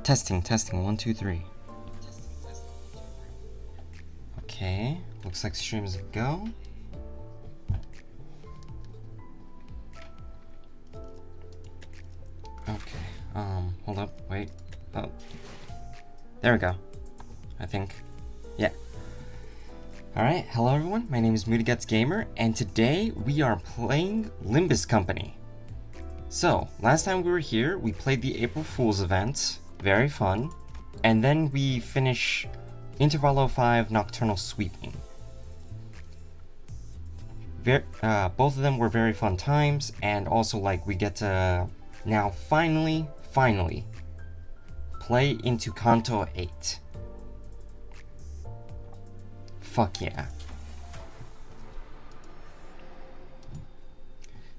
Testing, 1, 2, 3. Okay, looks like stream's a go. Okay, hold up, wait. Oh. There we go. I think. Yeah. Alright, hello everyone, my name is MoodyGutsGamer, and today we are playing Limbus Company. So, last time we were here, we played the April Fool's event, very fun, and then we finish Intervallo 5 Nocturnal Sweeping. Both of them were very fun times, and also like we get to now finally play into Canto 8. Fuck yeah.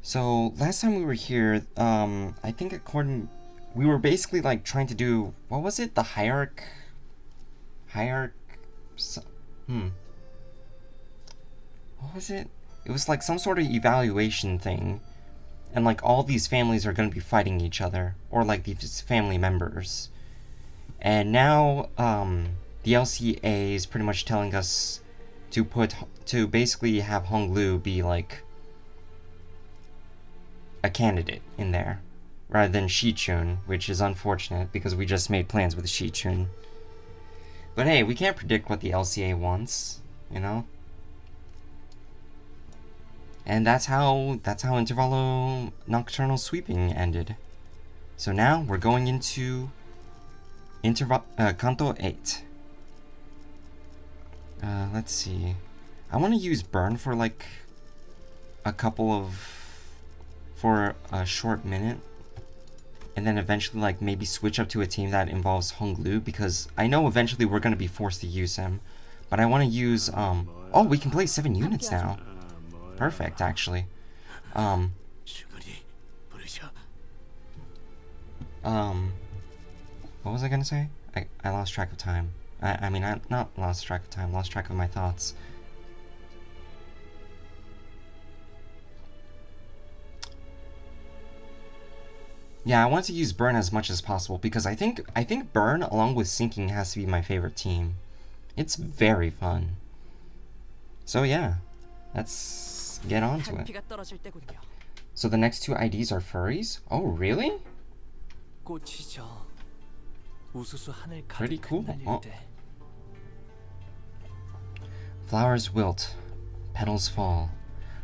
So last time we were here, I think we were basically like trying to do, what was it? The what was it? It was like some sort of evaluation thing. And like all these families are going to be fighting each other, or like these family members. And now the LCA is pretty much telling us to basically have Honglu be like a candidate in there, rather than Shichun, which is unfortunate because we just made plans with Shichun. But hey, we can't predict what the LCA wants, you know? And that's how Intervallo Nocturnal Sweeping ended. So now we're going into Canto 8. Let's see. I want to use Burn for like for a short minute, and then eventually like maybe switch up to a team that involves Honglu, because I know eventually we're going to be forced to use him. But I want to use oh, we can play 7 units now. Perfect, actually. What was I gonna say? I lost track of time. I mean, I not lost track of time, lost track of my thoughts. Yeah, I want to use Burn as much as possible because I think Burn along with Sinking has to be my favorite team. It's very fun. So yeah, let's get on to it. So the next 2 IDs are furries? Oh, really? Pretty cool. Oh. Flowers wilt, petals fall,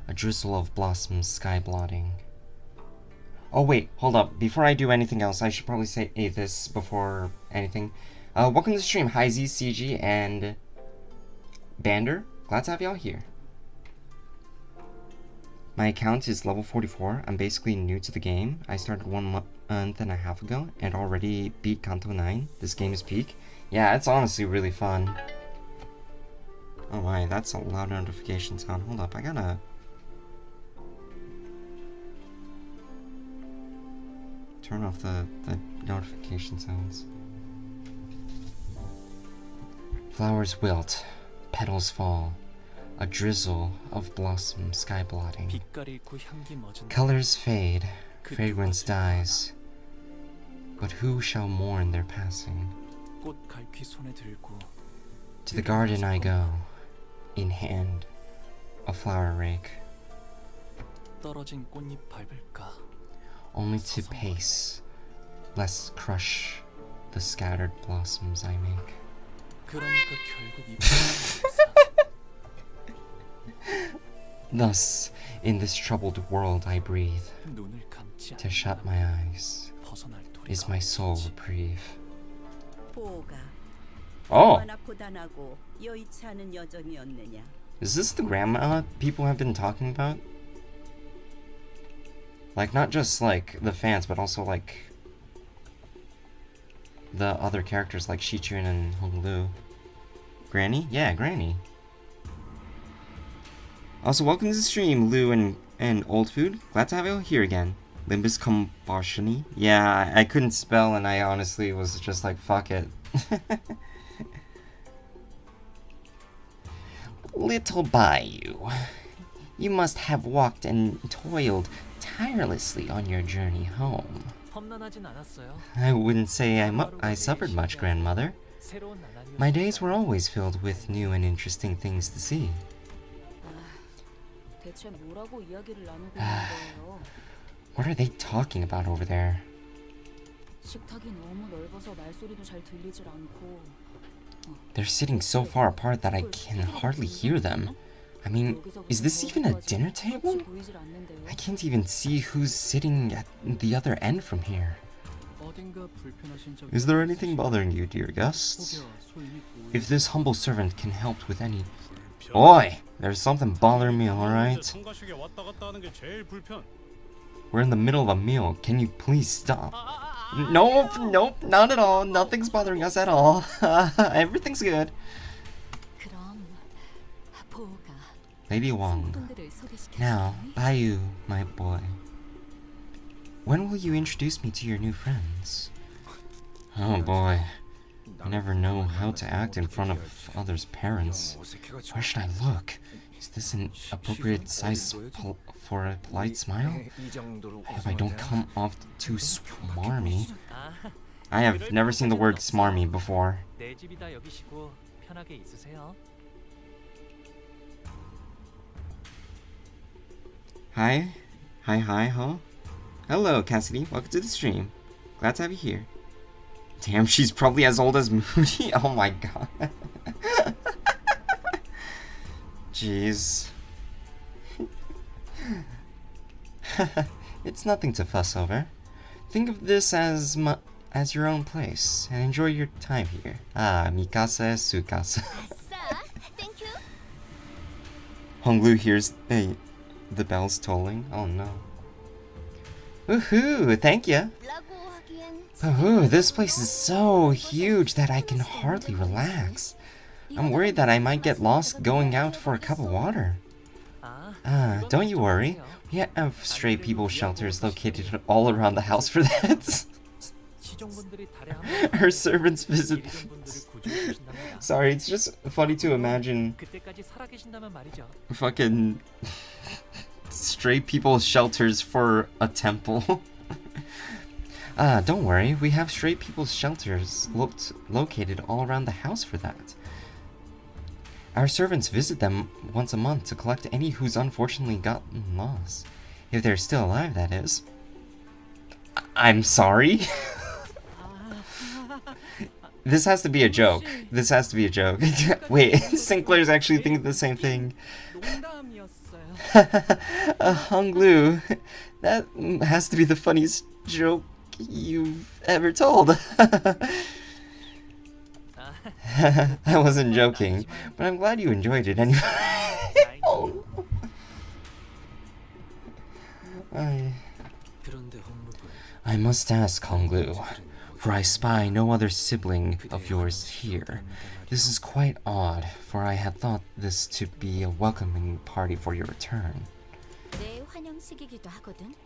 a drizzle of blossoms sky blotting. Oh wait, hold up. Before I do anything else, I should probably say this before anything. Welcome to the stream, Hi Z, CG, and Bander. Glad to have y'all here. My account is level 44. I'm basically new to the game. I started 1 month and a half ago and already beat Canto 9. This game is peak. Yeah, it's honestly really fun. Oh my, that's a loud notification sound. Hold up, I gotta... turn off the notification sounds. Flowers wilt, petals fall, a drizzle of blossom sky blotting. Colors fade, fragrance dies, but who shall mourn their passing? To the garden I go, in hand, a flower rake, only to pace, lest crush the scattered blossoms I make. Thus, in this troubled world I breathe. To shut my eyes is my sole reprieve. Oh! Is this the grandma people have been talking about? Like, not just, like, the fans, but also, like, the other characters, like Shichun and Honglu. Granny? Yeah, Granny. Also, welcome to the stream, Lou and Old Food. Glad to have you here again. Limbus Combustion. Yeah, I couldn't spell, and I honestly was just like, fuck it. Little Bayou, you must have walked and toiled tirelessly on your journey home. I wouldn't say I suffered much, grandmother. My days were always filled with new and interesting things to see. What are they talking about over there? They're sitting so far apart that I can hardly hear them. I mean, is this even a dinner table? I can't even see who's sitting at the other end from here. Is there anything bothering you, dear guests? If this humble servant can help with any... Oi! There's something bothering me, alright? We're in the middle of a meal. Can you please stop? Nope, nope, not at all. Nothing's bothering us at all. Everything's good. Lady Wang. Now, Bayu, my boy. When will you introduce me to your new friends? Oh boy. I never know how to act in front of others' parents. Where should I look? Is this an appropriate size for a polite smile? I hope I don't come off too smarmy. I have never seen the word smarmy before. Hi, huh? Hello, Cassidy. Welcome to the stream. Glad to have you here. Damn, she's probably as old as Moody. Oh my god. Jeez. It's nothing to fuss over. Think of this as your own place and enjoy your time here. Ah, Mikasa es su casa. Thank you. Honglu hears the bells tolling. Oh no. Woohoo! Thank you. Ooh, this place is so huge that I can hardly relax. I'm worried that I might get lost going out for a cup of water. Don't you worry. We have stray people shelters located all around the house for that. Her servants visit... Sorry, it's just funny to imagine fucking stray people shelters for a temple. Don't worry, we have stray people's shelters located all around the house for that. Our servants visit them once a month to collect any who's unfortunately gotten lost. If they're still alive, that is. I'm sorry? This has to be a joke. This has to be a joke. Wait, Sinclair's actually thinking the same thing. Honglu, that has to be the funniest joke you've ever told. I wasn't joking, but I'm glad you enjoyed it anyway. Oh. I must ask, Honglu, for I spy no other sibling of yours here. This is quite odd, for I had thought this to be a welcoming party for your return.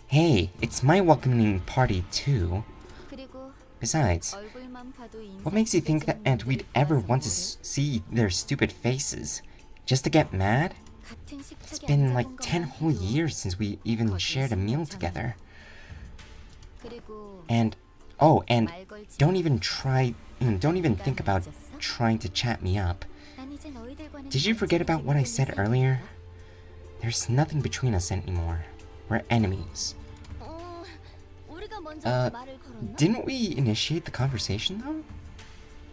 Hey, it's my welcoming party too. Besides, what makes you think that we'd ever want to see their stupid faces? Just to get mad? It's been like 10 whole years since we even shared a meal together. And, oh, and don't even think about trying to chat me up. Did you forget about what I said earlier? There's nothing between us anymore. We're enemies. Didn't we initiate the conversation though?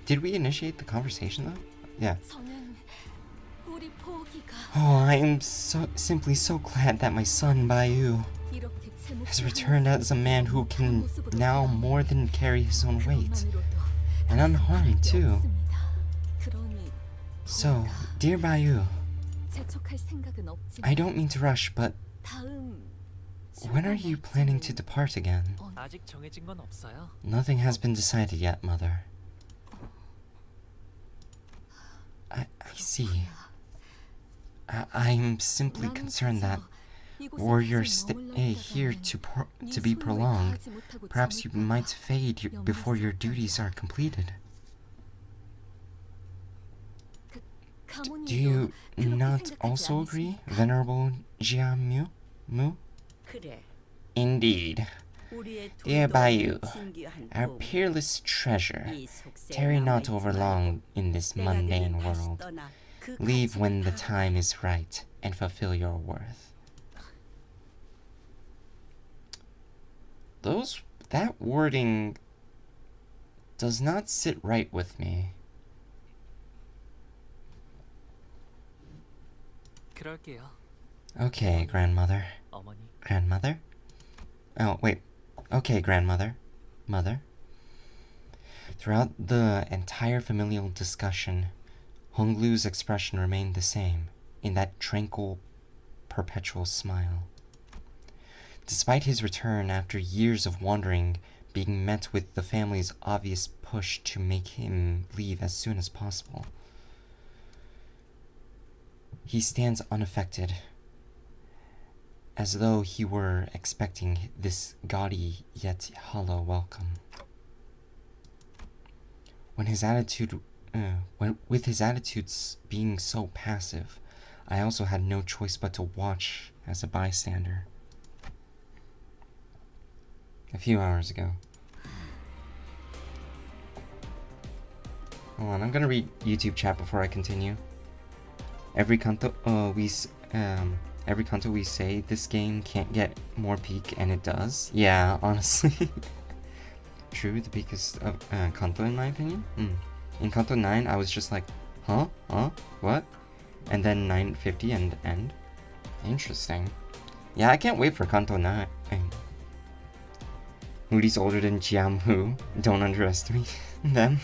Did we initiate the conversation though? Yeah. Oh, I am simply so glad that my son, Bayu, has returned as a man who can now more than carry his own weight. And unharmed too. So, dear Bayu, I don't mean to rush, but when are you planning to depart again? Nothing has been decided yet, Mother. I see. I'm simply concerned that were your stay here to be prolonged, perhaps you might fade before your duties are completed. Do you not also agree, Venerable Jiamu? Indeed. Dear Bayou, our peerless treasure, tarry not over long in this mundane world. Leave when the time is right, and fulfill your worth. That wording does not sit right with me. Okay, grandmother. Grandmother? Oh, wait. Okay, grandmother. Mother. Throughout the entire familial discussion, Honglu's expression remained the same, in that tranquil, perpetual smile. Despite his return after years of wandering, being met with the family's obvious push to make him leave as soon as possible, he stands unaffected, as though he were expecting this gaudy yet hollow welcome. With his attitudes being so passive, I also had no choice but to watch as a bystander. A few hours ago. Hold on, I'm gonna read YouTube chat before I continue. Every canto we say this game can't get more peak, and it does. Yeah, honestly. True, the peak is of Kanto in my opinion. In Kanto 9, I was just like, huh? What? And then 950 and end. Interesting. Yeah, I can't wait for Kanto 9. Moody's older than Jiamhu. Don't underestimate them.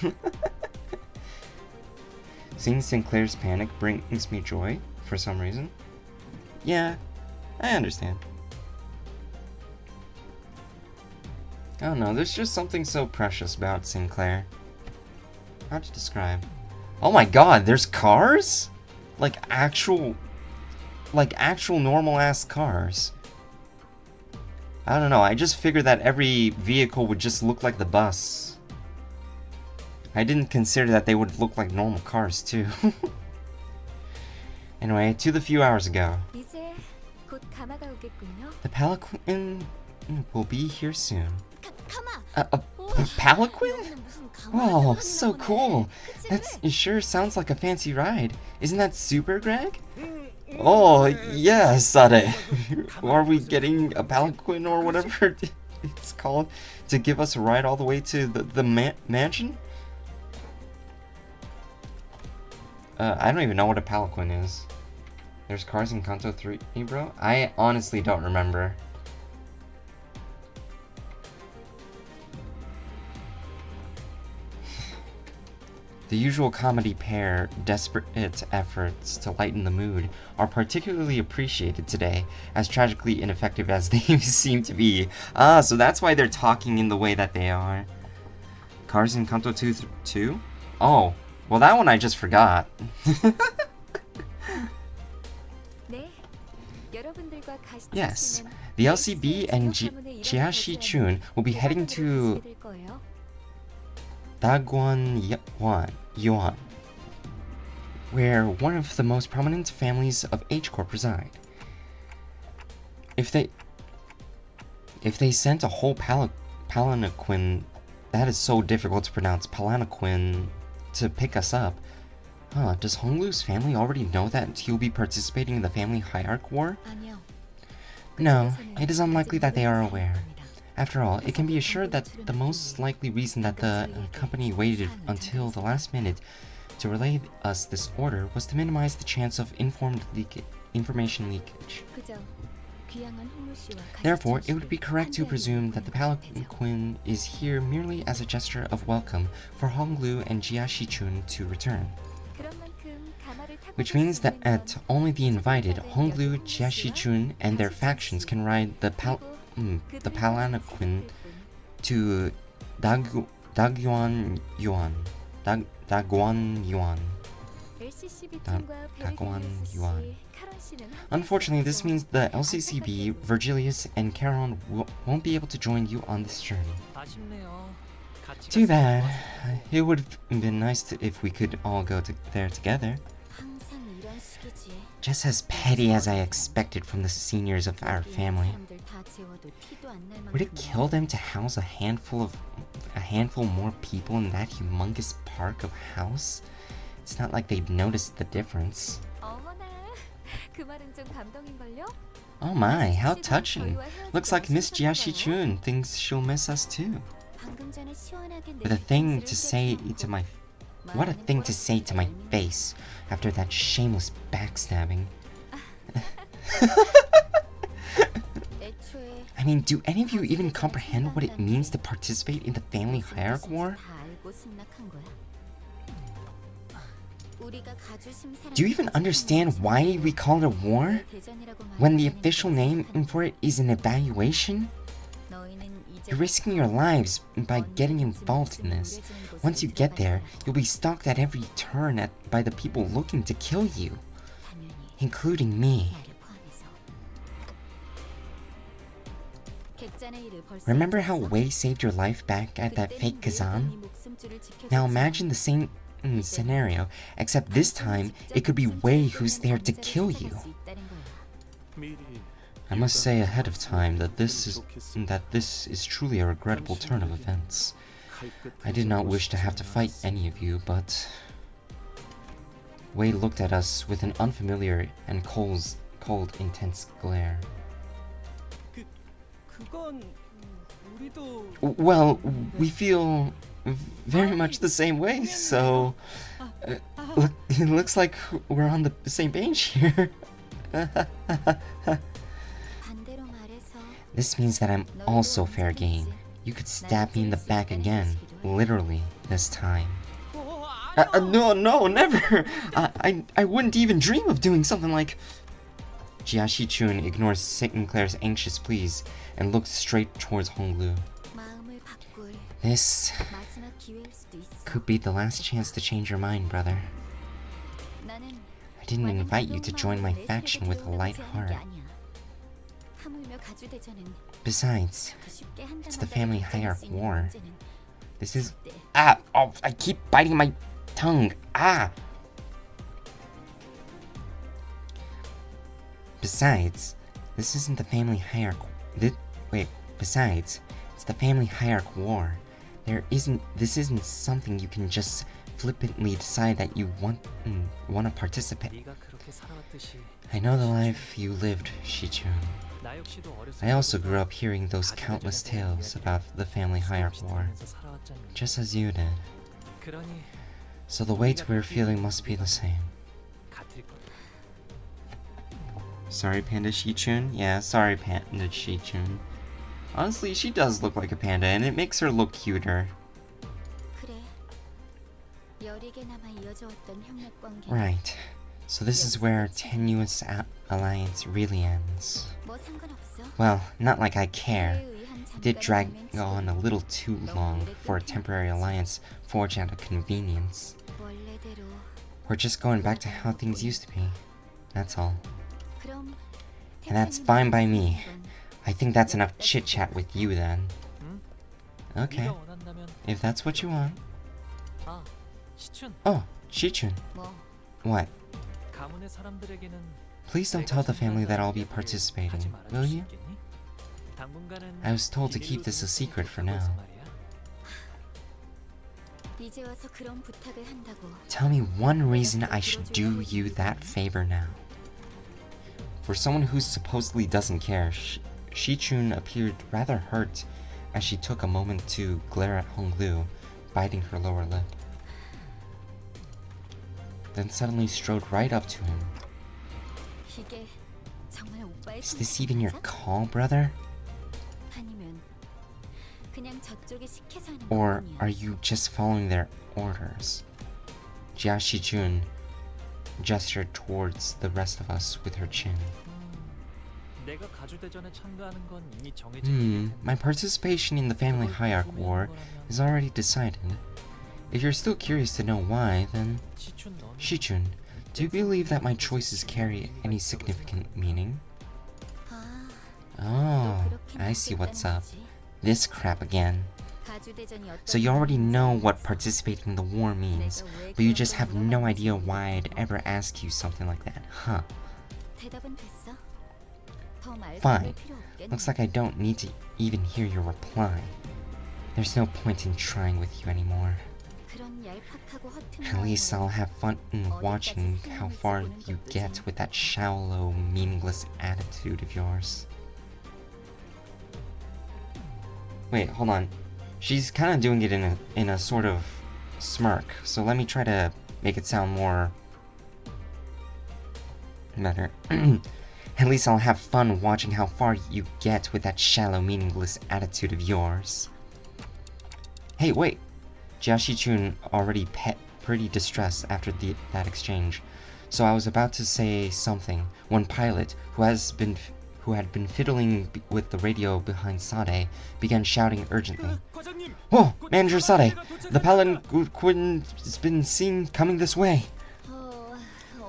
Seeing Sinclair's panic brings me joy, for some reason. Yeah, I understand. I don't know, there's just something so precious about Sinclair. Hard to describe. Oh my god, there's cars? Like actual normal-ass cars. I don't know, I just figured that every vehicle would just look like the bus. I didn't consider that they would look like normal cars, too. Anyway, to the few hours ago. The palanquin will be here soon. A palanquin? Oh, so cool. That sure sounds like a fancy ride. Isn't that super, Greg? Oh, yeah, Sade. Are we getting a palanquin or whatever it's called to give us a ride all the way to the mansion? I don't even know what a palanquin is. There's cars in Kanto 3, bro? I honestly don't remember. The usual comedy pair, desperate efforts to lighten the mood, are particularly appreciated today, as tragically ineffective as they seem to be. Ah, so that's why they're talking in the way that they are. Cars in Kanto 2? Oh, well that one I just forgot. Yes, the LCB and Jiashi Chun will be heading to Dagwon Yuan, where one of the most prominent families of H-Corp reside. If they sent a whole palanquin, that is so difficult to pronounce, palanquin, to pick us up. Does Honglu's family already know that he'll be participating in the family hierarch war? No, it is unlikely that they are aware. After all, it can be assured that the most likely reason that the company waited until the last minute to relay us this order was to minimize the chance of information leakage. Therefore, it would be correct to presume that the palanquin is here merely as a gesture of welcome for Honglu and Jiashi Chun to return. Which means that only the invited, Honglu, Jiashi Chun, and their factions can ride the palanquin to Dagwon Yuan. Unfortunately, this means the LCCB, Virgilius, and Charon won't be able to join you on this journey. Too bad. It would have been nice if we could all go there together. Just as petty as I expected from the seniors of our family. Would it kill them to house a handful more people in that humongous park of house? It's not like they'd notice the difference. Oh my, how touching. Looks like Miss Jiashi-chun thinks she'll miss us too. What a thing to say to my face after that shameless backstabbing. I mean, do any of you even comprehend what it means to participate in the family hierarchy war? Do you even understand why we call it a war? When the official name for it is an evaluation? You're risking your lives by getting involved in this. Once you get there, you'll be stalked at every turn by the people looking to kill you, including me. Remember how Wei saved your life back at that fake Kazan? Now imagine the same scenario, except this time it could be Wei who's there to kill you. I must say ahead of time that this is truly a regrettable turn of events. I did not wish to have to fight any of you, but Wei looked at us with an unfamiliar and cold, intense glare. Well, we feel very much the same way, so it looks like we're on the same page here. This means that I'm also fair game. You could stab me in the back again, literally, this time. No, never! I wouldn't even dream of doing something like... Jiashi-chun ignores Sinclair's anxious pleas and looks straight towards Honglu. This could be the last chance to change your mind, brother. I didn't invite you to join my faction with a light heart. Besides, it's the family hierarchy war. This is... Oh, I keep biting my tongue. Besides, this isn't the family hierarchy... Besides, it's the family hierarchy war. This isn't something you can just flippantly decide that you want to participate. I know the life you lived, Shi-chun. I also grew up hearing those countless tales about the family hierarchy war, just as you did. So the weight we're feeling must be the same. Sorry, Panda Shi-chun? Yeah, sorry, Panda Shi-chun. Honestly, she does look like a panda, and it makes her look cuter. Right. So this is where our tenuous alliance really ends. Well, not like I care. It did drag on a little too long for a temporary alliance forged out of convenience. We're just going back to how things used to be. That's all. And that's fine by me. I think that's enough chit-chat with you then. Okay. If that's what you want. Oh, Shi-chun. What? Please don't tell the family that I'll be participating, will you? I was told to keep this a secret for now. Tell me one reason I should do you that favor now. For someone who supposedly doesn't care, Shi-chun appeared rather hurt as she took a moment to glare at Honglu, biting her lower lip. Then suddenly strode right up to him. Is this even your call, brother? Or are you just following their orders? Jia Shi-chun gestured towards the rest of us with her chin. My participation in the family hierarchy war is already decided. If you're still curious to know why, then... Shi-chun, do you believe that my choices carry any significant meaning? Oh, I see what's up. This crap again. So you already know what participating in the war means, but you just have no idea why I'd ever ask you something like that, huh? Fine. Looks like I don't need to even hear your reply. There's no point in trying with you anymore. At least I'll have fun watching how far you get with that shallow, meaningless attitude of yours. Wait, hold on. She's kind of doing it in a sort of smirk, so let me try to make it sound more better. At least I'll have fun watching how far you get with that shallow, meaningless attitude of yours. Hey, wait! Jiashi-chun already pretty distressed after that exchange, so I was about to say something when Pilot, who had been fiddling with the radio behind Sade, began shouting urgently. "Whoa, Manager Sade! The Palanquin's been seen coming this way!"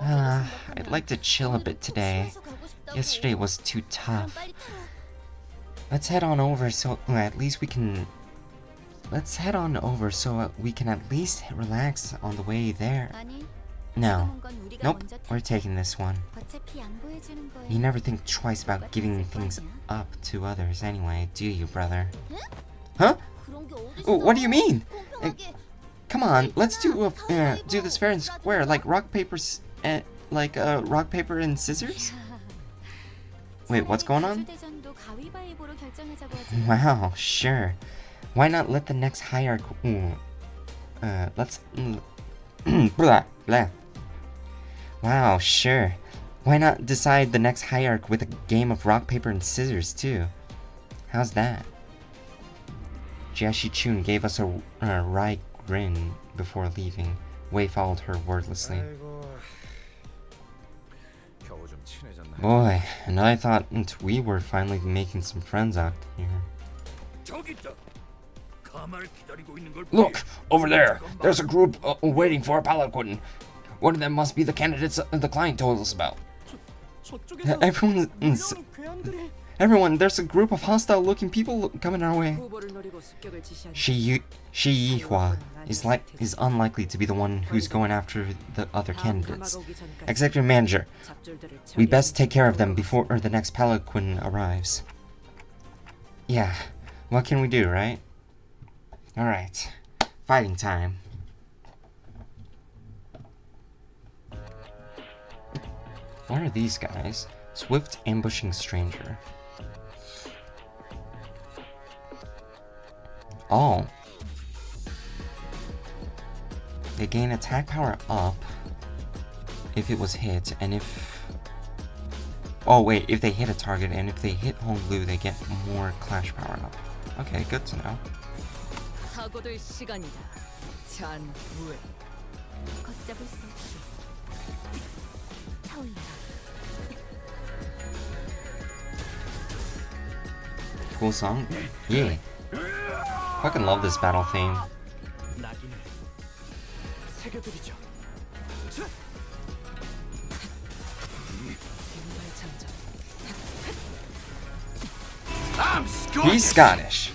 I'd like to chill a bit today. Yesterday was too tough. Let's head on over so at least we can... Let's head on over so we can at least relax on the way there. No. Nope, we're taking this one. You never think twice about giving things up to others anyway, do you, brother? Huh? What do you mean? Come on, let's do this fair and square, like rock, paper, rock, paper, and scissors? Wait, what's going on? Wow, sure. Why not let the next hierarchy... let's... blah, blah. Wow, sure. Why not decide the next hierarchy with a game of rock, paper, and scissors, too? How's that? Jiashi-chun gave us a wry grin before leaving. Wei followed her wordlessly. Boy, and I thought we were finally making some friends out here. Look! Over there! There's a group waiting for a palanquin. One of them must be the candidates the client told us about. Everyone, there's a group of hostile-looking people coming our way. Shi Yihua is unlikely to be the one who's going after the other candidates. Executive Manager, we best take care of them before the next palanquin arrives. Yeah, what can we do, right? Alright, fighting time. What are these guys? Swift ambushing stranger. Oh. They gain attack power up if it was hit, and if... Oh wait, if they hit a target, and if they hit Honglu, they get more clash power up. Okay, good to know. Cool song? Yeah. Fucking love this battle theme. He's Scottish.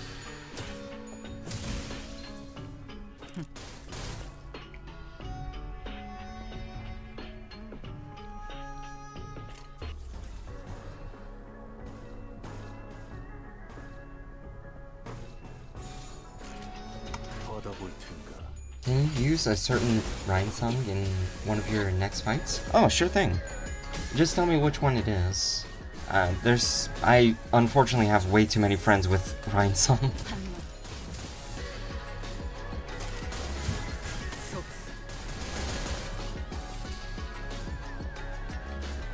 Can you use a certain Rhine song in one of your next fights? Oh, sure thing. Just tell me which one it is. I unfortunately have way too many friends with Rhine song.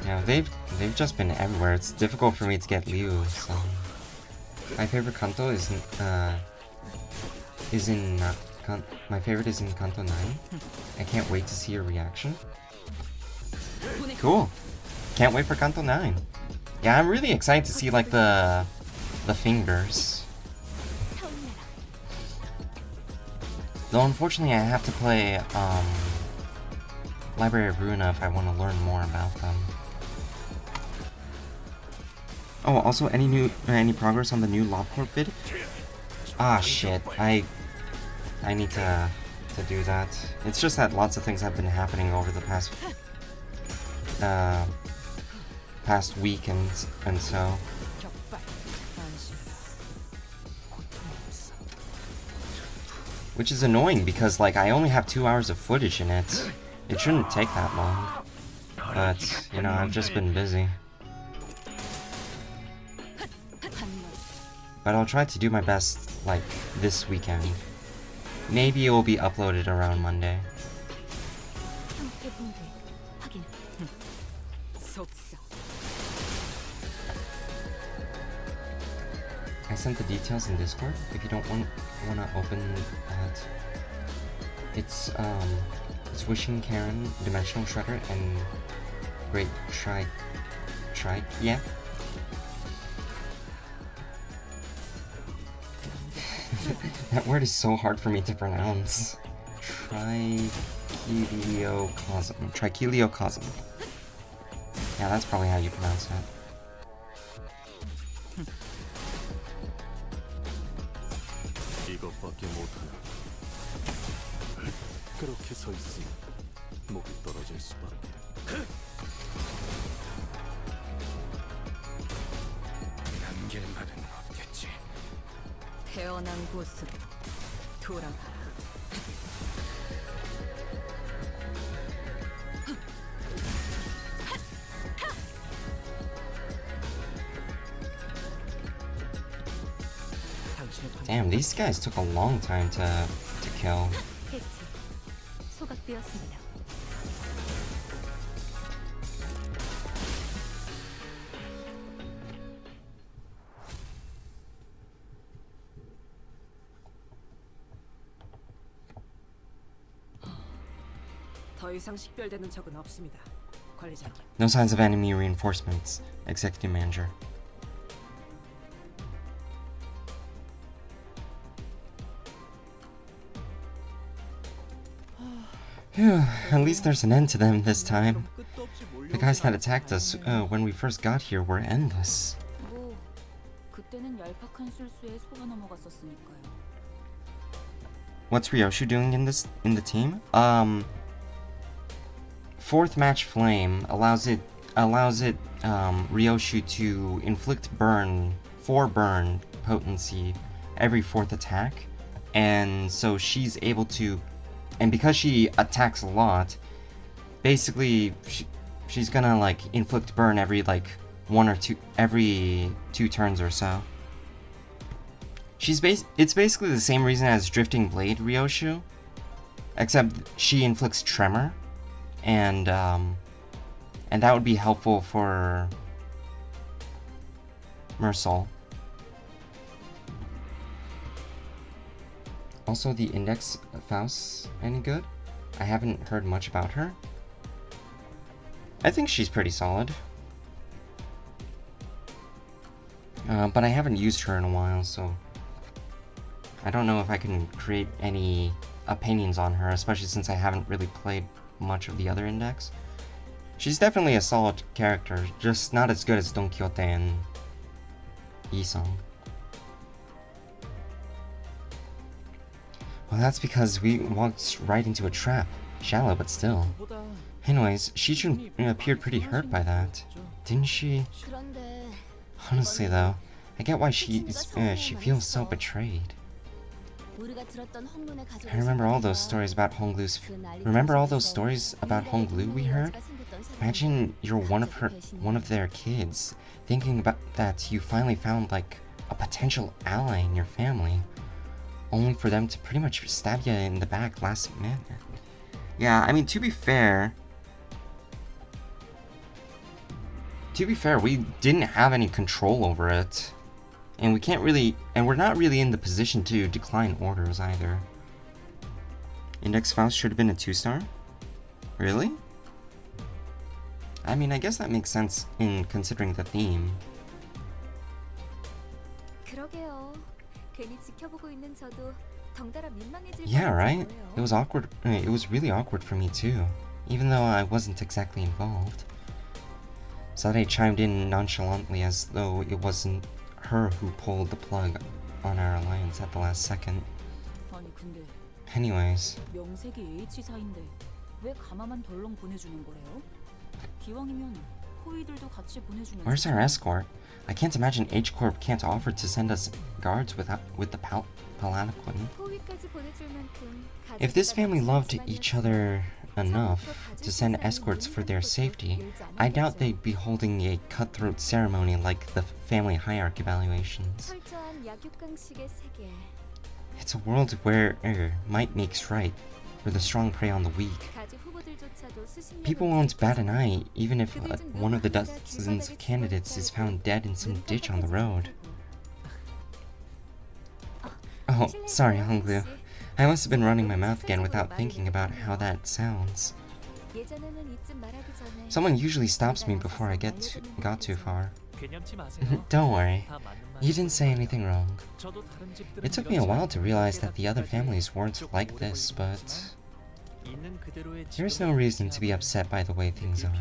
Yeah, they've just been everywhere. It's difficult for me to get Liu, so... My favorite Kanto my favorite is in Kanto 9. I can't wait to see your reaction. Cool. Can't wait for Kanto 9. Yeah, I'm really excited to see like the fingers. Though unfortunately I have to play Library of Ruina if I want to learn more about them. Oh, also any progress on the new LobCorp bid? Ah shit, I need to do that. It's just that lots of things have been happening over the past past week and so. Which is annoying because, like, I only have 2 hours of footage in it. It shouldn't take that long. But, you know, I've just been busy. But I'll try to do my best, like, this weekend. Maybe it will be uploaded around Monday. I sent the details in Discord if you don't want to open that. It's Wishing Karen, Dimensional Shredder, and Great Shrike, yeah. That word is so hard for me to pronounce. Tricheliocosm. Yeah, that's probably how you pronounce it. 태어난 곳으로 돌아가라. Damn, these guys took a long time to kill. 소각되었습니다. 더 이상 식별되는 적은 없습니다. 관리자님. No signs of enemy reinforcements, Executive Manager. Phew, at least there's an end to them this time. The guys that attacked us when we first got here were endless. 뭐 그때는 얄팍한 술수에 속아 넘어갔었으니까요. What's Ryoshu doing in the team? Fourth match flame allows it Ryoshu to inflict 4 burn potency every 4th attack, and so she's able to, and because she attacks a lot, basically she's gonna like inflict burn every like 1 or 2 every 2 turns or so. It's basically the same reason as Drifting Blade Ryoshu, except she inflicts tremor, and that would be helpful for Mersal. Also, the Index Faust any good? I haven't heard much about her. I think she's pretty solid. But I haven't used her in a while, so I don't know if I can create any opinions on her, especially since I haven't really played much of the other Index. She's definitely a solid character, just not as good as Don Quixote and Isong. Well, that's because we walked right into a trap. Shallow, but still. Anyways, Shijun appeared pretty hurt by that. Didn't she? Honestly though, I get why she feels so betrayed. I remember all those stories about Honglu we heard? Imagine you're one of their kids, thinking about that you finally found like a potential ally in your family, only for them to pretty much stab you in the back last minute. Yeah, I mean, to be fair, we didn't have any control over it. And we're not really in the position to decline orders either. Index Faust should have been a 2-star? Really? I mean, I guess that makes sense in considering the theme. Yeah, right? It was awkward. It was really awkward for me too, even though I wasn't exactly involved. Sade chimed in nonchalantly as though it wasn't her who pulled the plug on our alliance at the last second. Anyways. 명색이 H사인데 왜 가마만 덜렁 보내주는 거래요? 기왕이면 Where's our escort? I can't imagine H Corp can't offer to send us guards with the palanquin. If this family loved each other enough to send escorts for their safety, I doubt they'd be holding a cutthroat ceremony like the family hierarchy evaluations. It's a world where might makes right, where the strong prey on the weak. People won't bat an eye even if one of the dozens of candidates is found dead in some ditch on the road. Oh, sorry, Honglu. I must have been running my mouth again without thinking about how that sounds. Someone usually stops me before I got too far. Don't worry. You didn't say anything wrong. It took me a while to realize that the other families weren't like this, but there's no reason to be upset by the way things are.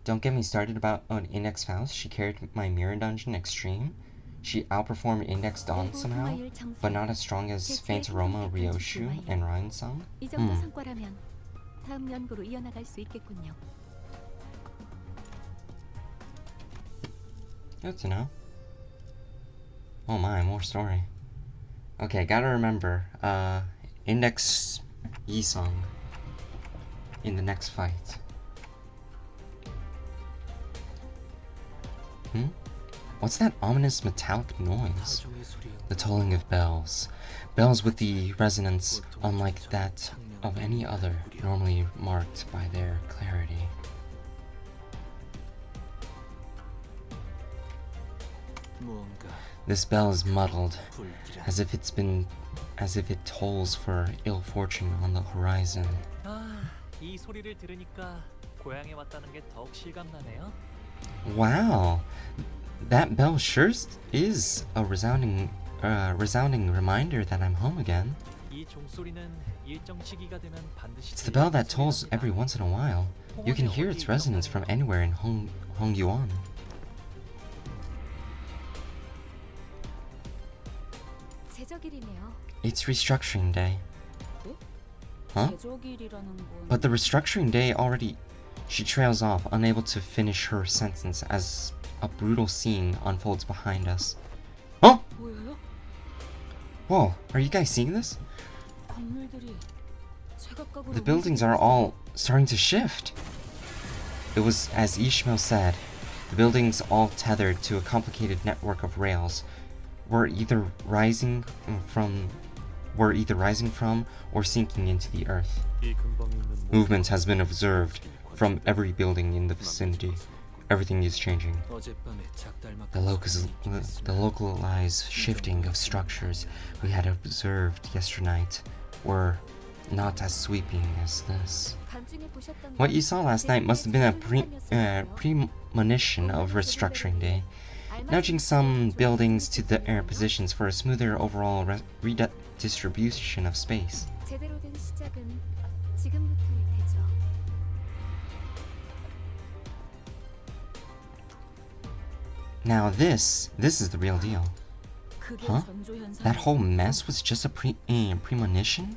Don't get me started about an Index Faust. She carried my mirror dungeon extreme. She outperformed Index Dawn somehow, but not as strong as Faint Aroma, Ryoshu, and Ryan-sung. Good to know. Oh my, more story. Okay, gotta remember, Index Yi-sung in the next fight. What's that ominous metallic noise? The tolling of bells. Bells with the resonance unlike that of any other, normally marked by their clarity. This bell is muddled, as if it tolls for ill fortune on the horizon. Wow, that bell sure is a resounding reminder that I'm home again. It's the bell that tolls every once in a while. You can hear its resonance from anywhere in Hongyuan. It's restructuring day. Huh? But the restructuring day already... She trails off, unable to finish her sentence as a brutal scene unfolds behind us. Oh! Whoa, are you guys seeing this? The buildings are all starting to shift. It was as Ishmael said, the buildings all tethered to a complicated network of rails were either rising from or sinking into the earth. Movement has been observed from every building in the vicinity. Everything is changing. The localized shifting of structures we had observed yesternight were not as sweeping as this. What you saw last night must have been a premonition of restructuring day, nudging some buildings to their positions for a smoother overall redistribution of space. Now this is the real deal. Huh? That whole mess was just a premonition?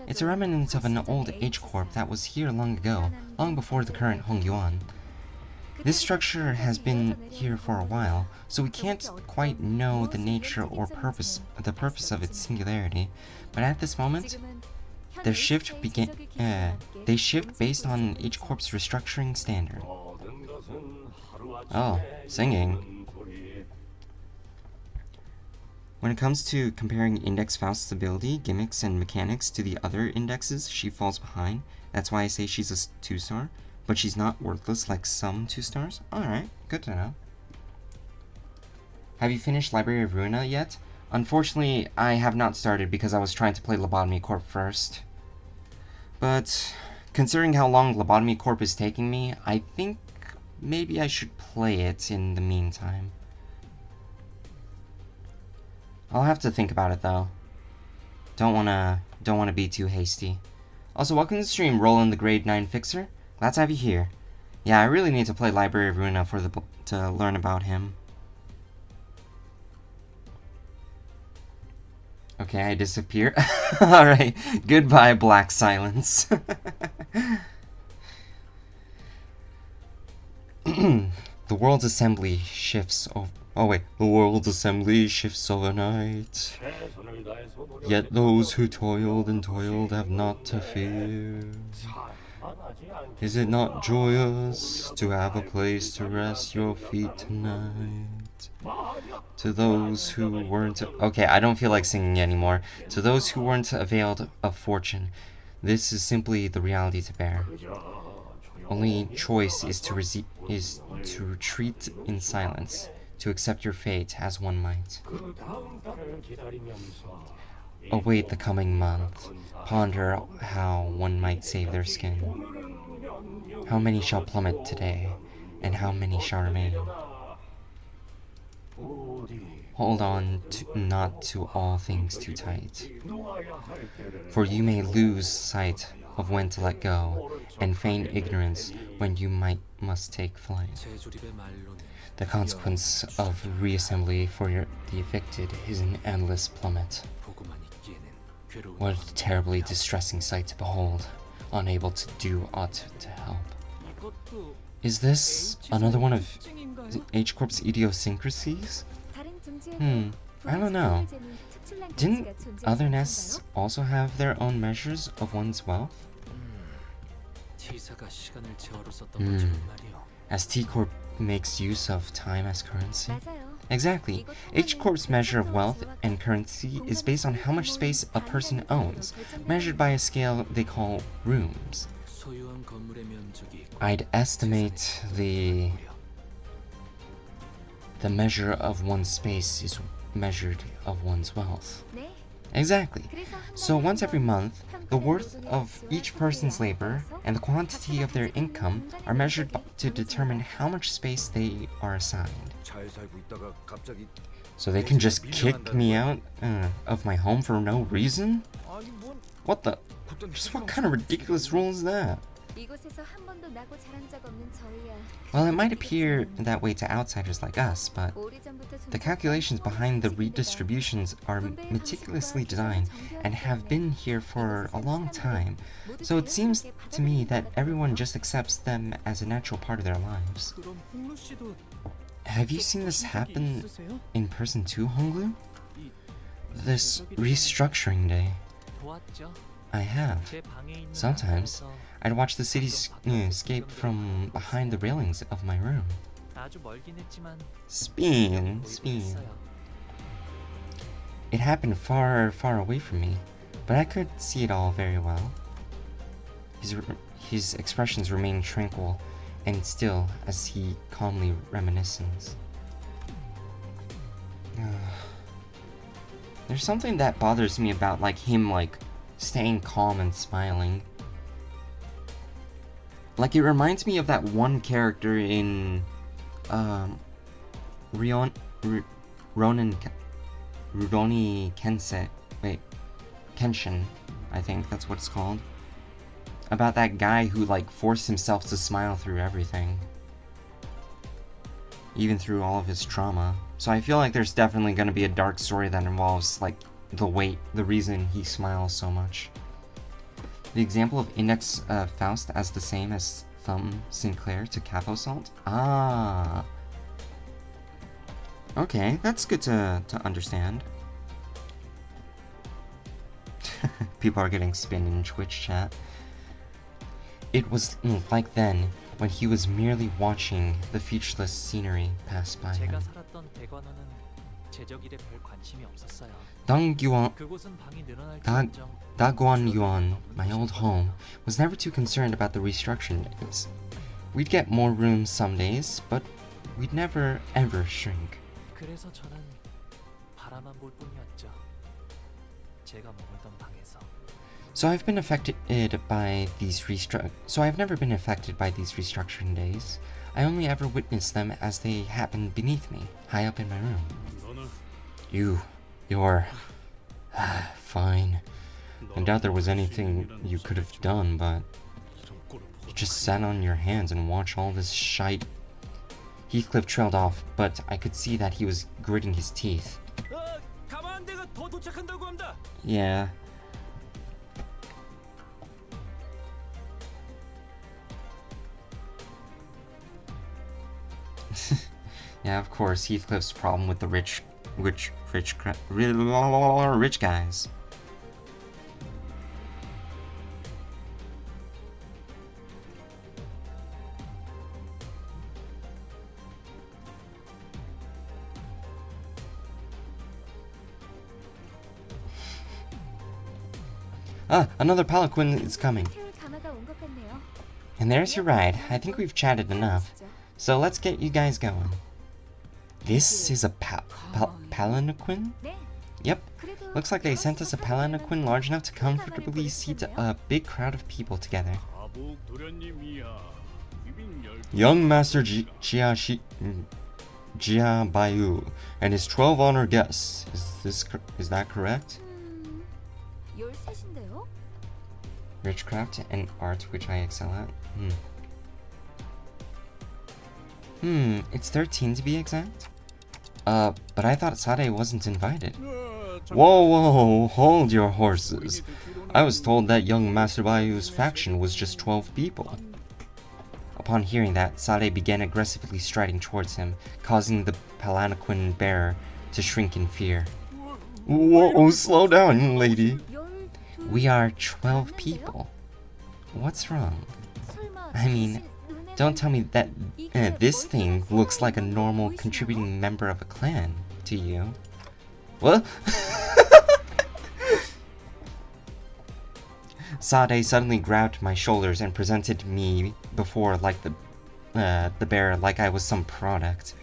It's a remnant of an old H-Corp that was here long ago, long before the current Hongyuan. This structure has been here for a while, so we can't quite know the nature or purpose of its singularity, but at this moment, they shift based on H-Corp's restructuring standard. Oh, singing. When it comes to comparing Index Faust's ability, gimmicks, and mechanics to the other indexes, she falls behind. That's why I say she's a 2-star, but she's not worthless like some 2-stars. Alright, good to know. Have you finished Library of Ruina yet? Unfortunately, I have not started because I was trying to play Lobotomy Corp first. But, considering how long Lobotomy Corp is taking me, I think maybe I should play it in the meantime. I'll have to think about it though. Don't wanna be too hasty. Also, welcome to the stream, Roland the Grade 9 Fixer. Glad to have you here. Yeah, I really need to play Library of Ruina to learn about him. Okay, I disappear. Alright, goodbye, Black Silence. The world's assembly shifts over. Oh wait, the world's assembly shifts overnight. Yet those who toiled and toiled have not to fear. Is it not joyous to have a place to rest your feet tonight? To those who weren't... Okay, I don't feel like singing anymore. To those who weren't availed of fortune, this is simply the reality to bear. Only choice is to retreat in silence, to accept your fate as one might. Await the coming month. Ponder how one might save their skin. How many shall plummet today, and how many shall remain? Hold on not to all things too tight, for you may lose sight of when to let go, and feign ignorance when you must take flight. The consequence of reassembly for the evicted is an endless plummet. What a terribly distressing sight to behold, unable to do aught to help. Is this another one of H-Corp's idiosyncrasies? I don't know. Didn't other nests also have their own measures of one's wealth? As T-Corp makes use of time as currency? Exactly. H-Corp's measure of wealth and currency is based on how much space a person owns, measured by a scale they call rooms. I'd estimate the measure of one's space is measured of one's wealth. Exactly. So once every month, the worth of each person's labor and the quantity of their income are measured to determine how much space they are assigned. So they can just kick me out of my home for no reason? What the? Just what kind of ridiculous rule is that? Well, it might appear that way to outsiders like us, but the calculations behind the redistributions are meticulously designed and have been here for a long time, so it seems to me that everyone just accepts them as a natural part of their lives. Have you seen this happen in person too, Honglu? This restructuring day. I have. Sometimes, I'd watch the cityscape from behind the railings of my room. Spin. It happened far, far away from me, but I could see it all very well. His expressions remain tranquil and still as he calmly reminisces. There's something that bothers me about him staying calm and smiling. It reminds me of that one character in Rurouni Kenshin, I think that's what it's called. About that guy who forced himself to smile through everything. Even through all of his trauma. So I feel like there's definitely going to be a dark story that involves the reason he smiles so much. The example of Index Faust as the same as Thumb Sinclair to Capo Salt? Ah. Okay, that's good to understand. People are getting spin in Twitch chat. It was like then, when he was merely watching the featureless scenery pass by him. Daguan Yuan, my old home, was never too concerned about the restructuring days. We'd get more rooms some days, but we'd never ever shrink. So I've been affected by these I've never been affected by these restructuring days. I only ever witnessed them as they happened beneath me, high up in my room. You're... fine. I doubt there was anything you could have done, but... You just sat on your hands and watched all this shite. Heathcliff trailed off, but I could see that he was gritting his teeth. Yeah. Yeah, of course, Heathcliff's problem with the rich guys. Ah, another palanquin is coming. And there's your ride. I think we've chatted enough. So let's get you guys going. This is a palanquin? Yep. Looks like they sent us a palanquin large enough to comfortably seat a big crowd of people together. Young Master Jia Bayu and his 12 honored guests. Is that correct? Richcraft and art which I excel at. It's 13 to be exact? But I thought Sade wasn't invited. Whoa, hold your horses. I was told that young Master Bayu's faction was just 12 people. Upon hearing that, Sade began aggressively striding towards him, causing the palanquin bearer to shrink in fear. Whoa, slow down, lady. We are 12 people. What's wrong? I mean, don't tell me that this thing looks like a normal contributing member of a clan to you. What? Sade suddenly grabbed my shoulders and presented me before like the bear like I was some product.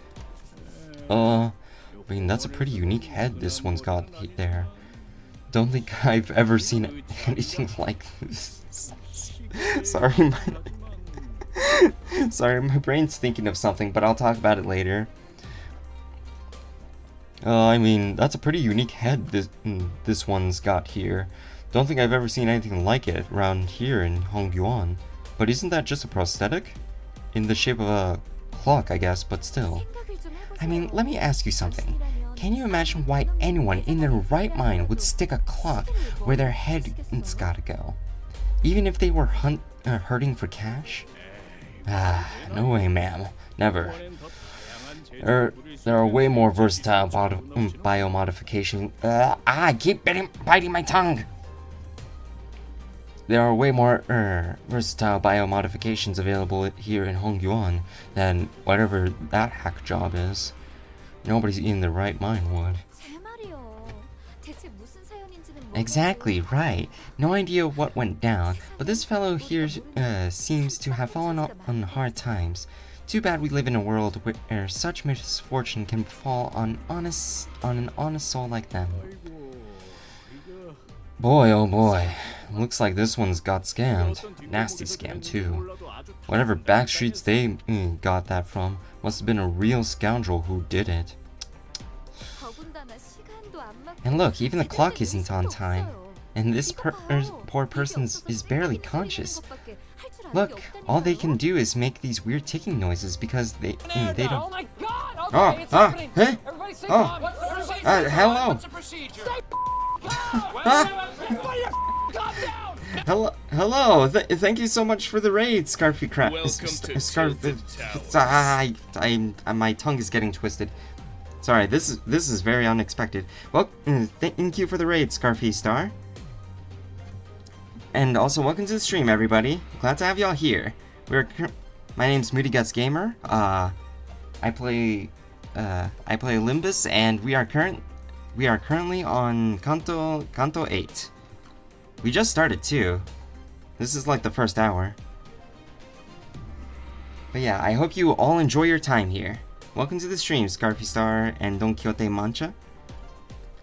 I mean, that's a pretty unique head this one's got there. Don't think I've ever seen anything like this. Sorry, my brain's thinking of something, but I'll talk about it later. I mean, that's a pretty unique head this one's got here. Don't think I've ever seen anything like it around here in Hongyuan. But isn't that just a prosthetic? In the shape of a clock, I guess, but still. I mean, let me ask you something. Can you imagine why anyone in their right mind would stick a clock where their head's gotta go? Even if they were hurting for cash? Ah, no way, ma'am. Never. There are way more versatile biomodification. I keep biting my tongue! There are way more versatile biomodifications available here in Hongyuan than whatever that hack job is. Nobody's in their right mind would. Exactly, right. No idea what went down, but this fellow here seems to have fallen on hard times. Too bad we live in a world where such misfortune can fall on an honest soul like them. Boy, oh boy. Looks like this one's got scammed. Nasty scam too. Whatever backstreets they got that from must have been a real scoundrel who did it. And look, even the clock isn't on time. And this poor person is barely conscious. Look, all they can do is make these weird ticking noises because they don't... Oh my god! Okay, hey! Hello! Hello! Thank you so much for the raid, Scarfy Crap. My tongue is getting twisted. Sorry, this is very unexpected. Well, thank you for the raid, Scarfy Star. And also, welcome to the stream, everybody. Glad to have y'all here. My name's Moody Guts Gamer. I play Limbus, and we are currently on Canto 8. We just started too. This is like the first hour. But yeah, I hope you all enjoy your time here. Welcome to the stream, Scarfy Star and Don Quixote Mancha.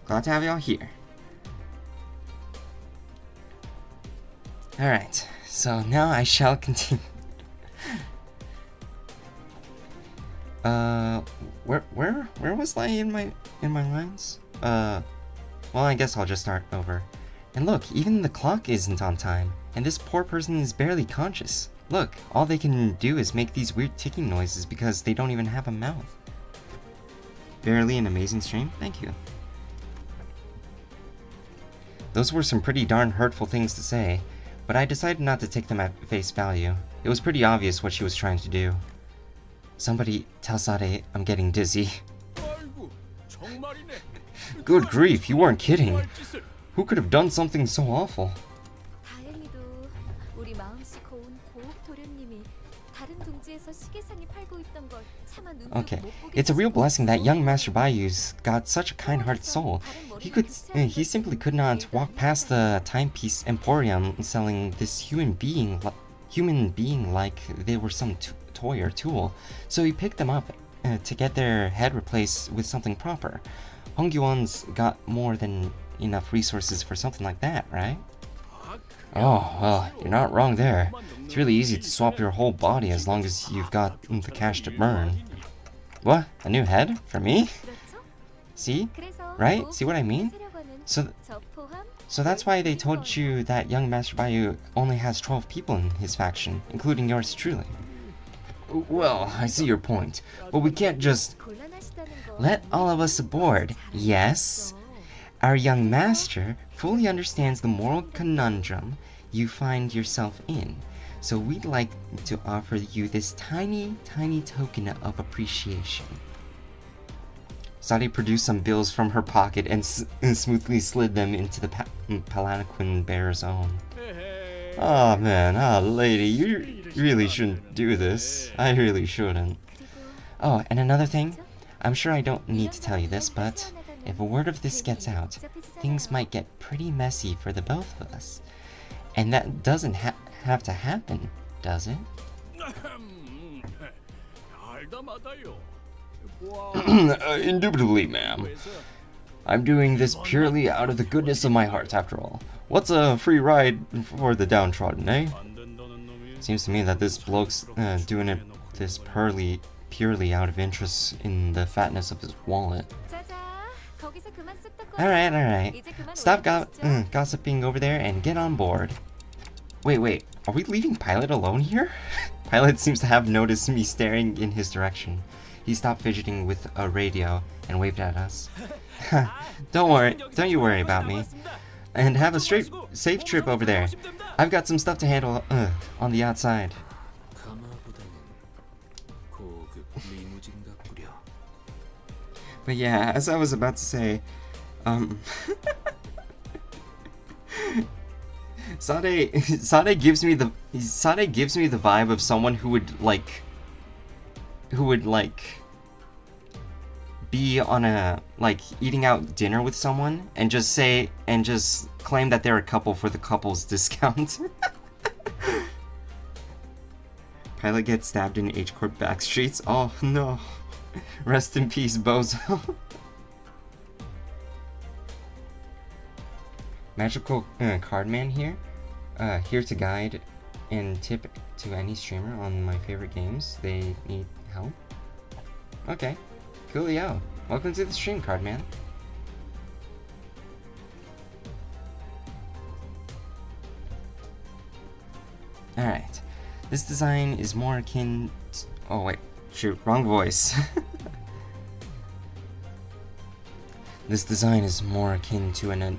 Glad to have y'all here. Alright, so now I shall continue. Where was I in my lines? Well, I guess I'll just start over. And look, even the clock isn't on time, and this poor person is barely conscious. Look, all they can do is make these weird ticking noises because they don't even have a mouth. Barely an amazing stream? Thank you. Those were some pretty darn hurtful things to say, but I decided not to take them at face value. It was pretty obvious what she was trying to do. Somebody tell Sade I'm getting dizzy. 아이고, 정말이네. Good grief, you weren't kidding. Who could have done something so awful? 다행히도 우리 마음씨 고운 고옥 도련님이 다른 동지에서 시계상에 팔고 있던 걸 차마 눈도 Okay, 못 보게 it's a real 하셨고 blessing that young Master Bayu's got such a kind-hearted soul. He simply could not walk past the timepiece emporium selling this human being like they were some toy or tool. So he picked them up to get their head replaced with something proper. Honggyuon's got more than enough resources for something like that, right? Oh, well, you're not wrong there. It's really easy to swap your whole body as long as you've got the cash to burn. What? A new head? For me? 그렇죠? See? 그래서 Right? 고옥 See what I mean? 세력원은 So, 저 포함 so that's why they told you that young Master Bayu only has 12 people in his faction, including yours truly. Well, I see your point, but we can't just 곤란하시다는 거 let all of us aboard. Yes? Our young master fully understands the moral conundrum you find yourself in, so we'd like to offer you this tiny, tiny token of appreciation. Sadi produced some bills from her pocket and smoothly slid them into the palanquin bearer's own. Oh man, lady, you really shouldn't do this. I really shouldn't. Oh, and another thing, I'm sure I don't need to tell you this, but if a word of this gets out, things might get pretty messy for the both of us. And that doesn't have to happen, does it? 알다마다요. Indubitably, ma'am. I'm doing this purely out of the goodness of my heart, after all. What's a free ride for the downtrodden, eh? Seems to me that this bloke's doing it this purely out of interest in the fatness of his wallet. 짜자 거기서 그만 쑥덕거리고 Alright. 이제 그만 Stop 올라가시죠. gossiping over there and get on board. Wait. Are we leaving Pilot alone here? Pilot seems to have noticed me staring in his direction. He stopped fidgeting with a radio and waved at us. Don't you worry about me. And have a safe trip over there. I've got some stuff to handle on the outside. But yeah, as I was about to say, Sade gives me the vibe of someone who would be on a eating out dinner with someone and just claim that they're a couple for the couple's discount. Pilot gets stabbed in H-Corp backstreets. Oh no. Rest in peace, Bozo. Magical Cardman here. Here to guide and tip to any streamer on my favorite games. They need help. Okay. Coolio. Welcome to the stream, Cardman. Alright. This design is more akin to... Oh wait, shoot, wrong voice. This design is more akin to an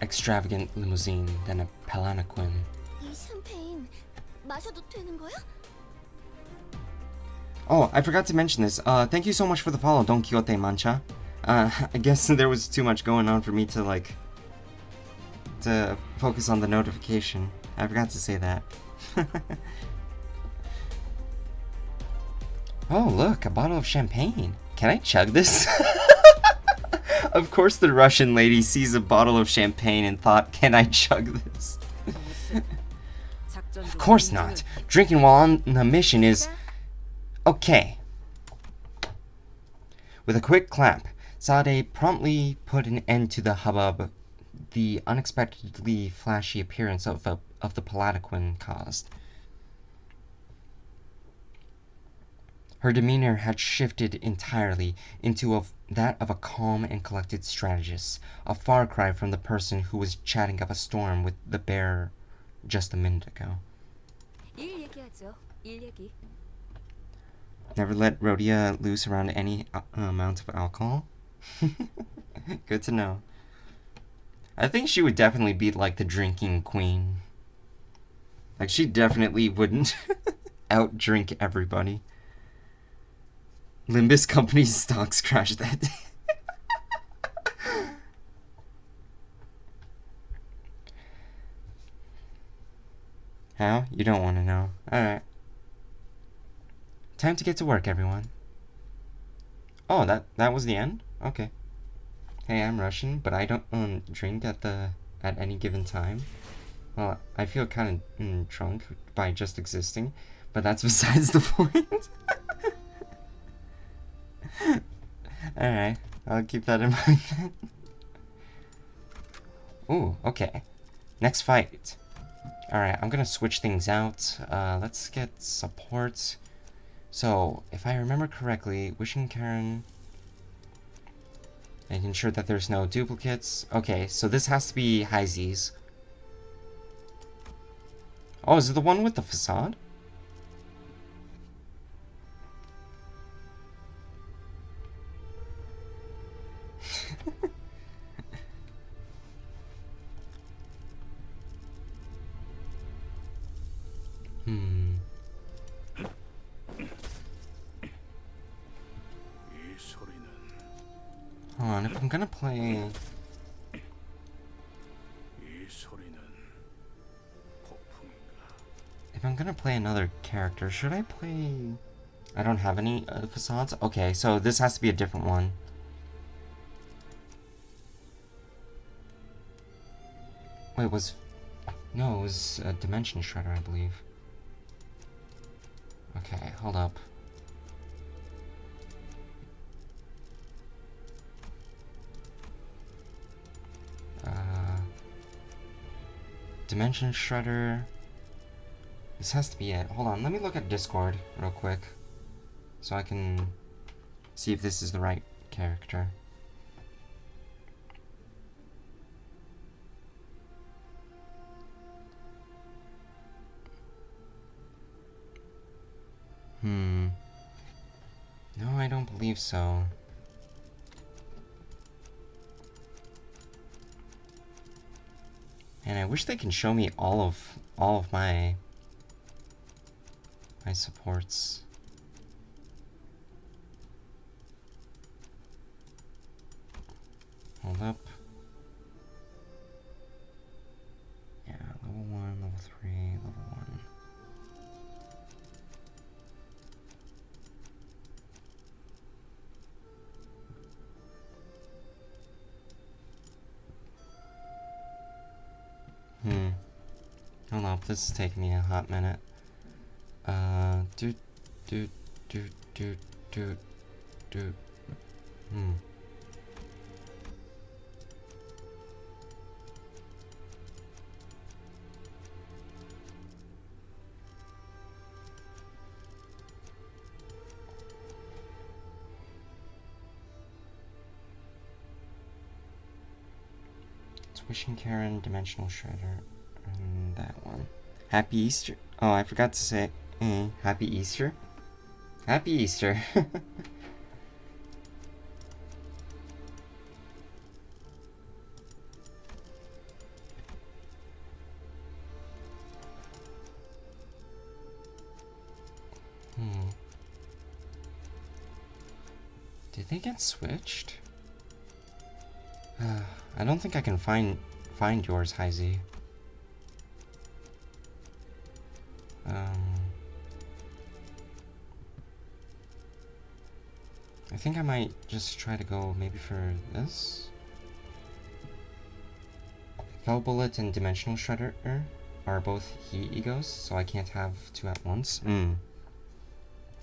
extravagant limousine than a palanquin. 이 샴페인 마셔도 되는 거야? Oh, I forgot to mention this. Thank you so much for the follow, Don Quixote Mancha. I guess there was too much going on for me to focus on the notification. I forgot to say that. Oh, look, a bottle of champagne. Can I chug this? Of course the Russian lady sees a bottle of champagne and thought, can I chug this? Of course not. Drinking while on a mission is... okay. With a quick clap, Sade promptly put an end to the hubbub the unexpectedly flashy appearance of the palanquin caused. Her demeanor had shifted entirely into that of a calm and collected strategist, a far cry from the person who was chatting up a storm with the bearer just a minute ago. 일 얘기하죠. 일 얘기. Never let Rhodia loose around any amount of alcohol? Good to know. I think she would definitely be like the drinking queen. Like, she definitely wouldn't out-drink everybody. Limbus company's stocks crashed that day. How? You don't want to know. Alright. Time to get to work, everyone. Oh, that was the end? Okay. Hey, I'm Russian, but I don't drink at any given time. Well, I feel kind of drunk by just existing, but that's besides the point. Alright, I'll keep that in mind then. Ooh, okay. Next fight. Alright, I'm gonna switch things out. Let's get support. So, if I remember correctly, wishing Karen, making sure that there's no duplicates. Okay, so this has to be Heizi's. Oh, is it the one with the facade? Hold on, if I'm gonna play... If I'm gonna play another character, should I play... I don't have any facades? Okay, so this has to be a different one. Wait, no, it was a Dimension Shredder, I believe. Okay, hold up. Dimension Shredder. This has to be it. Hold on, let me look at Discord real quick, so I can see if this is the right character. No, I don't believe so. And I wish they can show me all of my supports. Hold up. Yeah, level 1, level 3, level 1. Hold up, this is taking me a hot minute. It's Wishing Karen, Dimensional Shredder, and that one. Happy Easter. Oh, I forgot to say Happy Easter. Happy Easter. Did they get switched? I don't think I can find yours, Heizi. I think I might just try to go maybe for this. Fell Bullet and Dimensional Shredder are both Heat Egos, so I can't have two at once.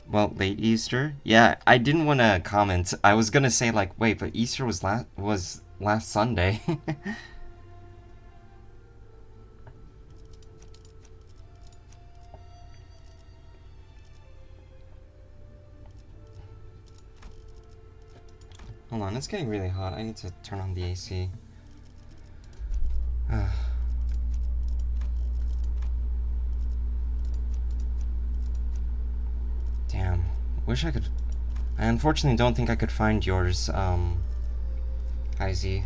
Well, late Easter? Yeah, I didn't want to comment. I was gonna say, like, wait, but Easter was last Sunday. Hold on, it's getting really hot. I need to turn on the AC. Damn. Wish I could... I unfortunately don't think I could find yours, Heizi.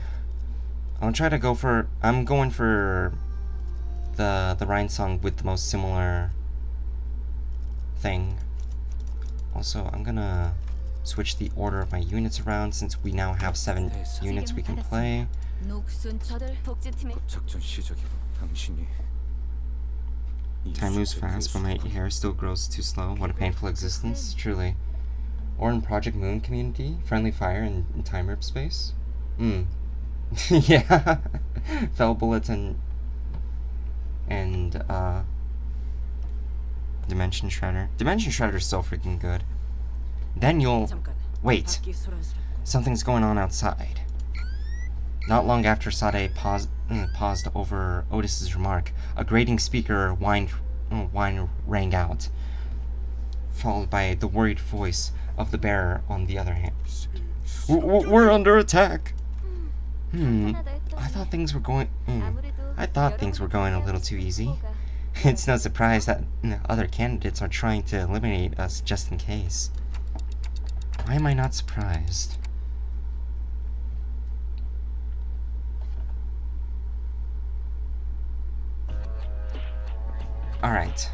I'll try to go for... I'm going for the Rhine song with the most similar thing. Also, I'm gonna switch the order of my units around since we now have 7 units we can play. 녹슨 저들 복제팀에 작전 시작이고 당신이 Time moves fast, but my hair still grows too slow. What a painful existence, truly. Or in Project Moon community, friendly fire in time rip space. Yeah. Fell bullets and Dimension Shredder. Dimension Shredder is so freaking good. Then you'll 잠깐. wait. 밖이 소란스럽고. Something's going on outside. Not long after Sade paused over Otis's remark, a grating speaker whine rang out, followed by the worried voice of the bearer on the other hand. We're under attack. I thought things were going. I thought things were going a little too easy. It's no surprise that other candidates are trying to eliminate us just in case. Why am I not surprised? All right.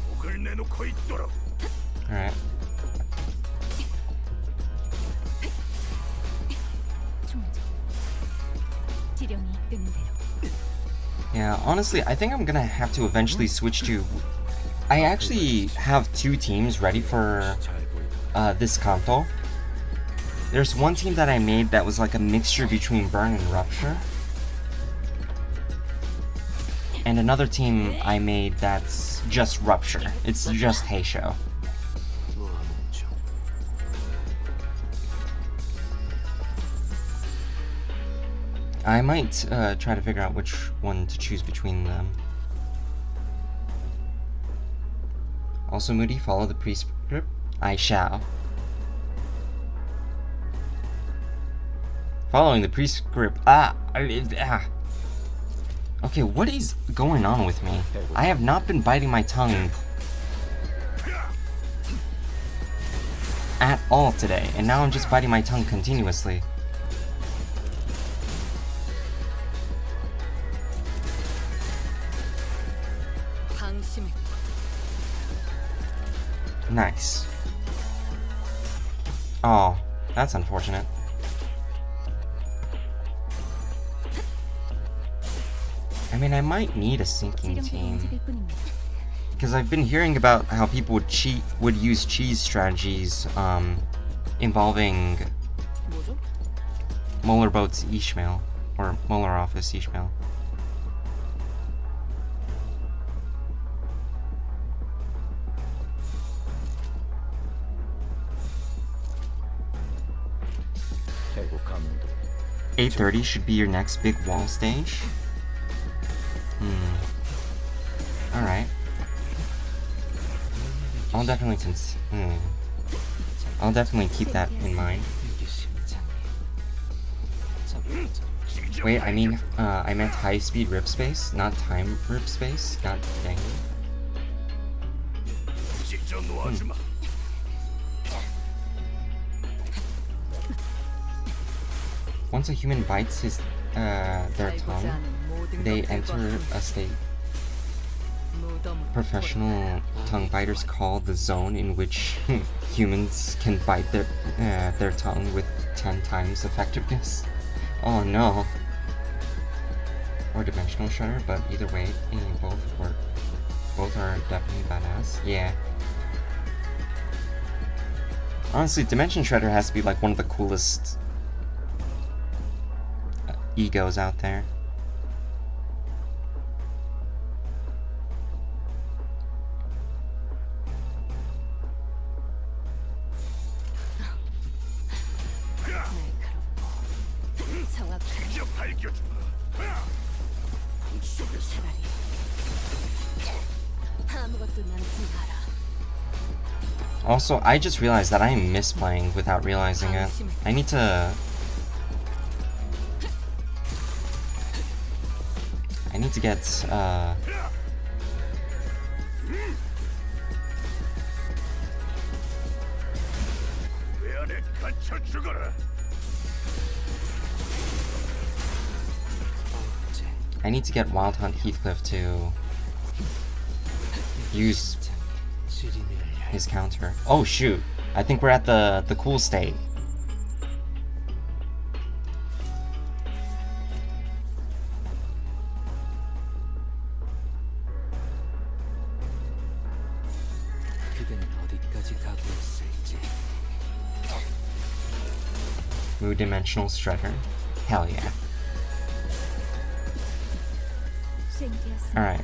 목을 내놓고 있도록. All right. 지령이 이끄는 대로. Yeah, honestly, I think I'm gonna have to eventually switch to. I actually have 2 teams ready for 잘 보이다. this Kanto. There's one team that I made that was like a mixture between Burn and Rupture. And another team I made that's just Rupture. It's just Heisho. 멈춰. I might try to figure out which one to choose between them. Also, Moody, follow the prescript. I shall. Following the prescript. Okay, what is going on with me? I have not been biting my tongue at all today, and now I'm just biting my tongue continuously. 방심했고. Nice. Oh, that's unfortunate. I mean, I might need a sinking 지령대 team. 움직일 뿐입니다. Because I've been hearing about how people would use cheese strategies involving 뭐죠? Molar Boat's Ishmael, or Molar Office Ishmael. 대구 감독. 8:30 should be your next big wall stage. Alright. I'll definitely I'll definitely keep that in mind. Wait, I mean, I meant high-speed rip space, not time rip space. God dang it. 찢어 놓아주마. Once a human bites their tongue, they enter a state professional tongue biters call the zone in which humans can bite their tongue with 10 times effectiveness. Oh no. Or dimensional shredder, but either way, both are definitely badass. Yeah. Honestly, Dimension Shredder has to be like one of the coolest egos out there. 드디어 밝혀주마. 속에서 아무것도 남지 마라. Also, I just realized that I am misplaying without realizing it. I need to get 내 안에 갇혀 죽어라. I need to get Wild Hunt Heathcliff to use his counter. Oh shoot! I think we're at the cool state. Mood Dimensional Shredder. Hell yeah. Alright.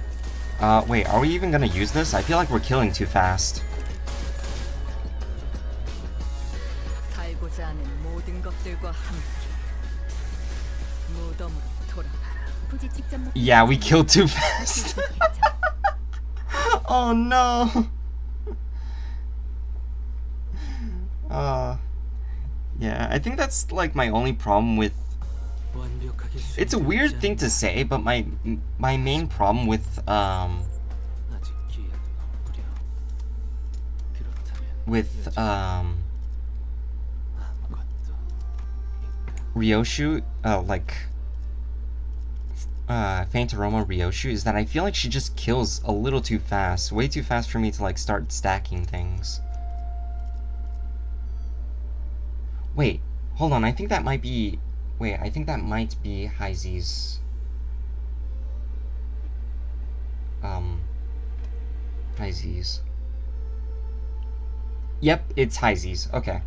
Wait, are we even gonna use this? I feel like we're killing too fast. 살고자 하는 모든 것들과 함께 무덤으로 돌아가라. Yeah, we killed too fast. Oh no. Yeah, I think that's like my only problem with. It's a weird thing to say, but my main problem with Ryoshu, Faint Aroma Ryoshu, is that I feel like she just kills a little too fast, way too fast for me to like start stacking things. Wait, hold on, I think that might be Heizi's Heizi's. Yep, it's Heizi's. Okay.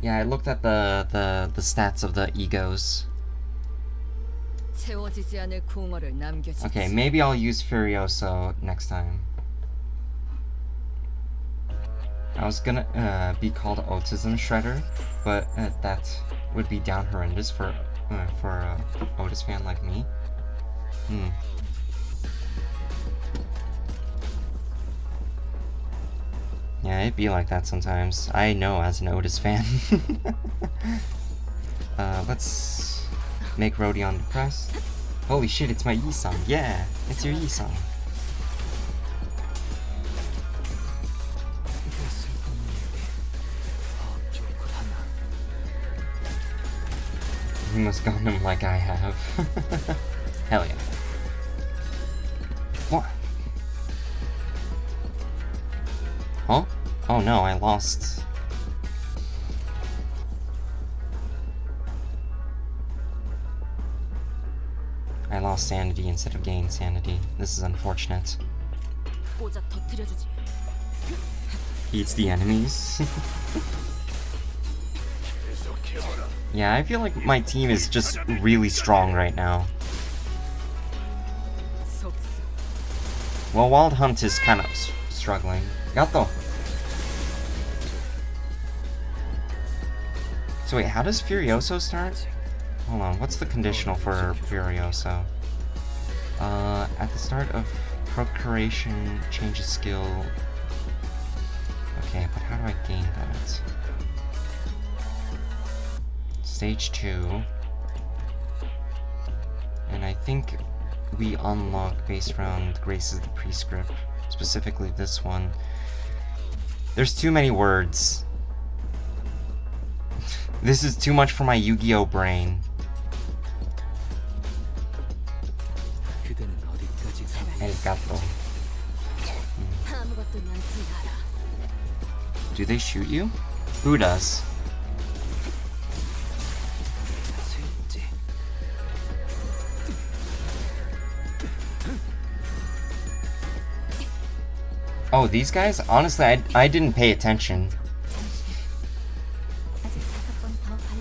Yeah, I looked at the stats of the egos. Okay, maybe I'll use Furioso next time. I was gonna be called Autism Shredder, but that would be down horrendous for a Otis fan like me. Yeah, it'd be like that sometimes. I know as an Otis fan. Let's make Rodion depressed. Holy shit, it's my Yi-song. Yeah, it's your Yi-song. You must got him like I have. Hell yeah. What? Huh? Oh no, I lost. I lost sanity instead of gained sanity. This is unfortunate. Eats the enemies. Yeah, I feel like my team is just really strong right now. Well, Wild Hunt is kind of struggling. Gato! So wait, how does Furioso start? Hold on, what's the conditional for Furioso? At the start of procuration, change a skill. Okay, but how do I gain that? Stage 2. And I think we unlock based around Graces the Prescript, specifically this one. There's too many words. This is too much for my Yu-Gi-Oh brain. Arigato. Do they shoot you? Who does? Oh, these guys? Honestly, I didn't pay attention.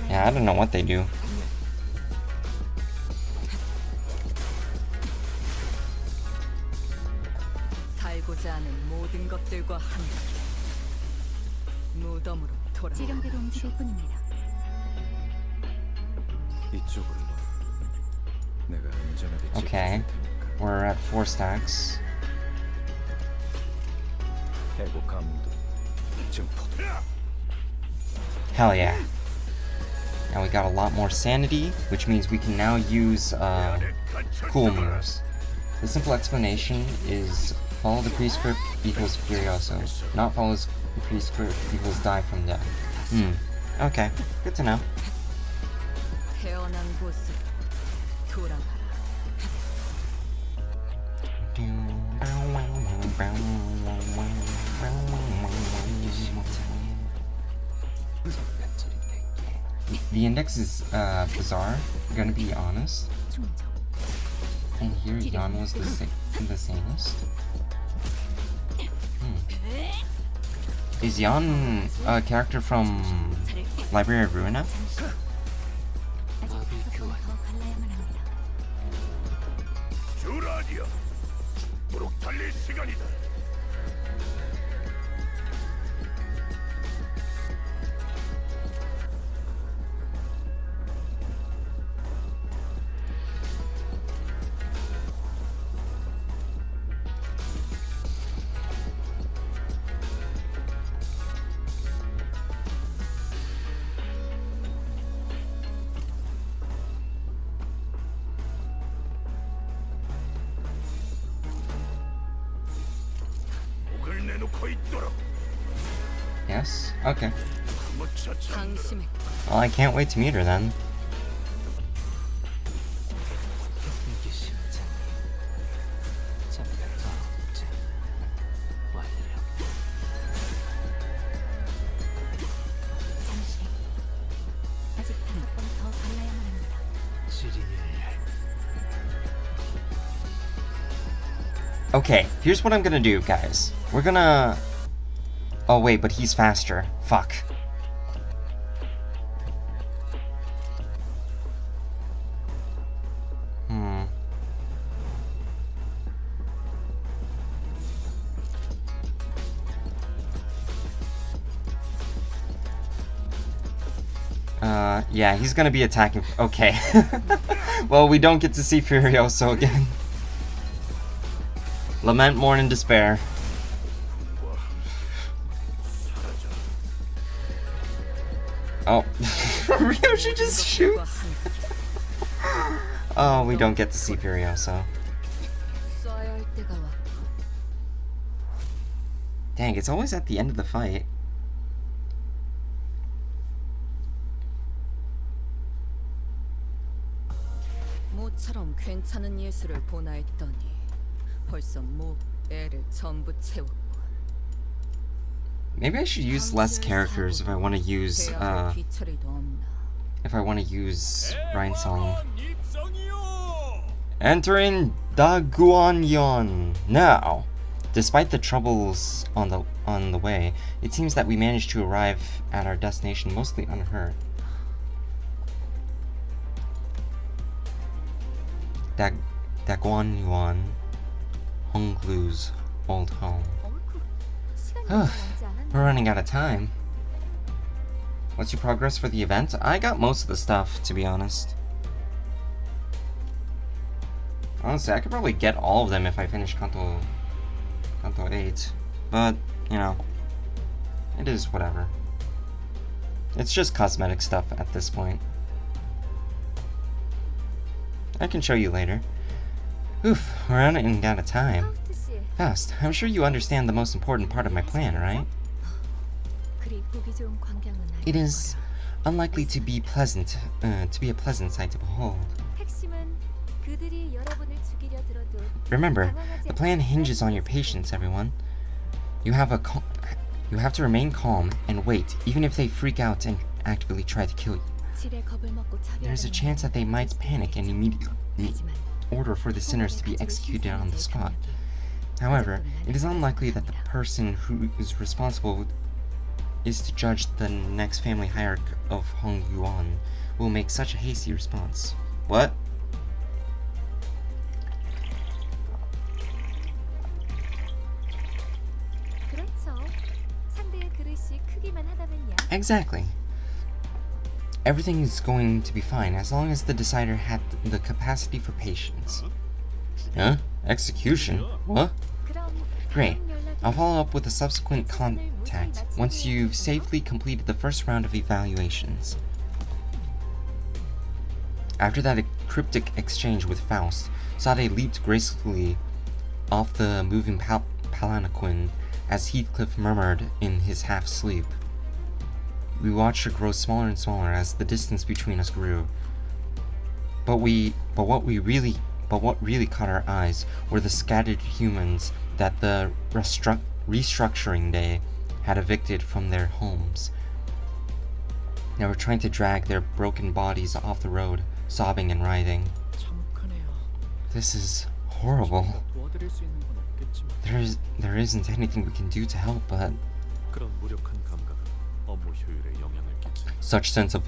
Yeah, I don't know what they do. Okay, we're at 4 stacks. Hell yeah. Now we got a lot more sanity, which means we can now use cool moves. The simple explanation is follow the prescript equals Furioso. Not follow the prescript equals die from death. Okay, good to know. The index is bizarre, gonna be honest. And here Yan was the sanest. Is Yan a character from Library of Ruina? 주라디야. 무릎 달릴 시간이다. 목을 내놓고 있도록. Yes? Okay. 무차 참들어. Well, I can't wait to meet her then. 아직 5번 더 갈라야만 합니다. Okay, here's what I'm gonna do, guys. We're gonna... Oh wait, but he's faster. Fuck. Yeah, he's gonna be attacking. Okay. Well, we don't get to see Furioso again. Lament, mourn, and despair. Oh. Ryoshi just shoots. Oh, we don't get to see Furioso. Dang, it's always at the end of the fight. 모처럼 괜찮은 예술을 보나 했더니 벌써 모 애를 전부 채웠고. Maybe I should use less characters if I want to use 뒤처리도 없나. Ryan Song. Entering Daguanyon now. Despite the troubles on the way, it seems that we managed to arrive at our destination mostly unhurt. Daguanyon, Honglu's old home. We're running out of time. What's your progress for the event? I got most of the stuff, to be honest. Honestly, I could probably get all of them if I finish Kanto 8. But, you know, it is whatever. It's just cosmetic stuff at this point. I can show you later. Oof, we're running out of time. Faust, I'm sure you understand the most important part of my plan, right? It is unlikely to be pleasant, a pleasant sight to behold. Remember, the plan hinges on your patience, everyone. You have to remain calm and wait, even if they freak out and actively try to kill you. There's a chance that they might panic and immediately order for the sinners to be executed on the spot. However, it is unlikely that the person who is responsible is to judge the next family hierarch of Hong Yuan will make such a hasty response. What? Exactly. Everything is going to be fine as long as the decider had the capacity for patience. Huh? Execution? What? Great. I'll follow up with a subsequent contact once you've safely completed the first round of evaluations. After that cryptic exchange with Faust, Sade leaped gracefully off the moving palanquin as Heathcliff murmured in his half-sleep. We watched her grow smaller and smaller as the distance between us grew. But what really caught our eyes were the scattered humans that the restructuring day had evicted from their homes. They were trying to drag their broken bodies off the road, sobbing and writhing. 참 크네요. This is horrible. 도와드릴 수 있는 건 없겠지만 There isn't anything we can do to help, but 그런 무력한 감각은 업무 효율에 영향을 끼치는 such sense of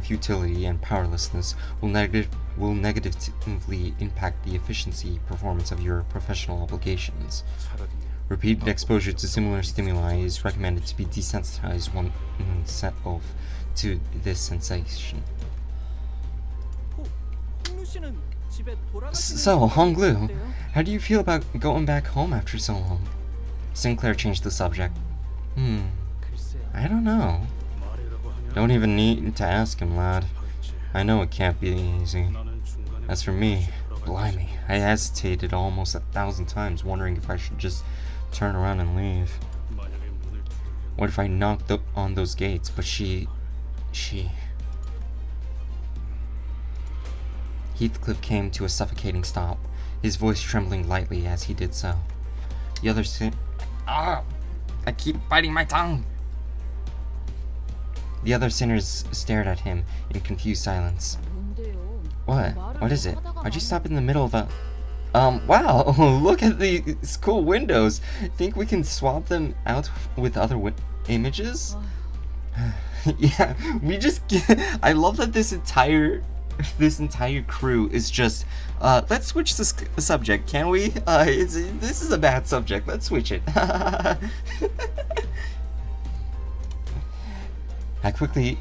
futility and powerlessness will negatively impact the efficiency performance of your professional obligations. 차라리 Repeated exposure to similar stimuli is recommended to be desensitized oneself to this sensation. 홍루 씨는 집에 돌아가시는 So, Honglu, 어때요? how do you feel about going back home after so long? Sinclair changed the subject. 글쎄요. I don't know. 말이라고 하냐? Don't even need to ask him, lad. 하겠지. I know it can't be easy. 나는 중간에 As for me, 돌아가기 blimey, I hesitated almost 1,000 times, wondering if I should just turn around and leave. 만약에 문을 두드리면 What if I knocked on those gates, but she... Heathcliff came to a suffocating stop, his voice trembling lightly as he did so. The other I keep biting my tongue! The other sinners stared at him in confused silence. 뭔데요? What? What is it? Why'd you stop in the middle of a... wow! Look at these cool windows! Think we can swap them out with other images? Yeah, we just get... I love that this entire crew is just... let's switch the subject, can we? This is a bad subject, let's switch it. I quickly...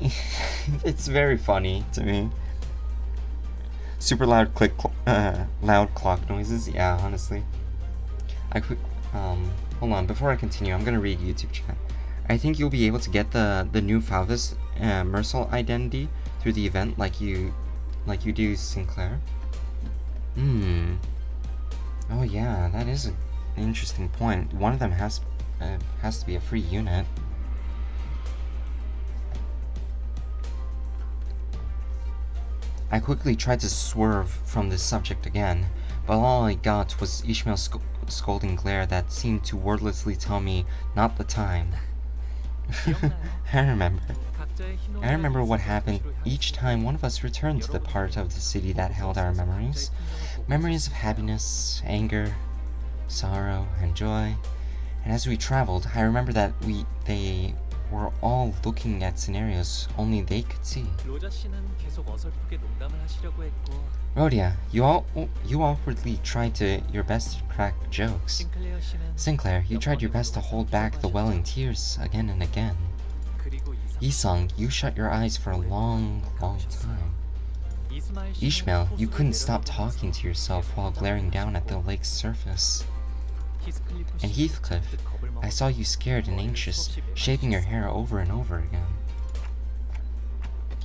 it's very funny to me. Super loud loud clock noises. Yeah, honestly. Hold on. Before I continue, I'm gonna read YouTube chat. I think you'll be able to get the new Falvis Mercel identity through the event, like you do, Sinclair. Oh yeah, that is an interesting point. One of them has to be a free unit. I quickly tried to swerve from this subject again, but all I got was Ishmael's scolding glare that seemed to wordlessly tell me not the time. I remember what happened each time one of us returned to the part of the city that held our memories. Memories of happiness, anger, sorrow, and joy. And as we traveled, I remember that they were all looking at scenarios only they could see. 로자 씨는 계속 어설프게 농담을 하시려고 했고 Rhodia, you awkwardly tried your best to crack jokes. 싱클레어 씨는 Sinclair, you tried your best to hold back the welling tears again and again. 그리고 Isong, you shut your eyes for a long, long time. 이스마일 씨는 Ishmael, you 호수를 couldn't stop 내려다보고 talking to yourself while glaring down at the lake's surface. 히스클리프 And 씨는 Heathcliff, 잔뜩 겁을 I saw you scared and anxious, shaving your hair over and over again.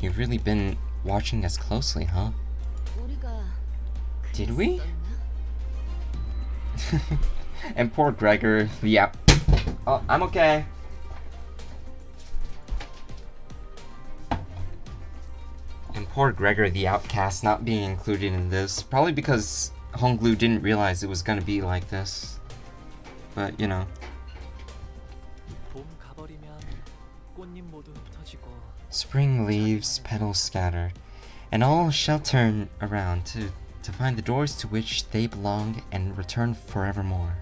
You've really been watching us closely, huh? 우리가 Did we? 그랬었나? And poor Gregor, the Oh, I'm okay. And poor Gregor, the outcast, not being included in this. Probably because Honglu didn't realize it was gonna be like this. But, you know. 봄 가버리면 꽃잎 모두 흩어지고 Spring leaves, petals scattered, and all shall turn around to find the doors to which they belong and return forevermore.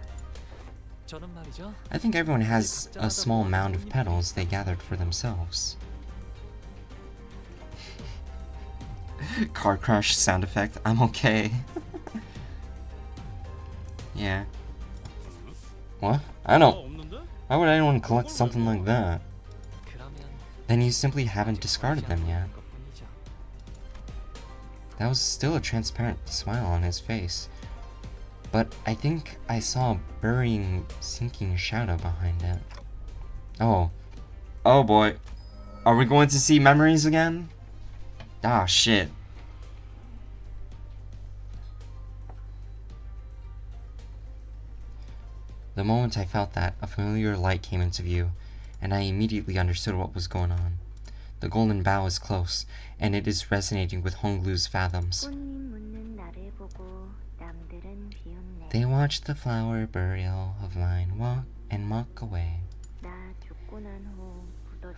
저는 말이죠. I think everyone has a small mound of petals they gathered for themselves. Car crash sound effect. I'm okay. Yeah. What? I don't. 없는데? Why would anyone collect something like that? 그러면 Then you simply haven't discarded them yet. 것뿐이죠. That was still a transparent smile on his face. But I think I saw a burying, sinking shadow behind it. Oh. Oh boy. Are we going to see memories again? Ah, shit. The moment I felt that, a familiar light came into view, and I immediately understood what was going on. The golden bow is close, and it is resonating with Honglu's fathoms. They watch the flower burial of mine walk and mock away. 나 죽고 난 후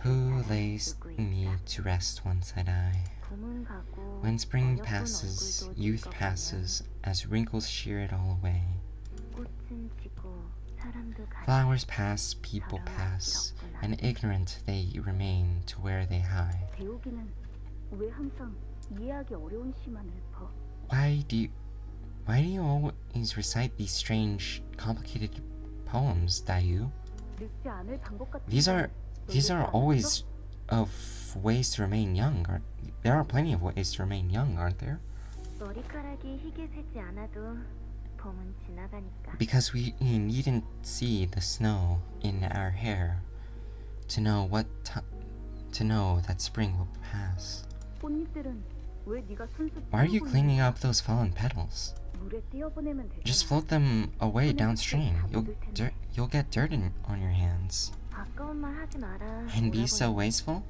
Who lays me to rest once I die? 봄은 가고 When spring 어여쁜 passes, 얼굴도 youth 늙어가면 passes, as wrinkles shear it all away. 꽃은 지고 사람도 가고 Flowers pass, people pass, and ignorant they remain to where they hie. 배우기는 왜 항상 이해하기 어려운 시만 읊어? Why do you always recite these strange, complicated poems, Dayu? 늙지 않을 방법 같은 These are 걸 always of ways to remain young. There are plenty of ways to remain young, aren't there? 머리카락이 희게 새지 않아도 봄은 지나가니까. Because we needn't see the snow in our hair to know that spring will pass. 꽃잎들은 왜 네가 손수 Why are you 띄워보내는 cleaning 거야? up those fallen petals? 물에 띄워보내면 되잖아. Just float them away downstream. You'll get dirt on your hands. 아까운 말 하지 마라. And be so 몰아버리면 wasteful?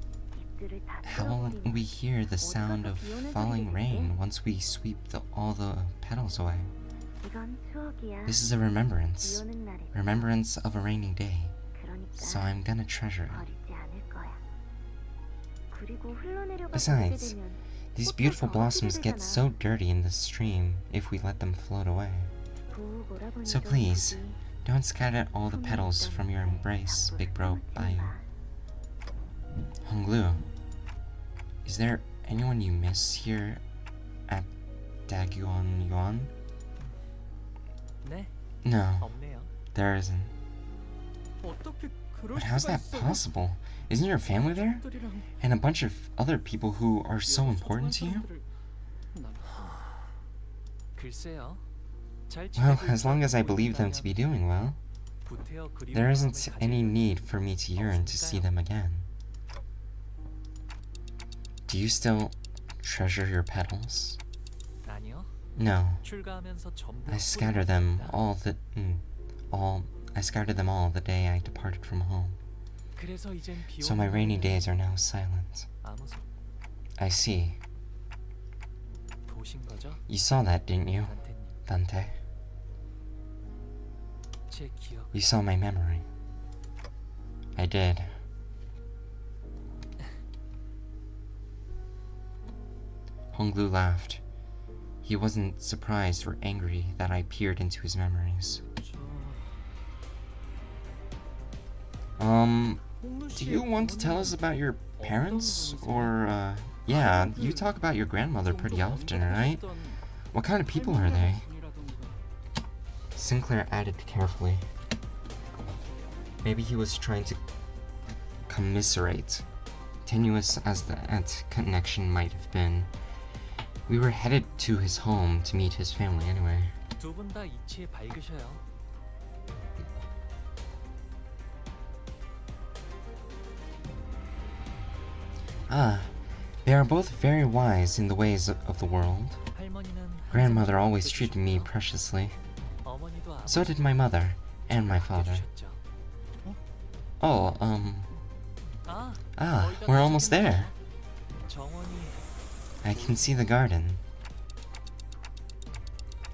잎들을 다 How will 뜯어버리면 we hear the sound of falling rain once we sweep all the petals away? 이건 추억이야. This is a remembrance. 비 오는 날에. Remembrance of a rainy day. 그러니까 So I'm gonna treasure it. 버리지 않을 거야. 그리고 흘러내려가 Besides, 버리게 되면 These 꽃도 beautiful 더 blossoms 어지게 get 되잖아. so dirty in the stream if we let them float away. 부 몰아보니도 So please, 부디 don't scatter all the 손에 petals 있던 from your 내 embrace, 앞으로 big bro 떠나지 Bayu. 마. Honglu, is there anyone you miss here at Daguan Yuan? 네, No, 없네요. there isn't. 어떻게 그럴 But how's 수가 that 있어? possible? Isn't your family there? 친구들이랑 And a bunch of other people who are so 여러 important to you? 소중한 사람들을 난- 글쎄요. 잘 Well, 지내고 as long as I 있다고 believe them to be 보인다면 doing well, 구태여 그리운 there 마음을 isn't 가질 any 필요는 need for me to yearn to see them again. Do you still treasure your petals? 아니요. No, 출가하면서 전부 I scattered them 뿌리고 I scattered them all the day I departed from home. 그래서 이젠 비 So 오는 my rainy 날에는 days are now silent. 아무 소리 I see. 보신 거죠? You saw that, didn't you, 단테님. Dante? 제 기억 You saw my memory. I did. Honglu laughed. He wasn't surprised or angry that I peered into his memories. Do you want to tell us about your parents? Or, yeah, you talk about your grandmother pretty often, right? What kind of people are they? Sinclair added carefully. Maybe he was trying to commiserate, tenuous as that connection might have been. We were headed to his home to meet his family anyway. 두 분 다 이치에 밝으셔요. Ah, they are both very wise in the ways of the world. 할머니는 Grandmother always treated me preciously. 어머니도 So did my mother and my father. 아껴주셨죠. Oh, 아, we're almost there. 정원이 I can see the garden.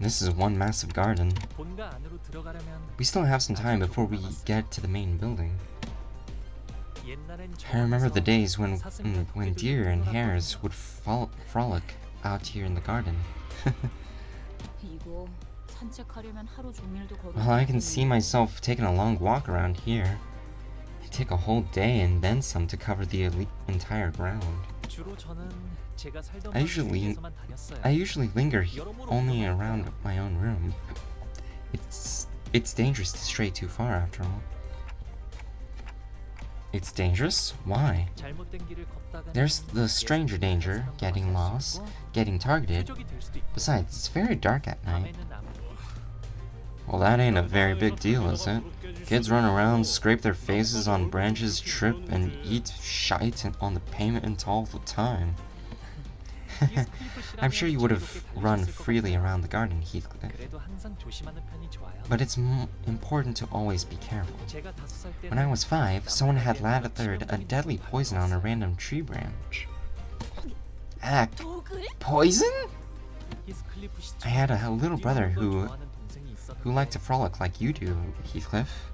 This is one massive garden. 본가 안으로 들어가려면 We still have some time before we get to the main building. 옛날엔 I remember the 정원에서 days when 사슴과 deer and 토끼들이 hares would frolic out here in the garden. 이거 산책하려면 하루 종일도 걸어. Well, I can see myself taking a long walk around here. It'd take a whole day and then some to cover the entire ground. 주로 저는 제가 살던 I usually- 주위에서만 다녔어요. I usually linger only around my own room. It's dangerous to stray too far after all. It's dangerous? Why? 잘못된 길을 걷다가는 There's the stranger danger, getting lost, getting targeted. 표적이 될 수도 있고 Besides, it's very dark at night. 밤에는 아무도 Well, that ain't a very big deal, is it? Kids run around, scrape their faces on branches, trip, and eat shite on the pavement all the time. I'm sure you would have run freely around the garden, Heathcliff. 그래도 항상 조심하는 편이 좋아요. But it's important to always be careful. 제가 5살 때는 When I was 5, someone had lathered a deadly poison on a random tree branch. Poison? 히스클리프 시절 I had a little brother 뛰어노는 걸 who 좋아하는 동생이 who like to frolic like you do, Heathcliff.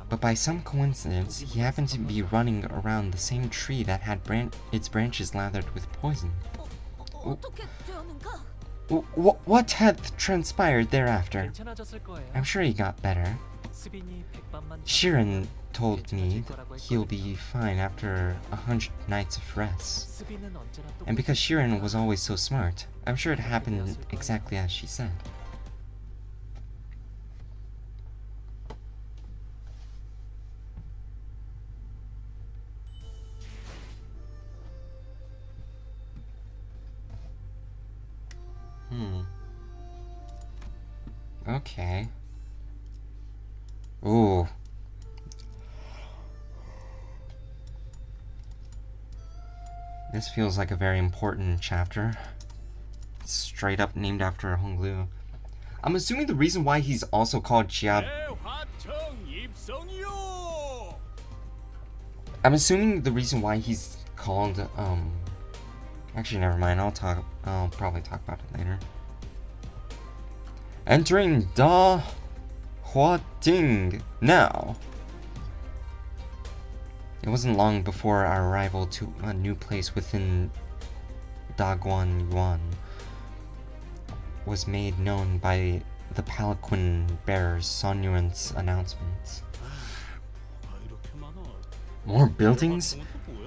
But by some coincidence, he happened to be running around the same tree that had its branches lathered with poison. What had transpired thereafter? I'm sure he got better. Shirin told me he'll be fine after 100 nights of rest. And because Shirin was always so smart, I'm sure it happened exactly as she said. Okay. Ooh. This feels like a very important chapter. It's straight up named after Honglu. I'm assuming the reason why he's also called Chiab. I'm assuming the reason why he's called actually never mind, I'll probably talk about it later. Entering Da Hua Ting now. It wasn't long before our arrival to a new place within Daguan Yuan was made known by the palanquin bearer's sonorous announcement. More buildings?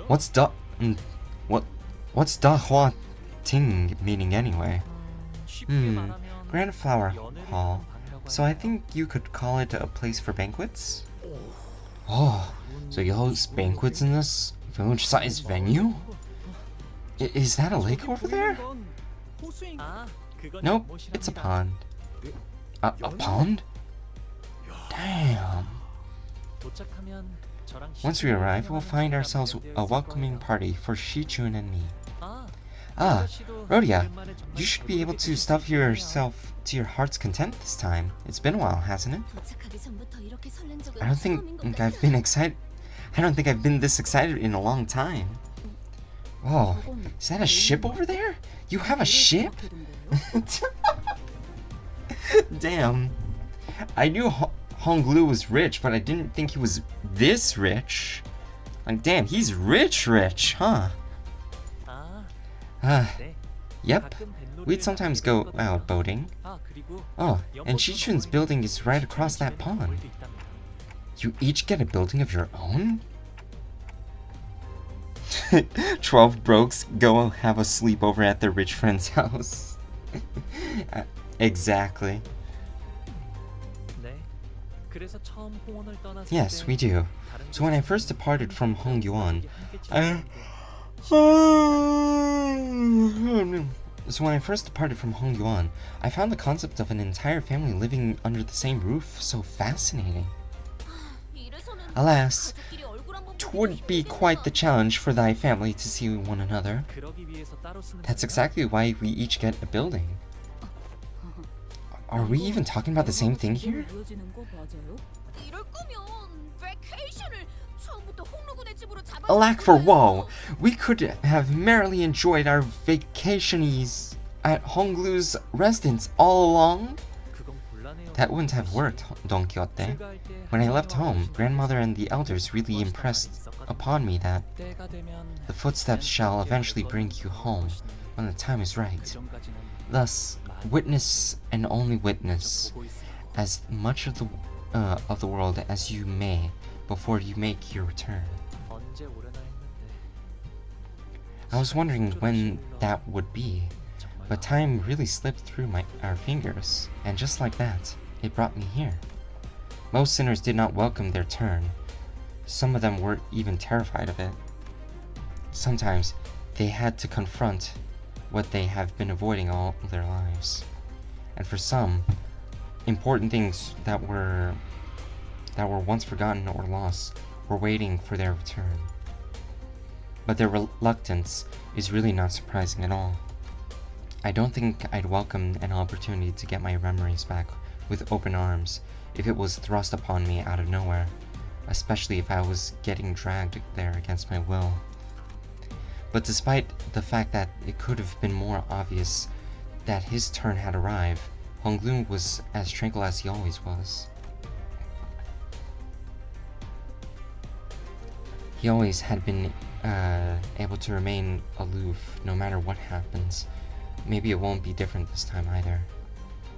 What's Da Hua Ting meaning anyway? Grand Flower Hall. So I think you could call it a place for banquets? Oh, so you host banquets in this village-sized venue? Is that a lake over there? Nope, it's a pond. A pond? Damn. Once we arrive, we'll find ourselves a welcoming party for Shichun and me. Ah, Rhodia, you should be able to stuff yourself to your heart's content this time. It's been a while, hasn't it? I don't think I've been this excited in a long time. Oh, is that a ship over there? You have a ship? Damn. I knew Honglu was rich, but I didn't think he was this rich. Like, damn, he's rich, huh? Yep. We'd sometimes go out boating. Oh, and Shichun's building is right across that pond. You each get a building of your own? 12 brokes go have a sleepover at their rich friend's house. Exactly. Yes, we do. So when I first departed from Hongyuan, I found the concept of an entire family living under the same roof so fascinating. Alas, 'twould be quite the challenge for thy family to see one another. That's exactly why we each get a building. Are we even talking about the same thing here? Alack for woe! We could have merrily enjoyed our vacationes at Honglu's residence all along? That wouldn't have worked, Don Quixote. When I left home, grandmother and the elders really impressed upon me that the footsteps shall eventually bring you home when the time is right. Thus, witness and only witness as much of the world as you may before you make your return. I was wondering when that would be, but time really slipped through our fingers, and just like that, it brought me here. Most sinners did not welcome their turn. Some of them were even terrified of it. Sometimes they had to confront what they have been avoiding all their lives. And for some, important things that were once forgotten or lost were waiting for their return. But their reluctance is really not surprising at all. I don't think I'd welcome an opportunity to get my memories back with open arms if it was thrust upon me out of nowhere, especially if I was getting dragged there against my will. But despite the fact that it could have been more obvious that his turn had arrived, Honglu was as tranquil as he always was. He always had been able to remain aloof no matter what happens. Maybe it won't be different this time either.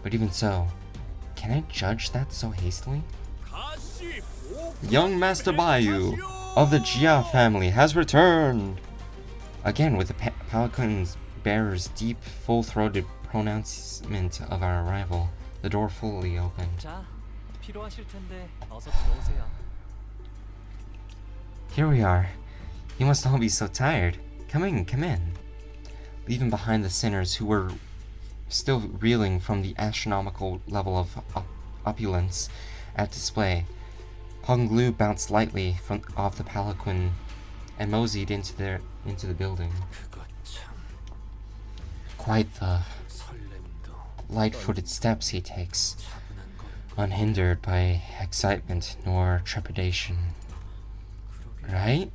But even so, can I judge that so hastily? Young Master Bayu of the Jia family has returned! Again, with the Pelican bearer's deep, full-throated pronouncement of our arrival, the door fully opened. 자, 필요하실 텐데 어서 들어오세요. Here we are. You must all be so tired. Come in, come in. Leaving behind the sinners who were still reeling from the astronomical level of opulence at display, Honglu bounced lightly off the palanquin and moseyed into the building. 그거 참 Quite the 설렘도 light-footed steps he takes, 차분한 걸 unhindered by excitement nor trepidation. Right?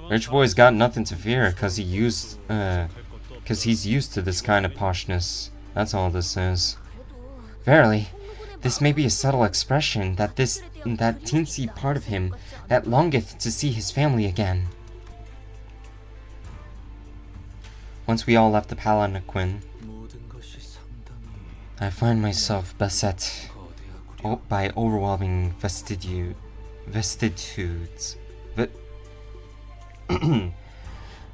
Rich boy's got nothing to fear because he's used to this kind of poshness. That's all this is. Verily, this may be a subtle expression that teensy part of him that longeth to see his family again. Once we all left the palanquin, 모든 것이 상당히 I find myself beset 거대하구려. by overwhelming vicissitudes.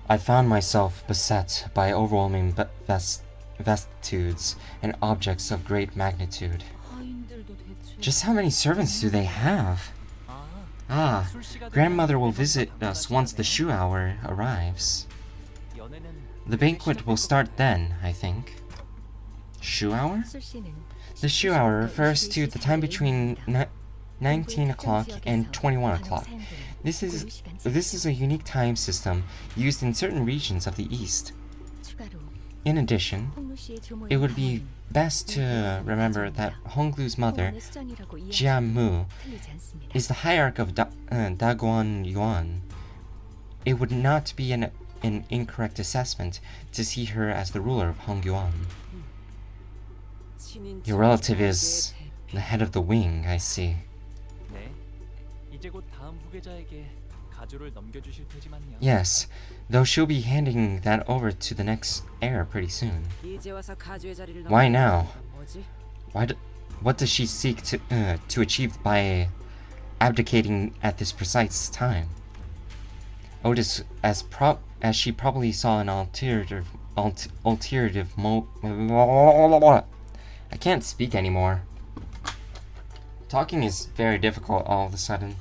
I found myself beset by overwhelming vicissitudes and objects of great magnitude. 하인들도 대체 Just how many servants do they have? Ah, grandmother will visit us once the shoe hour arrives. 연애는 The banquet will start then, I think. Shoe hour? The shoe hour refers to the time between 19 o'clock and 21 o'clock. This is a unique time system used in certain regions of the East. In addition, it would be best to remember that Honglu's mother, Jiamu, is the hierarch of Daguan Yuan. It would not be an incorrect assessment to see her as the ruler of Hongyuan. Your relative is the head of the wing, I see. 네. 이제 곧 다음 후계자에게 가조를 넘겨주실 테지만요. Yes, though she'll be handing that over to the next heir pretty soon. 이제 와서 가주의 자리를 Why 넘기는 now? 건 뭐지? What does she seek to achieve by abdicating at this precise time? Otis, as she probably saw an ulterior I can't speak anymore. Talking is very difficult all of a sudden.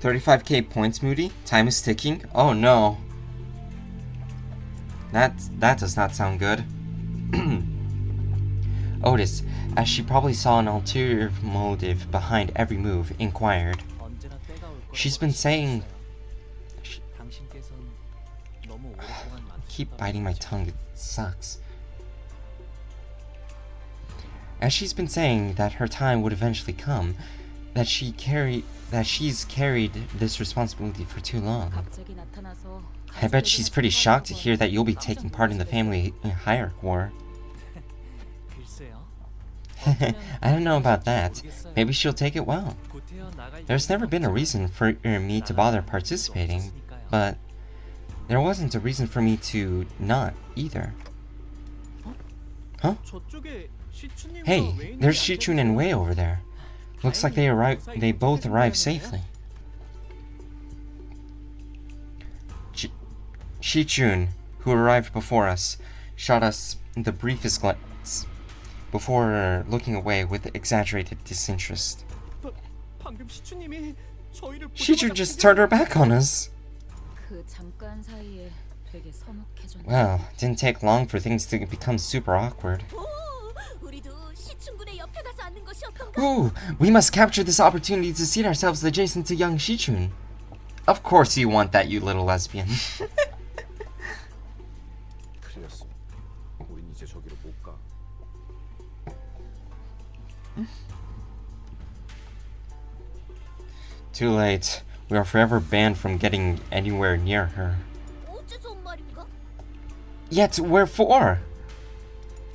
$35K points, Moody? Time is ticking? Oh no. That does not sound good. Otis, as she probably saw an ulterior motive behind every move, inquired. 언제나 때가 올 거라고 She's been saying... 당신께선 너무 오랫동안 Keep biting my tongue, it sucks. As she's been saying that her time would eventually come, that she's carried this responsibility for too long. 갑자기 나타나서 I bet she's pretty shocked to hear that you'll be taking part in the family hierarchy war. 글쎄요. I don't know about that. Maybe she'll take it well. 구태여 나갈 There's never been a reason for me to bother participating, but there wasn't a reason for me to not either. Huh? 저쪽에 시추님과 Hey, 웨인이 there's Shichun and Wei over there. Looks like they both arrived safely. Shichun, who arrived before us, shot us the briefest glance before looking away with exaggerated disinterest. 방금 시추님이 저희를 Shichun just turned her back on us. 그 잠깐 사이에 되게 서먹해졌네. Well, didn't take long for things to become super awkward. 우리도 시춘군의 옆에 가서 앉는 것이 어떤가? Ooh, we must capture this opportunity to seat ourselves adjacent to young Shichun. Of course you want that, you little lesbian. 틀렸어. 우린 이제 저기로 못 가. Too late. We are forever banned from getting anywhere near her. 어째서 온 말인가? Yet, wherefore?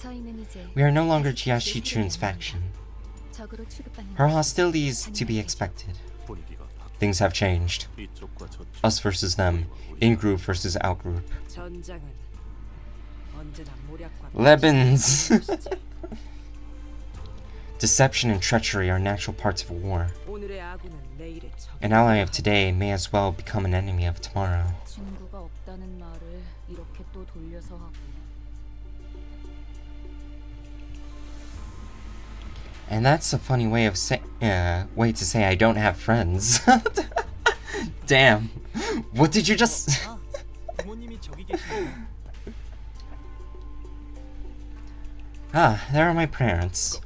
저희는 이제 We are no longer Jia Shichun's faction. 적으로 취급받는 Her hostility is to be expected. 분위기가 Things have changed. 이쪽과 저쪽. Us versus them. In-group versus out-group. 전장은 언제나 모략과 Lebens! Deception and treachery are natural parts of war. 오늘의 아군은 내일의 적. An ally of today may as well become an enemy of tomorrow. 친구가 없다는 말을 이렇게 또 돌려서 하고. And that's a funny way of way to say I don't have friends. Damn. What did you just... 아, 부모님이 저기 계시네요. Ah, there are my parents.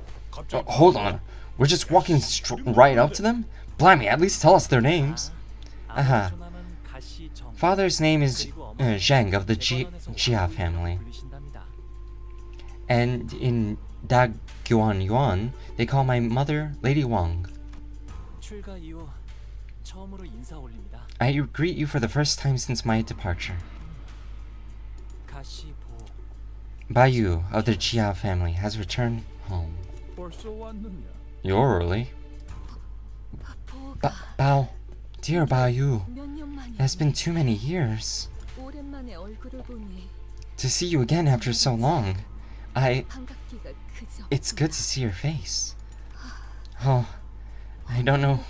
Oh, hold on. We're just walking right up to them? Blimey, at least tell us their names. 아버지 조남은 가시 정. Father's name is 그리고 어머니는 Zheng of the 대관원에서 Jia 왕으로 family. 불리신답니다. And in Daguan Yuan, they call my mother Lady Wang. 출가 이후 처음으로 인사 올립니다. I greet you for the first time since my departure. 가시 보. Bayu of the Jia family has returned home. 벌써 왔느냐? You're early. 보가 Bao, dear Bayu, 몇 년 만에 it has been too many years. 오랜만에 얼굴을 보니 To see you again after so long. 반갑기가 그저 It's good to see your face. Oh, I don't know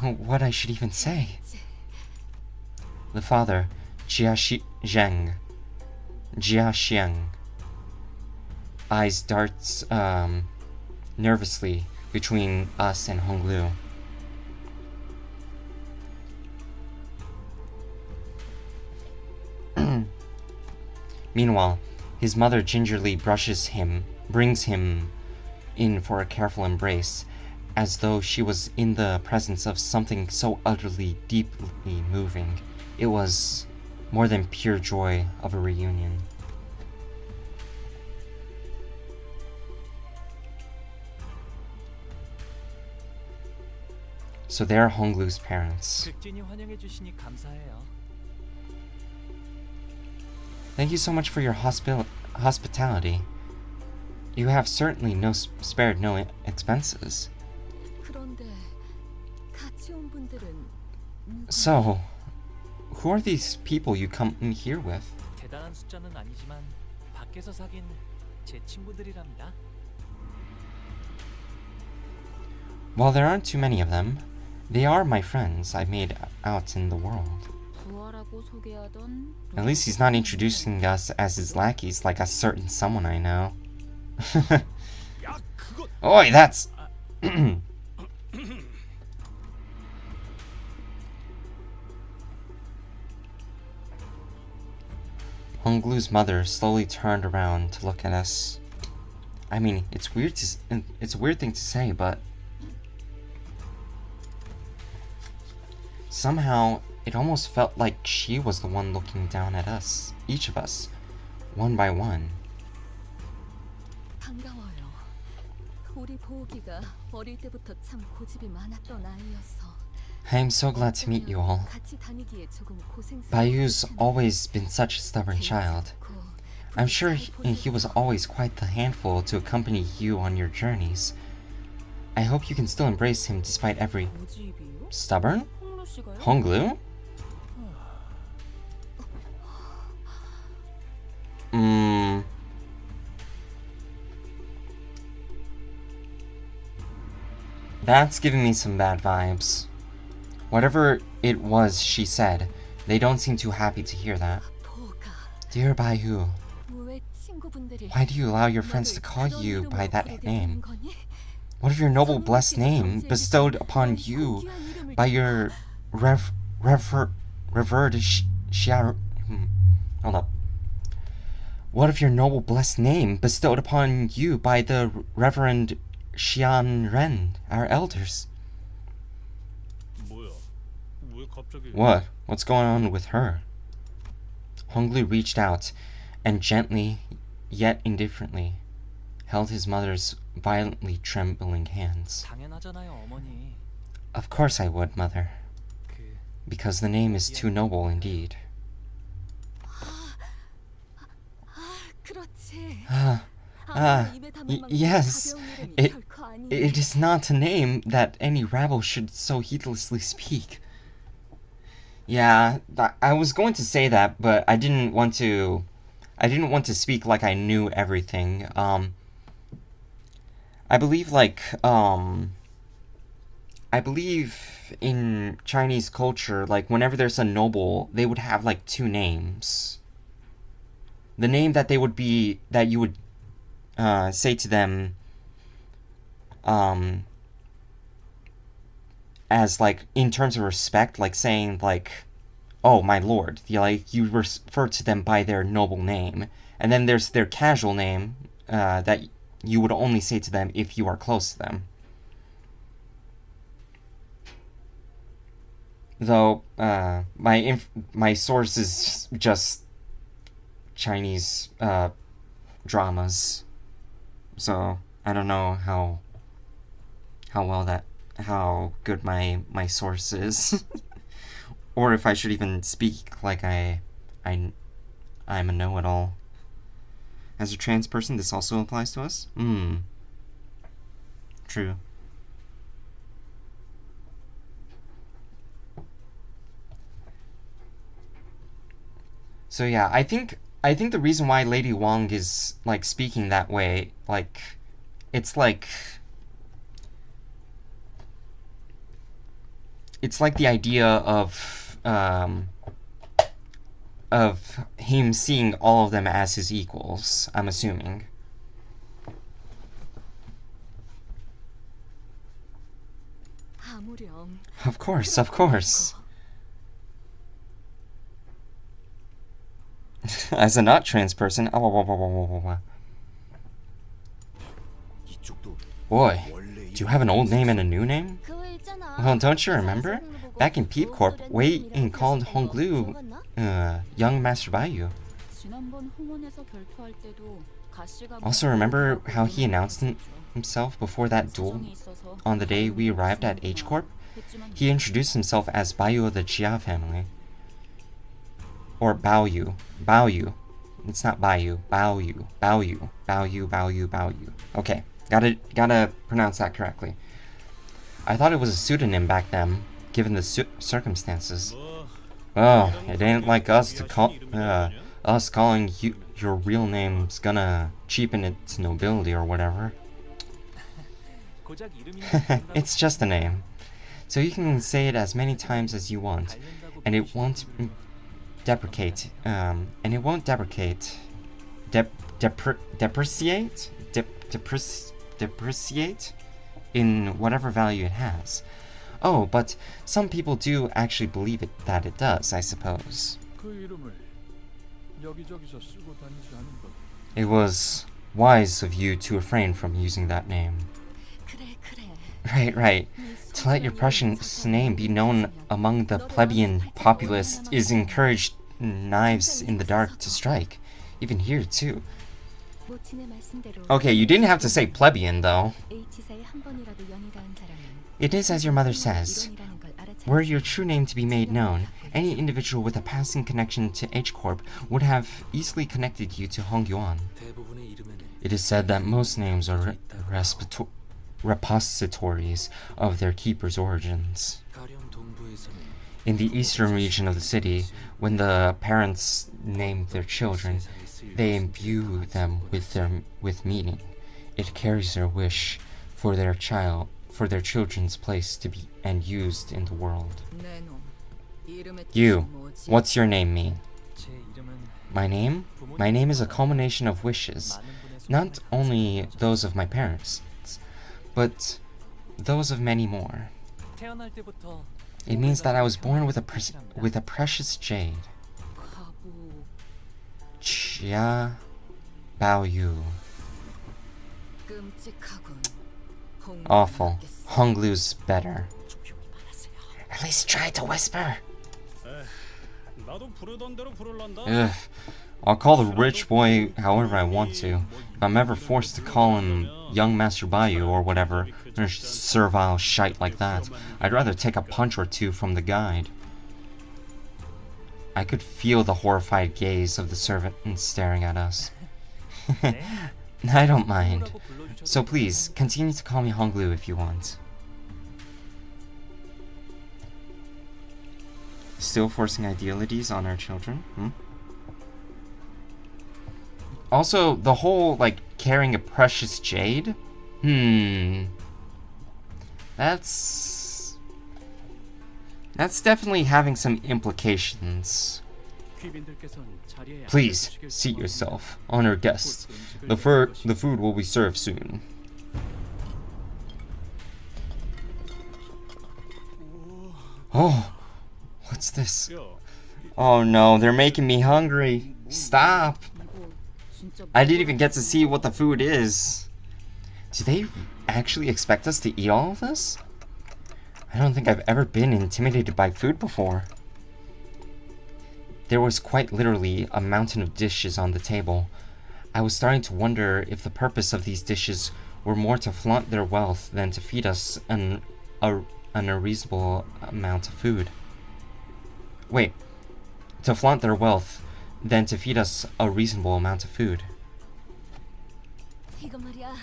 what I should even say. The father, Jia Xiang, eyes darts nervously between us and Honglu. Meanwhile, his mother gingerly brings him in for a careful embrace, as though she was in the presence of something so utterly, deeply moving. It was more than pure joy of a reunion. So they are Honglu's parents. 극진히 환영해 주시니 감사해요. Thank you so much for your hospitality. You have certainly spared no expenses. 그런데 같이 온 분들은 So, who are these people you come in here with? 대단한 숫자는 아니지만 밖에서 사귄 제 친구들이랍니다. While there aren't too many of them, they are my friends I made out in the world. 부하라고 소개하던 At least he's not introducing us as his lackeys like a certain someone I know. Oi, that's... Honglu's mother slowly turned around to look at us. I mean, it's a weird thing to say, but somehow it almost felt like she was the one looking down at us, each of us, one by one. 반가워요. 우리 보기가 어릴 때부터 참 고집이 많았던 아이여서 I am so glad to meet you all. 같이 다니기에 조금 고생스러워. Bayu's always been such a stubborn child. I'm sure he was always quite the handful to accompany you on your journeys. I hope you can still embrace him despite every... 고집이요? Stubborn? 홍루 씨가요? Honglu? That's giving me some bad vibes. Whatever it was she said, they don't seem too happy to hear that. 보가 Dear Bayu, 왜 친구분들이 why do you allow your friends to call you by that name? What of your noble blessed name bestowed upon you by your revered hold up. What of your noble blessed name bestowed upon you by the Reverend Xian Ren, our elders? 뭐야? 왜 갑자기? What? What's going on with her? Honglu reached out and gently, yet indifferently, held his mother's violently trembling hands. 당연하잖아요, 어머니. Of course I would, mother. 그 because the name is too noble indeed. 그렇지. Yes, it is not a name that any rabble should so heedlessly speak. Yeah, I was going to say that, but I didn't want to speak like I knew everything. I believe in Chinese culture, like whenever there's a noble, they would have like two names. The name that you would say to them as like in terms of respect, like saying like, oh my lord, you refer to them by their noble name. And then there's their casual name that you would only say to them if you are close to them. Though my source is just Chinese dramas, so I don't know how good my source is, or if I should even speak like I'm a know-it-all. As a trans person, this also applies to us? True. So yeah, I think the reason why Lady Wong is like speaking that way, like it's like the idea of him seeing all of them as his equals, I'm assuming. Of course. As a not trans person, boy, do you have an old name and a new name? Well, don't you remember? Back in Peep Corp, Wei In called Honglu Young Master Bayu. 지난번 홍원에서 결투할 때도 가시가 Also, remember how he announced himself before that duel on the day we arrived at H Corp? He introduced himself as Bayu of the Jia family. Or Baoyu. It's not Bayu. Baoyu. Okay, gotta pronounce that correctly. I thought it was a pseudonym back then, given the circumstances. Oh, it ain't like us to call us calling you your real name's gonna cheapen its nobility or whatever. It's just a name, so you can say it as many times as you want, and it won't depreciate in whatever value it has. Oh, but some people do actually believe that it does, I suppose. It was wise of you to refrain from using that name. Right. To let your precious name be known among the plebeian populace is encouraged knives in the dark to strike. Even here, too. Okay, you didn't have to say plebeian, though. It is as your mother says. Were your true name to be made known, any individual with a passing connection to H Corp would have easily connected you to Hong Yuan. It is said that most names are repositories of their keeper's origins. In the eastern region of the city, when the parents name their children, they imbue them with meaning. It carries their wish for their children's place to be and used in the world. You, what's your name mean? My name? My name is a culmination of wishes, not only those of my parents, but those of many more. It means that I was born with a precious jade. Chia Baoyu. Awful. Honglu's better. At least try to whisper. Ugh. I'll call the rich boy however I want to. If I'm ever forced to call him Young Master Bayu or whatever, or servile shite like that, I'd rather take a punch or two from the guide. I could feel the horrified gaze of the servant staring at us. 네. I don't mind. 뭐라고 불러주셔도 So please, continue to call me Honglu if you want. Still forcing idealities on our children? Also, the whole, like, carrying a precious jade? That's definitely having some implications. Please, seat yourself. Honor guests. The food will be served soon. Oh, what's this? Oh no, they're making me hungry. Stop. I didn't even get to see what the food is. Do they actually expect us to eat all of this? I don't think I've ever been intimidated by food before. There was quite literally a mountain of dishes on the table. I was starting to wonder if the purpose of these dishes were more to flaunt their wealth than to feed us a reasonable amount of food. Wait, to flaunt their wealth than to feed us a reasonable amount of food. 이거 말이야.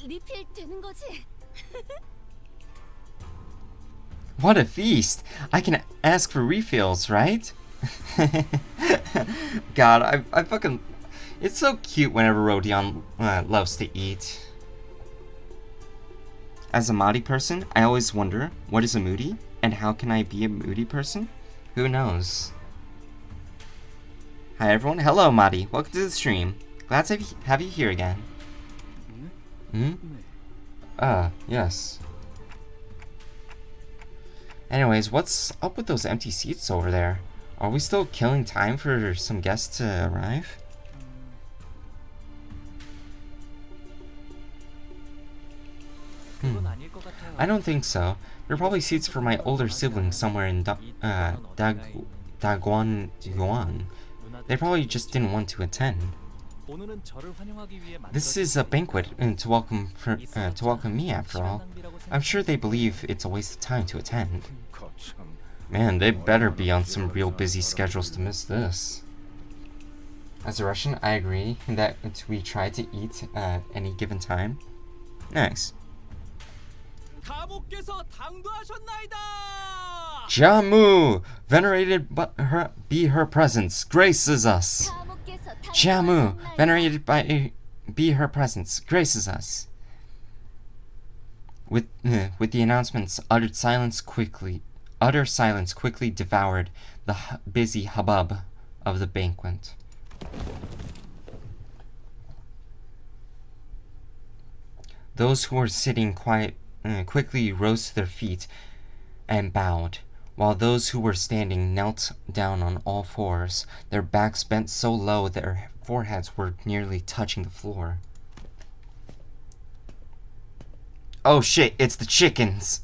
리필 되는 거지? What a feast! I can ask for refills, right? God, I fucking... It's so cute whenever Rodion loves to eat. As a Mahdi person, I always wonder, what is a moody? And how can I be a moody person? Who knows? Hi everyone, hello Mahdi, welcome to the stream. Glad to have you here again. Yes. Anyways, what's up with those empty seats over there? Are we still killing time for some guests to arrive? 그건 아닐 것 같아요. I don't think so. There are probably seats for my older siblings somewhere in Dagwon Yuan. They probably just didn't want to attend. 오늘은 저를 환영하기 위해 This is a banquet to welcome me after all. I'm sure they believe it's a waste of time to attend. Man, they better be on some real busy schedules to miss this. As a Russian, I agree that we try to eat at any given time. Nice. 가모께서 당도하셨나이다. Jiamu, venerated be her presence, graces us. Jiamu, venerated be her presence, graces us. With the announcements, utter silence quickly devoured the busy hubbub of the banquet. Those who were sitting quickly rose to their feet and bowed, while those who were standing knelt down on all fours, their backs bent so low their foreheads were nearly touching the floor. Oh shit, it's the chickens!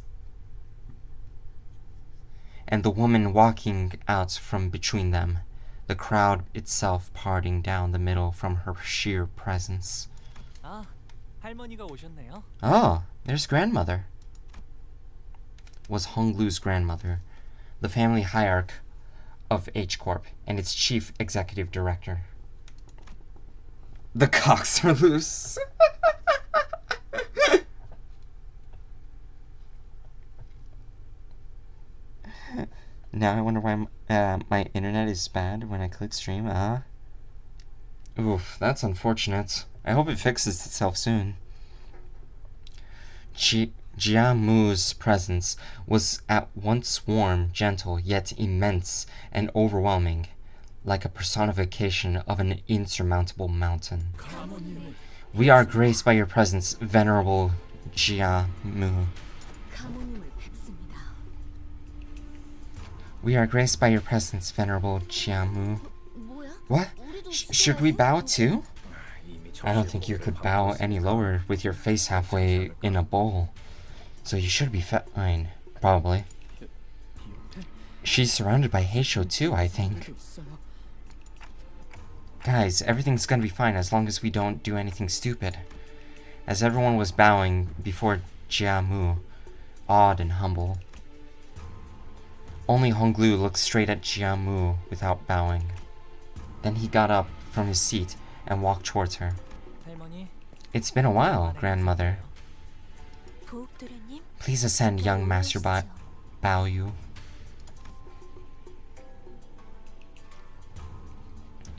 And the woman walking out from between them, the crowd itself parting down the middle from her sheer presence. 아, 할머니가 오셨네요. Oh, there's grandmother. Was Honglu's grandmother, the family hierarch of H Corp and its chief executive director. The cocks are loose. Now I wonder why my internet is bad when I click stream. Oof, that's unfortunate. I hope it fixes itself soon. Jiamu's presence was at once warm, gentle, yet immense and overwhelming, like a personification of an insurmountable mountain. We are graced by your presence, venerable Jiamu. We are graced by your presence, venerable Jiamu. What? Should we bow too? I don't think you could bow any lower with your face halfway in a bowl. So you should be fine, probably. She's surrounded by Heisho too, I think. Guys, everything's gonna be fine as long as we don't do anything stupid. As everyone was bowing before Jiamu, awed and humble. Only Honglu looked straight at Jiamu without bowing. Then he got up from his seat and walked towards her. 할머니, It's been a while, grandmother. 보호도련님, Please ascend, young Master Bao Yu.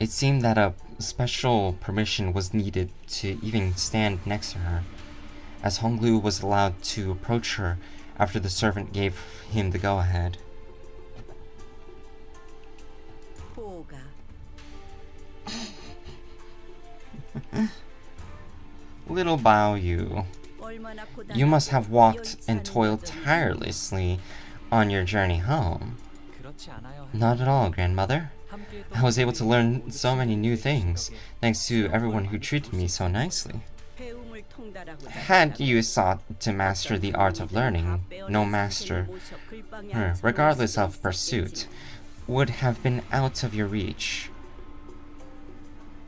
It seemed that a special permission was needed to even stand next to her, as Honglu was allowed to approach her after the servant gave him the go-ahead. Little Bao Yu, you must have walked and toiled tirelessly on your journey home. 그렇지 않아요. Not at all, grandmother. 함께 I was able to learn so many new things, thanks to everyone who treated me so nicely. Had you sought to master the art of learning, no master, regardless of pursuit, would have been out of your reach.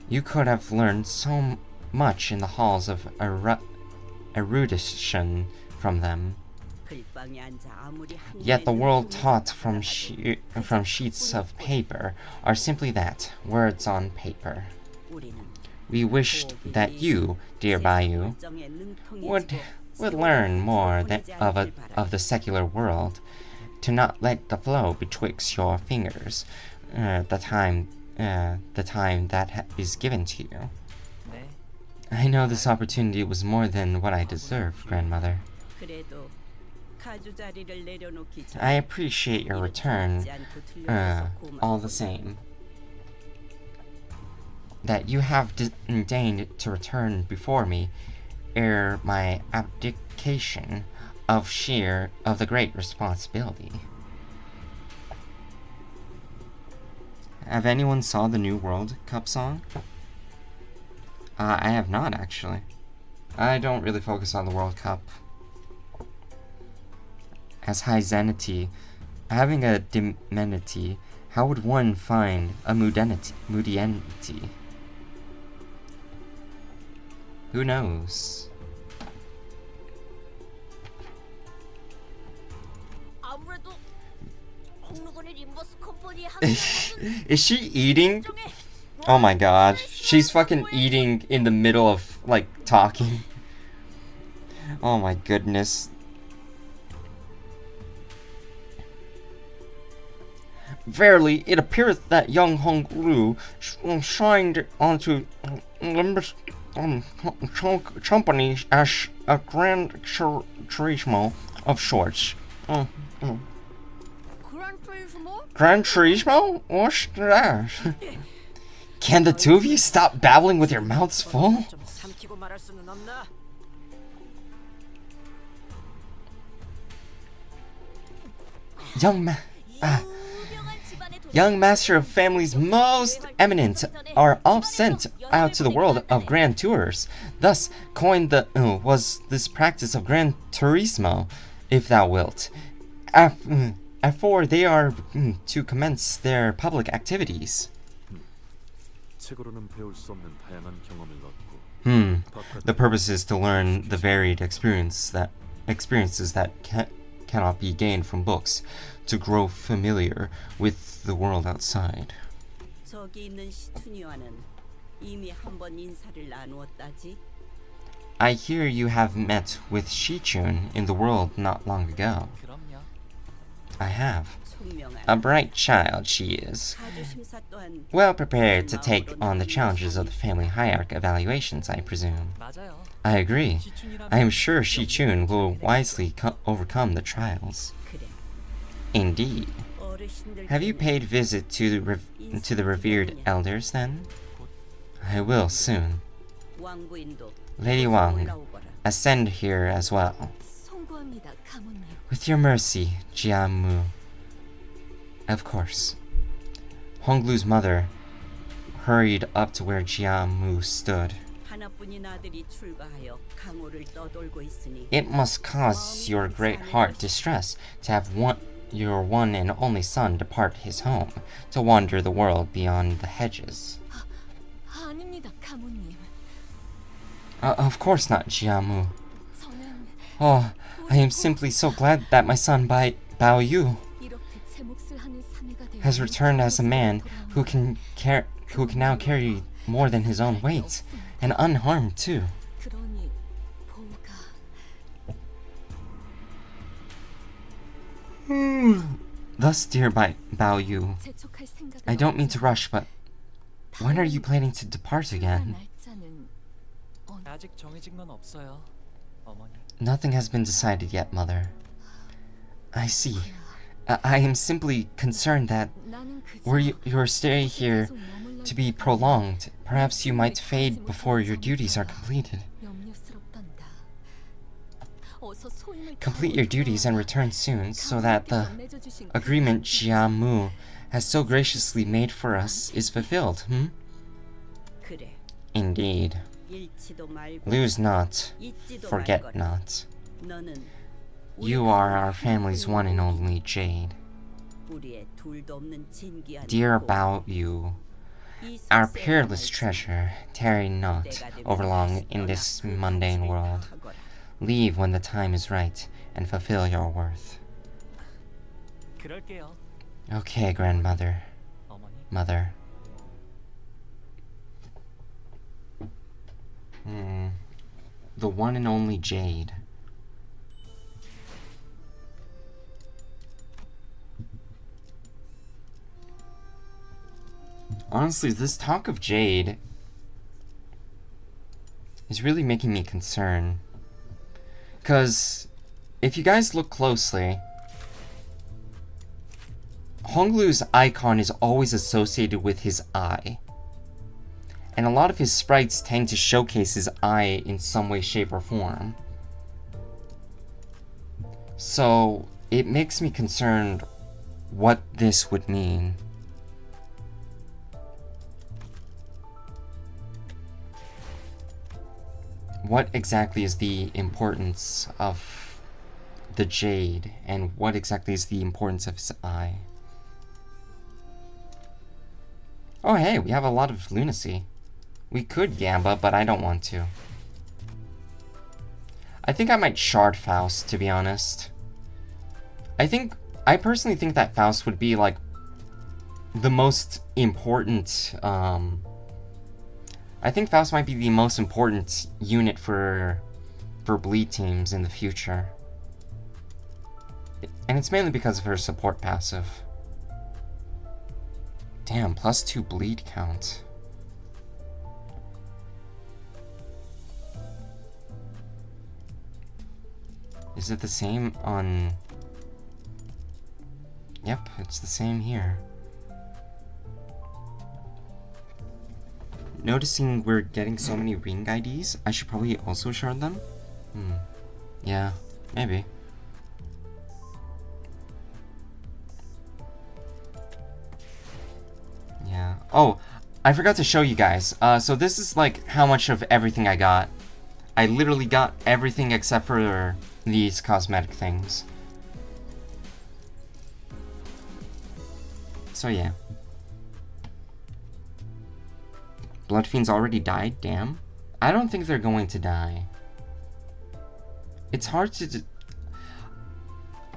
You could have learned so much in the halls of erudition from them. Yet the world taught from sheets of paper are simply that, words on paper. We wished that you, dear Bayu, would learn more of the secular world, to not let the flow betwixt your fingers the time that is given to you. 네. I know this opportunity was more than what I deserved, grandmother. I appreciate your return, all the same. That you have deigned to return before me ere my abdication of the great responsibility. Have anyone saw the New World Cup song? I have not, actually. I don't really focus on the World Cup. As high zenity, having a dimenity, how would one find a moodienity? Who knows? 아무래도 홍루건의 림버스 컴퍼니의 Is she eating? Oh my god. She's fucking eating in the middle of, like, talking. Oh my goodness. Verily, it appeareth that young Hong Lu shined onto Limbus company as a grand turismo of sorts. Gran Turismo? What's that? Can the two of you stop babbling with your mouths full? 좀 삼키고 말할 수는 없나? Young master of families most eminent are all sent out to the world of grand tours. Thus coined was this practice of grand turismo, if thou wilt. Afore they are to commence their public activities. 책으로는 배울 수 없는 다양한 경험을 얻고 The purpose is to learn the varied experiences that cannot be gained from books, to grow familiar with the world outside. 저기 있는 시춘이와는 이미 한번 인사를 나누었다지. I hear you have met with Shichun in the world not long ago. 그럼요. I have. 총명한 A bright child she is, 가주심사 또한 well prepared to take on the challenges of the family hierarch evaluations, I presume. 맞아요. I agree. 시춘이라면 I am sure Shichun will wisely overcome the trials. 그래. Indeed. 어르신들 Have you paid visit to the revered elders then? I will soon. 왕부인도 Lady Wang, 올라오거라. ascend here as well. 송구합니다, 가문님. With your mercy, Jiamu. Of course. Honglu's mother hurried up to where Jiamu stood. 하나뿐인 아들이 출가하여 강호를 떠돌고 있으니 It must cause your great heart distress to have your one and only son depart his home, to wander the world beyond the hedges. 아닙니다, 가문님. Of course not, Jiamu. 저는 Oh, I am simply so glad that my son Bao Yu. 이렇게 제 몫을 has returned as a man who can now carry more than his own weight, and unharmed too. 그러니 보가 Thus, dear Bao Yu, 재촉할 생각은 I don't mean to 없지만 rush, but when are you planning to depart again? 날짜는 아직 정해진 건 없어요, 어머니. Nothing has been decided yet, Mother. I see. I am simply concerned that 나는 그저 were your stay here 계속 머물러 to be prolonged, perhaps you might fade before your duties are completed. 염려스럽단다. 어서 소임을 Complete your duties and return soon, so that the 건네줘 주신 agreement Jia Mu has so graciously made for us is fulfilled, 그래. Indeed. 잃지도 말고 Lose not, 잊지도 forget 말거라. not. 너는 You are our family's one and only Jade. 우리의 둘도 없는 진귀한 Dear 고. Bao Yu, 이 our 속세를 peerless 말지. treasure, tarry not 때가 되면 overlong in 너나 this 그 mundane 가치를 world. 다하거라. Leave when the time is right and fulfill your worth. 그럴게요, Okay, grandmother, 어머니. mother. The one and only Jade. Honestly, this talk of Jade is really making me concerned. Because if you guys look closely, Honglu's icon is always associated with his eye. And a lot of his sprites tend to showcase his eye in some way, shape, or form. So it makes me concerned what this would mean. What exactly is the importance of the jade, and what exactly is the importance of his eye? Oh hey, we have a lot of lunacy. We could Gamba, but I don't want to. I think I might shard Faust, to be honest. I personally think that Faust would be like the most important, I think Faust might be the most important unit for bleed teams in the future. And it's mainly because of her support passive. Damn, +2 bleed count. Is it the same on... Yep, it's the same here. Noticing we're getting so many ring IDs, I should probably also shard them? Yeah, maybe. Yeah. Oh, I forgot to show you guys. So this is like how much of everything I got. I literally got everything except for these cosmetic things. So yeah. Bloodfiends already died? Damn. I don't think they're going to die. It's hard to...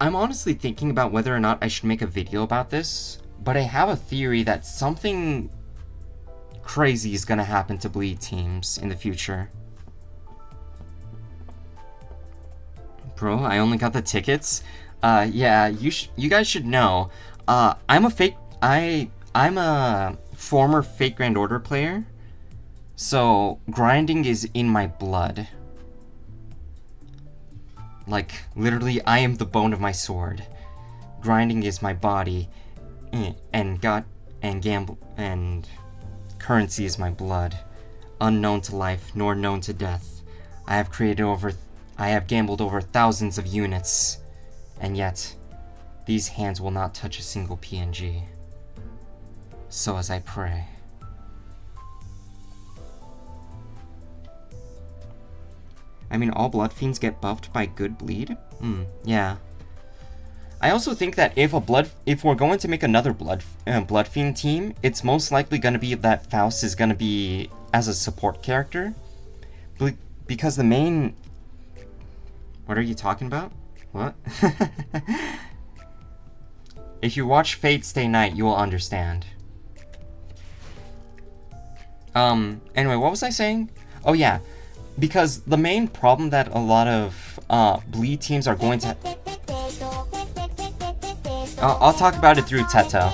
I'm honestly thinking about whether or not I should make a video about this, but I have a theory that something crazy is gonna happen to bleed teams in the future. Bro, I only got the tickets? Yeah, you guys should know. I'm a former Fate Grand Order player, so grinding is in my blood. Like, literally, I am the bone of my sword. Grinding is my body, and currency is my blood. Unknown to life, nor known to death. I have gambled over thousands of units, and yet, these hands will not touch a single PNG. So as I pray. I mean, all blood fiends get buffed by good bleed? Yeah. I also think that if we're going to make another blood fiend team, it's most likely going to be that Faust is going to be as a support character, because the main... What are you talking about? What? If you watch Fate Stay Night, you will understand. Anyway, what was I saying? Oh yeah, because the main problem that a lot of bleed teams are going to... I'll talk about it through Teto.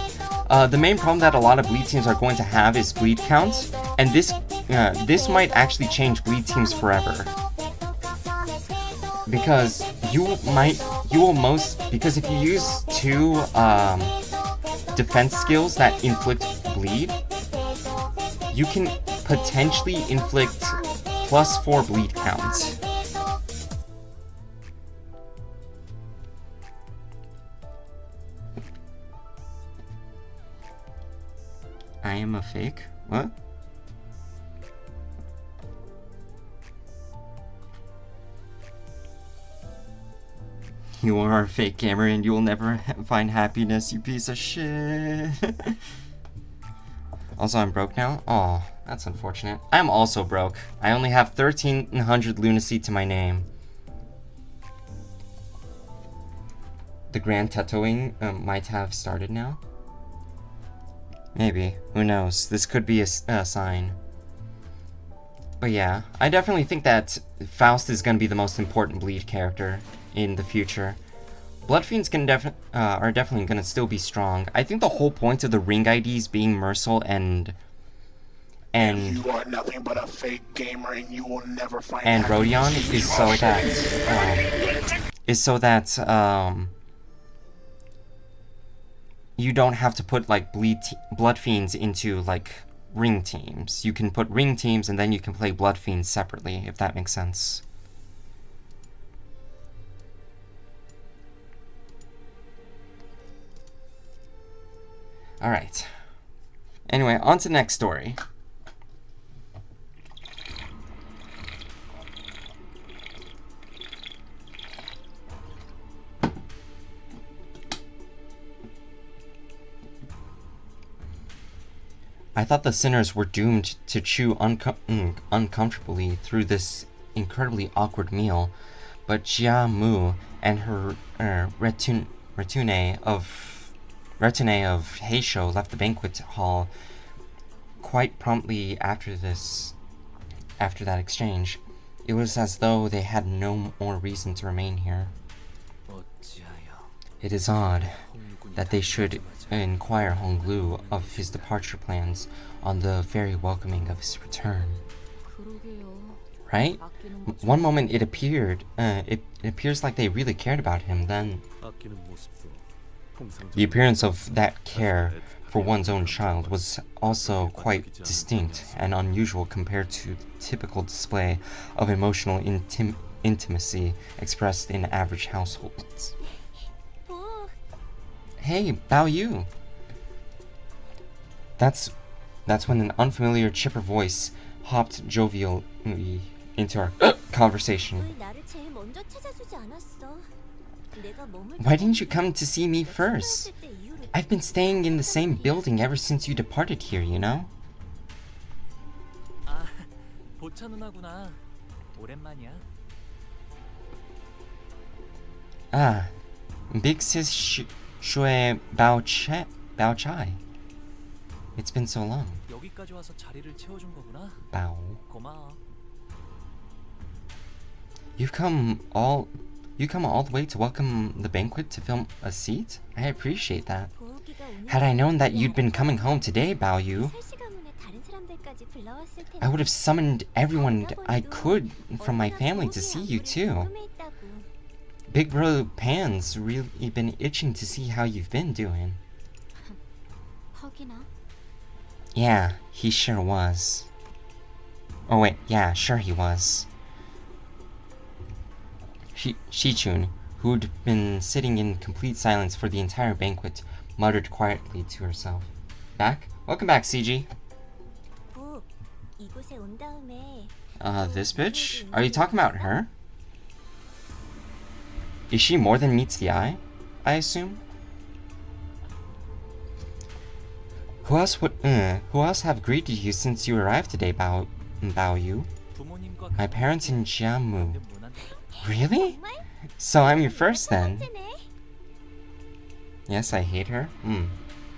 The main problem that a lot of bleed teams are going to have is bleed count, and this might actually change bleed teams forever. Because because if you use 2 defense skills that inflict bleed, you can potentially inflict +4 bleed count. I am a fake? What? You are a fake gamer and you will never find happiness, you piece of shit. Also, I'm broke now? Oh, that's unfortunate. I'm also broke. I only have 1,300 lunacy to my name. The grand tattooing might have started now. Maybe. Who knows? This could be a sign. But yeah, I definitely think that Faust is going to be the most important bleed character in the future. Bloodfiends are definitely going to still be strong. I think the whole point of the ring IDs being Mercil and you are nothing but a fake gamer and you will never find and Rodion is so that you don't have to put like blood fiends into like ring teams. You can put ring teams and then you can play blood fiends separately, if that makes sense. Alright. Anyway, on to the next story. I thought the sinners were doomed to chew uncomfortably through this incredibly awkward meal, but Jia Mu and her retinue of Heisho left the banquet hall quite promptly after that exchange. It was as though they had no more reason to remain here. It is odd that they should inquire Honglu of his departure plans on the very welcoming of his return. Right? One moment it appears like they really cared about him, then the appearance of that care for one's own child was also quite distinct and unusual compared to the typical display of emotional intimacy expressed in average households. Hey, Bao Yu! That's when an unfamiliar chipper voice hopped jovially into our conversation. Why didn't you come to see me first? I've been staying in the same building ever since you departed here, you know? 아, 보차 누나구나. 오랜만이야. Ah, Big Sis Shui Bao Chai. It's been so long. 여기까지 와서 자리를 채워준 거구나. Bao. 고마워. You've come all the way to welcome the banquet to film a seat? I appreciate that. Had I known that you'd been coming home today, Bao Yu, I would have summoned everyone I could from my family to see you too. Big Bro Pan's really been itching to see how you've been doing. Yeah, he sure was. Oh wait, yeah, sure he was. Shichun, who'd been sitting in complete silence for the entire banquet, muttered quietly to herself. Back? Welcome back, CG. This bitch? Are you talking about her? Is she more than meets the eye, I assume? Who else have greeted you since you arrived today, Bao Yu? My parents and Jiamu. Really? So I'm your first then? Yes, I hate her?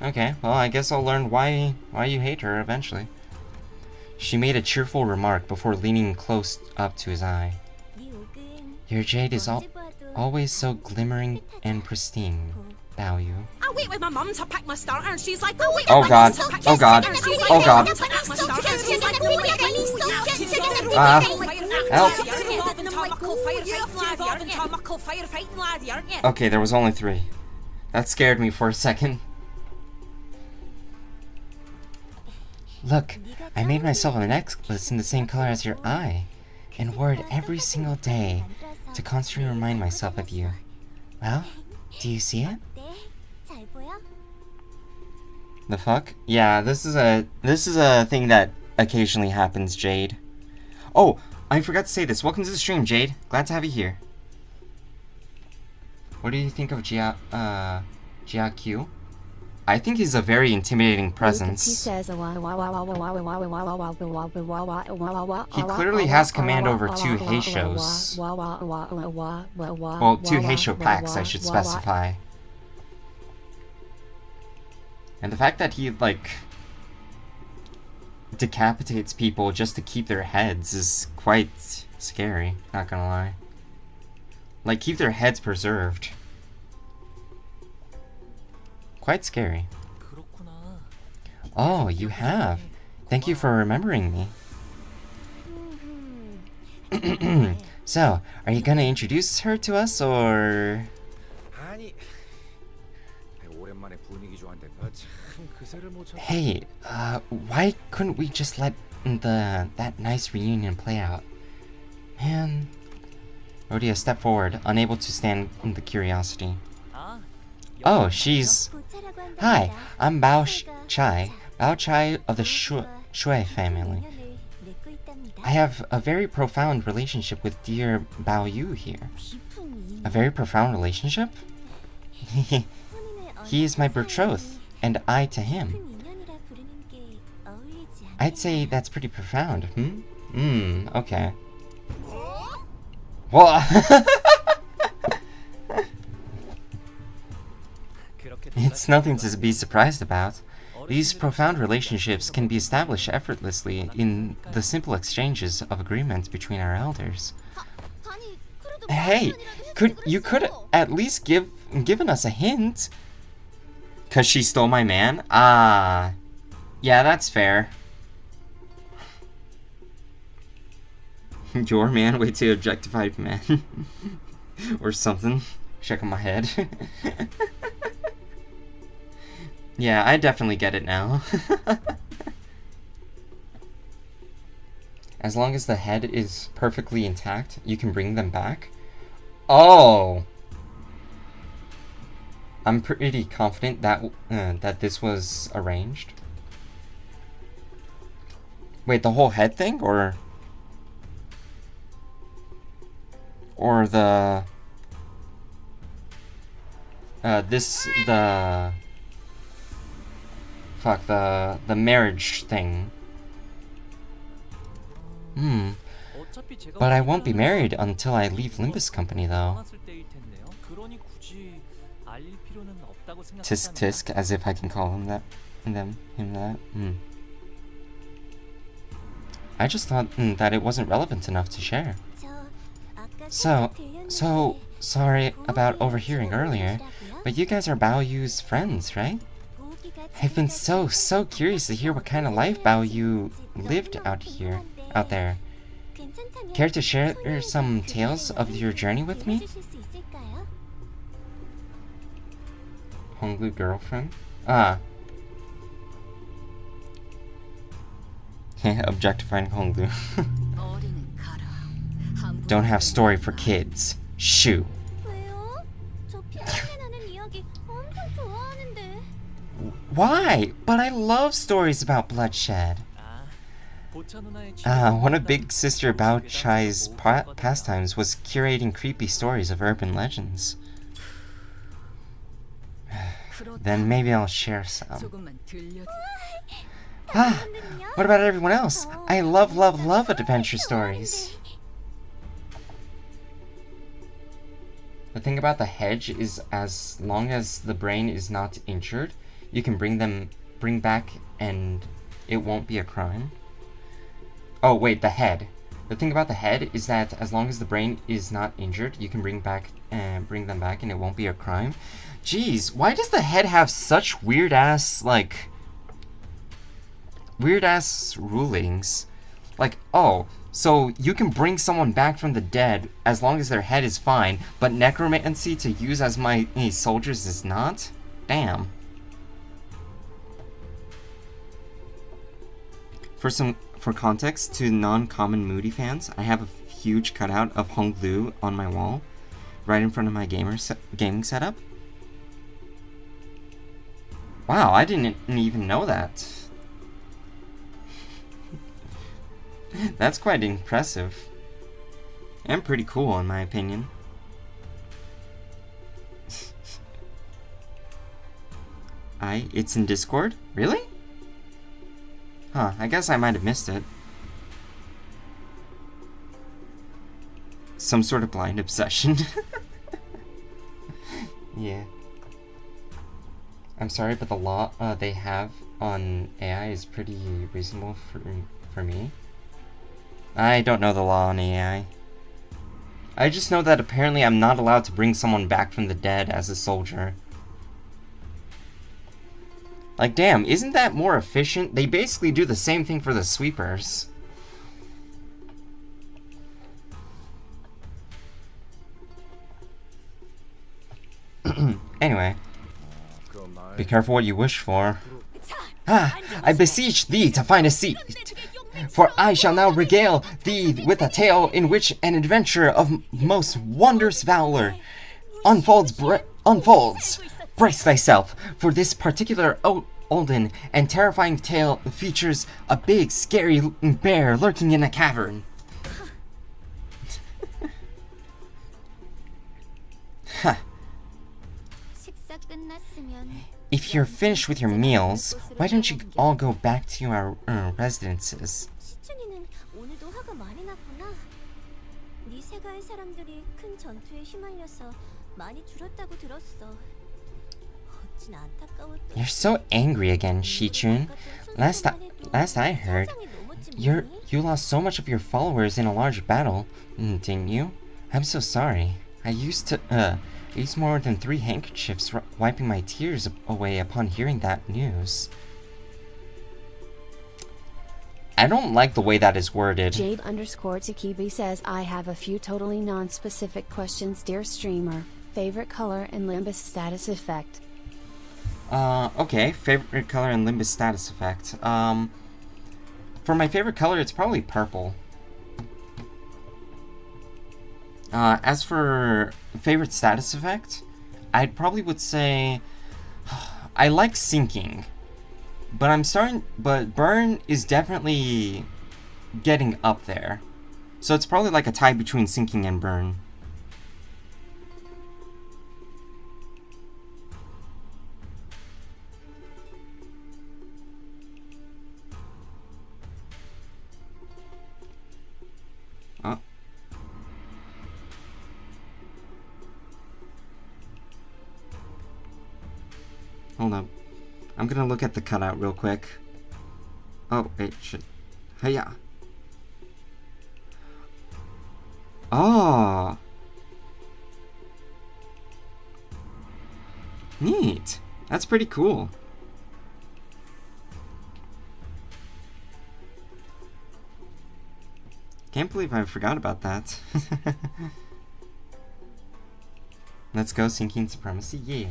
Okay, well, I guess I'll learn why you hate her eventually. She made a cheerful remark before leaning close up to his eye. Your jade is always so glimmering and pristine, Bao Yu. I wait with my mum to pack my starter and she's like, Oh god, oh god, oh god. Help. Okay, there was only 3. That scared me for a second. Look, I made myself a necklace in the same color as your eye, and wore it every single day to constantly remind myself of you. Well, do you see it? The fuck? Yeah, this is a thing that occasionally happens, Jade. Oh, I forgot to say this. Welcome to the stream, Jade. Glad to have you here. What do you think of Jia Q? I think he's a very intimidating presence. He clearly has command over 2 Heishos. Well, 2 Heisho packs, I should specify. And the fact that he, like, decapitates people just to keep their heads is quite scary, not gonna lie. Like, keep their heads preserved. Quite scary. Oh, you have. Thank you for remembering me. So, are you gonna introduce her to us, or...? Hey, why couldn't we just let that nice reunion play out? Man... Rodia stepped forward, unable to stand the curiosity. Oh, she's... Hi, I'm Bao Chai of the Shui family. I have a very profound relationship with dear Bao Yu here. A very profound relationship? He is my betrothed, and I to him. I'd say that's pretty profound, okay. Well, it's nothing to be surprised about. These profound relationships can be established effortlessly in the simple exchanges of agreements between our elders. Hey, you could at least given us a hint. 'Cause she stole my man? Ah, yeah, that's fair. Your man, way to objectify men. Or something. Shaking my head. Yeah, I definitely get it now. As long as the head is perfectly intact, you can bring them back. Oh! I'm pretty confident that that this was arranged. Wait, the whole head thing, or the the marriage thing. But I won't be married until I leave Limbus Company, though. Tisk tisk, as if I can call him that. Him that. I just thought that it wasn't relevant enough to share. So sorry about overhearing earlier, but you guys are Bao Yu's friends, right? I've been so curious to hear what kind of life Bao Yu lived out there. Care to share some tales of your journey with me? Honglu girlfriend? Ah. Objectifying Honglu. Don't have story for kids. Shoo. Why? But I love stories about bloodshed. One of Big Sister Bao Chai's pastimes was curating creepy stories of urban legends. Then maybe I'll share some. What about everyone else? I love adventure stories. The thing about the hedge is as long as the brain is not injured, you can bring back and it won't be a crime. Oh wait, the head. The thing about the head is that as long as the brain is not injured, you can bring them back and it won't be a crime. Jeez, why does the head have such weird ass rulings? Like, oh, so you can bring someone back from the dead as long as their head is fine, but necromancy to use as my soldiers is not? Damn. For context, to non-common Moody fans, I have a huge cutout of Hong Lu on my wall, right in front of my gaming setup. Wow, I didn't even know that. That's quite impressive. And pretty cool, in my opinion. It's in Discord? Really? Huh, I guess I might have missed it. Some sort of blind obsession. Yeah. I'm sorry, but the law they have on AI is pretty reasonable for me. I don't know the law on AI. I just know that apparently I'm not allowed to bring someone back from the dead as a soldier. Like, damn, isn't that more efficient? They basically do the same thing for the sweepers. Anyway, be careful what you wish for. Ah, I beseech thee to find a seat, for I shall now regale thee with a tale in which an adventure of most wondrous valor unfolds. Brace thyself, for this particular olden and terrifying tale features a big, scary bear lurking in a cavern. Ha. If you're finished with your meals, why don't you all go back to your residences? You're so angry again, Shichun. Last I heard, you lost so much of your followers in a large battle, didn't you? I'm so sorry. I used more than 3 handkerchiefs wiping my tears away upon hearing that news. I don't like the way that is worded. Jade_Takibi says, I have a few totally non-specific questions, dear streamer. Favorite color and Limbus status effect? Okay, favorite color and Limbus status effect. For my favorite color, it's probably purple. As for favorite status effect, I probably would say I like sinking, but burn is definitely getting up there. So it's probably like a tie between sinking and burn. Oh. Hold up. I'm gonna look at the cutout real quick. Oh, wait, shit. Hiya. Oh. Neat. That's pretty cool. Can't believe I forgot about that. Let's go, Sinking Supremacy. Yeah.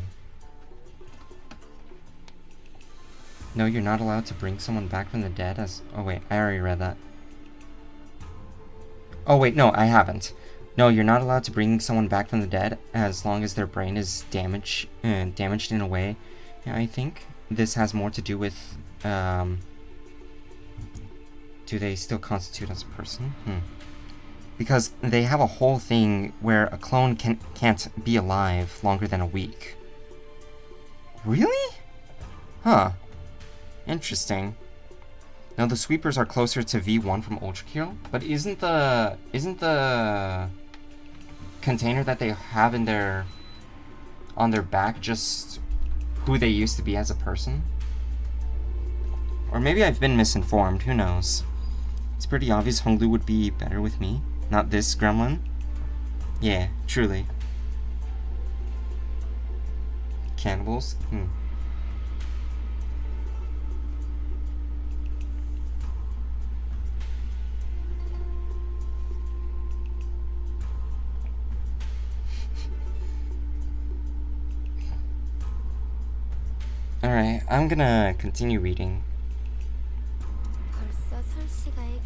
No, you're not allowed to bring someone back from the dead as... Oh wait, I already read that. Oh wait, no, I haven't. No, you're not allowed to bring someone back from the dead as long as their brain is damaged in a way. Yeah, I think this has more to do with... do they still constitute as a person? Because they have a whole thing where a clone can't be alive longer than a week. Really? Huh. Interesting. Now the sweepers are closer to V1 from Ultra Kill, but isn't the container that they have in their on their back just who they used to be as a person? Or maybe I've been misinformed, who knows? It's pretty obvious Honglu would be better with me, not this gremlin. Yeah, truly. Cannibals? Alright, I'm gonna continue reading.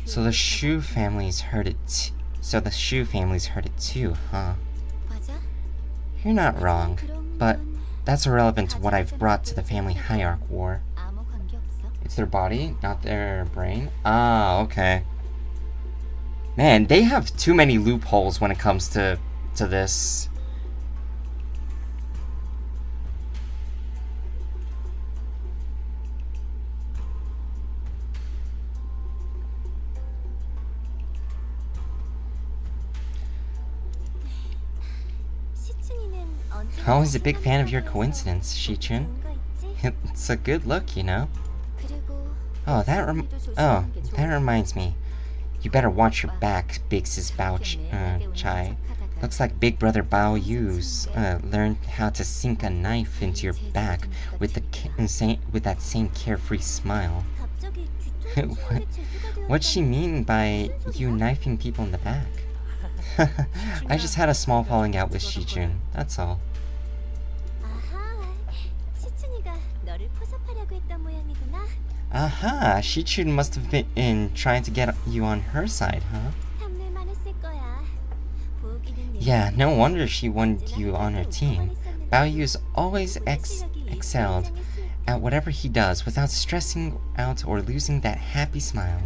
So the Shu families heard it. Too, huh? You're not wrong, but that's irrelevant to what I've brought to the family hierarch war. It's their body, not their brain? Ah, okay. Man, they have too many loopholes when it comes to this. Always a big fan of your coincidence, Shichun. It's a good look, you know. Oh, that reminds me. You better watch your back, Big Sis Bao Chai. Looks like Big Brother Bao Yu's learned how to sink a knife into your back with that same carefree smile. What's she mean by you knifing people in the back? I just had a small falling out with Shichun, that's all. Aha, Shichun must have been trying to get you on her side, huh? Yeah, no wonder she wanted you on her team. Bao Yu's always excelled at whatever he does without stressing out or losing that happy smile.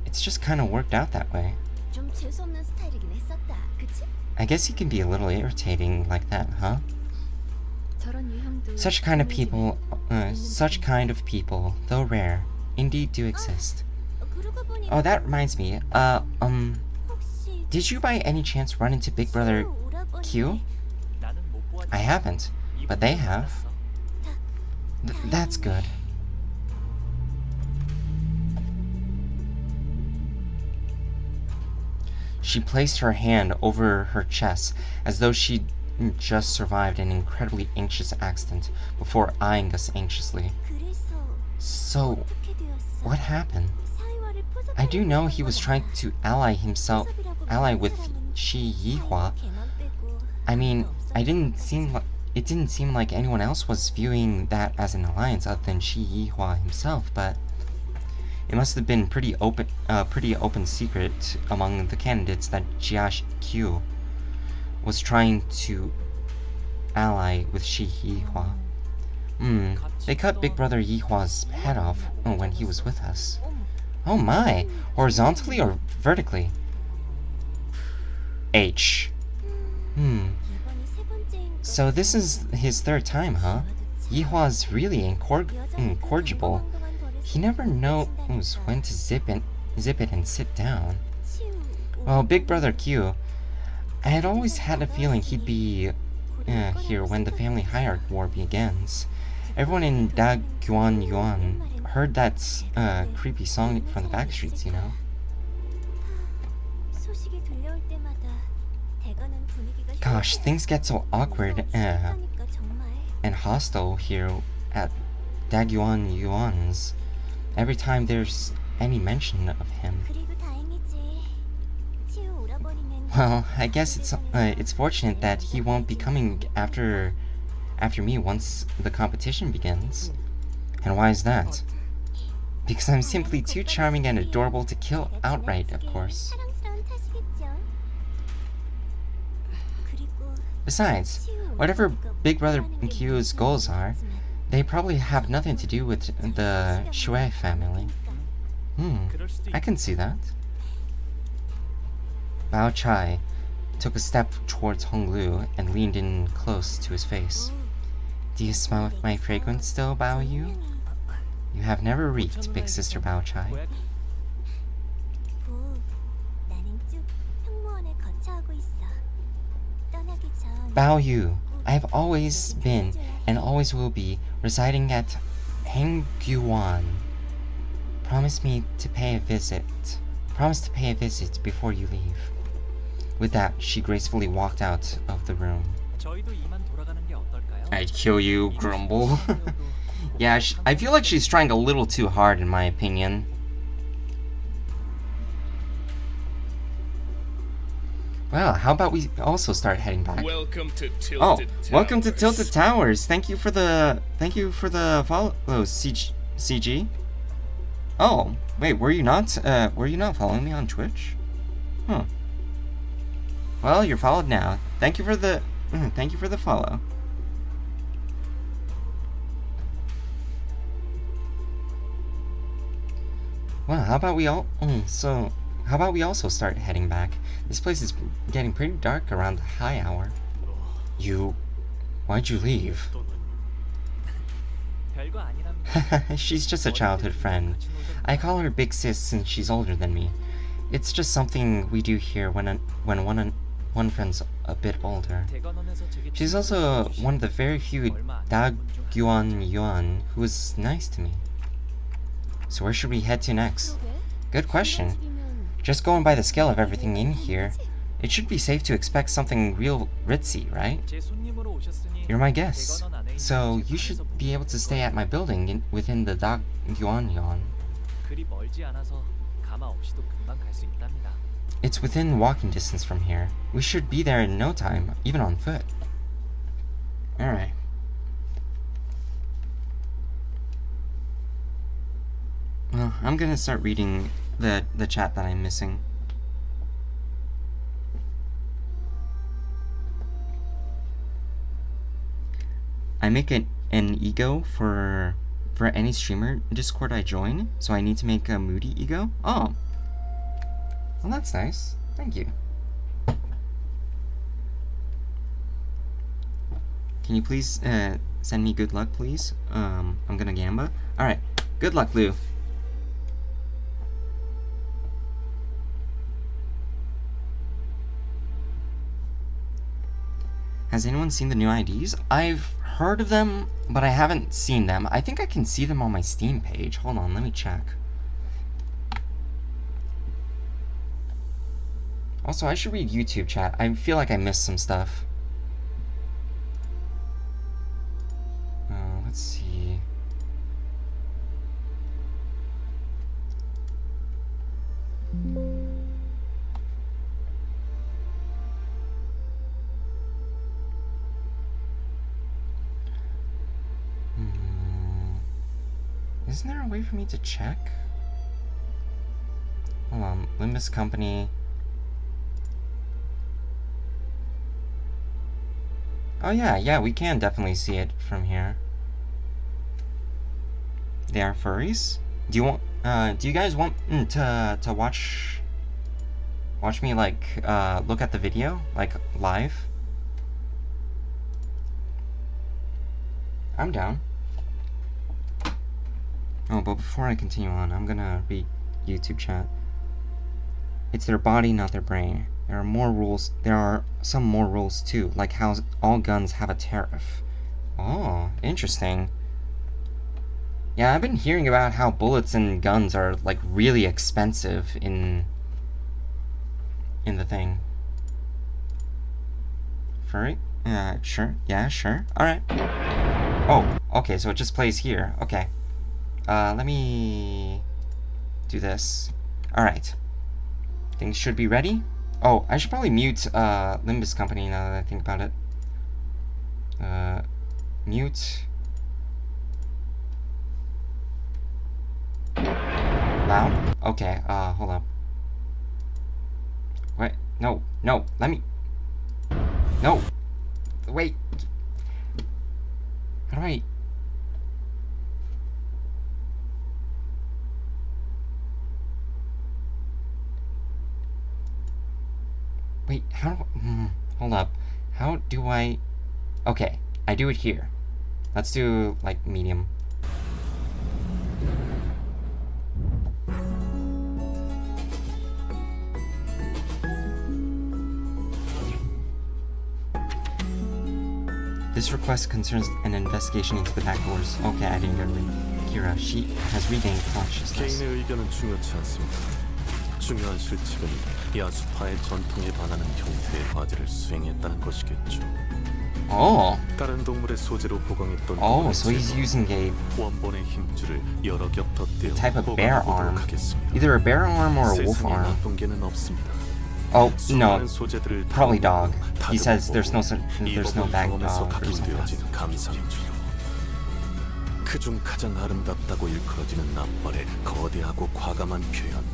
It's just kind of worked out that way. I guess he can be a little irritating like that, huh? Such kind of people, though rare, indeed do exist. Oh, that reminds me, did you by any chance run into Big Brother Q? I haven't, but they have. That's good. She placed her hand over her chest as though she'd just survived an incredibly anxious accident before eyeing us anxiously. So, what happened? I do know he was trying to ally with Shi Yihua. I mean, it didn't seem like anyone else was viewing that as an alliance other than Shi Yihua himself, but it must have been pretty open secret among the candidates that Jia Q was trying to ally with Shi Yihua. They cut Big Brother Yihua's head off when he was with us. Oh my! Horizontally or vertically? H. So this is his third time, huh? Yihua's really incorrigible. He never knows when to zip it and sit down. Well, Big Brother Q, I had always had a feeling he'd be here when the family hierarch war begins. Everyone in Daguan Yuan heard that creepy song from the back streets, you know. Gosh, things get so awkward and hostile here at Daguan Yuan's every time there's any mention of him. Well, I guess it's fortunate that he won't be coming after me once the competition begins. And why is that? Because I'm simply too charming and adorable to kill outright, of course. Besides, whatever Big Brother Q's goals are, they probably have nothing to do with the Shui family. I can see that. Bao Chai took a step towards Honglu and leaned in close to his face. Do you smell my fragrance still, Bao Yu? You have never reeked, big sister Bao Chai. Bao Yu. I have always been and always will be residing at Hangguan. Promise to pay a visit before you leave. With that, she gracefully walked out of the room. 저희도 이만 돌아가는 게 어떨까요? I'd kill you, Grumble. Yeah, I feel like she's trying a little too hard in my opinion. Well, how about we also start heading back? Welcome to Tilted Towers. Welcome to Tilted Towers. Thank you for the follow, CG. Oh, wait, were you not following me on Twitch? Huh. Well, you're followed now. Thank you for the follow. Well, how about we also start heading back? This place is getting pretty dark around the high hour. Why'd you leave? 별거 아니랍니다. She's just a childhood friend. I call her Big Sis since she's older than me. It's just something we do here when one friend's a bit older. She's also one of the very few Yuan who was nice to me. So where should we head to next? Good question. Just going by the scale of everything in here, it should be safe to expect something real ritzy, right? 제 손님으로 오셨으니 You're my guest, so you should be able to stay at my building within the Yuan. 그리 멀지 않아서 가마 없이도 금방 갈 수 있답니다. It's within walking distance from here. We should be there in no time, even on foot. Alright. Well, I'm gonna start reading the chat that I'm missing. I make an ego for any streamer Discord I join, so I need to make a moody ego. Oh, well that's nice. Thank you. Can you please send me good luck, please? I'm gonna gamba. All right, good luck, Lou. Has anyone seen the new IDs? I've heard of them, but I haven't seen them. I think I can see them on my Steam page. Hold on, let me check. Also, I should read YouTube chat. I feel like I missed some stuff. Let's see. Isn't there a way for me to check? Hold on, Limbus company. Oh yeah, we can definitely see it from here. They are furries? Do you guys want to watch me like look at the video like live? I'm down. Oh, but before I continue on, I'm gonna read YouTube chat. It's their body, not their brain. There are more rules. There are some more rules too, like how all guns have a tariff. Oh, interesting. Yeah, I've been hearing about how bullets and guns are like really expensive in the thing. Furry? Sure. Yeah, sure. All right. Oh, okay. So it just plays here. Okay. Let me do this. Alright. Things should be ready. Oh, I should probably mute Limbus company now that I think about it. Mute. Loud? Okay, hold up. Wait, no, let me... No! Wait! How do I... Wait, how do I... hold up. How do I... Okay, I do it here. Let's do, like, medium. This request concerns an investigation into the back doors. Okay, I didn't get to read. Kira, she has regained consciousness. 개인의 의견은 중요치 않습니다. 중요한 실칙은 야수파의 전통에 반하는 형태의 과제를 수행했다는 것이겠죠. Oh. 다른 동물의 소재로 보강했던 Oh, so he's using a 원본의 힘줄을 여러 겹 덧대어 type of bear arm. 하겠습니다. Either a bear arm or a wolf 세상에 arm. 나쁜 개는 없습니다. Oh, no. 수많은 소재들을 Probably dog. He 다듬고 says there's no bag 경험에서 dog or something. 각인되어진 감상주요. 그중 가장 아름답다고 일컬어지는 납발의 거대하고 과감한 표현.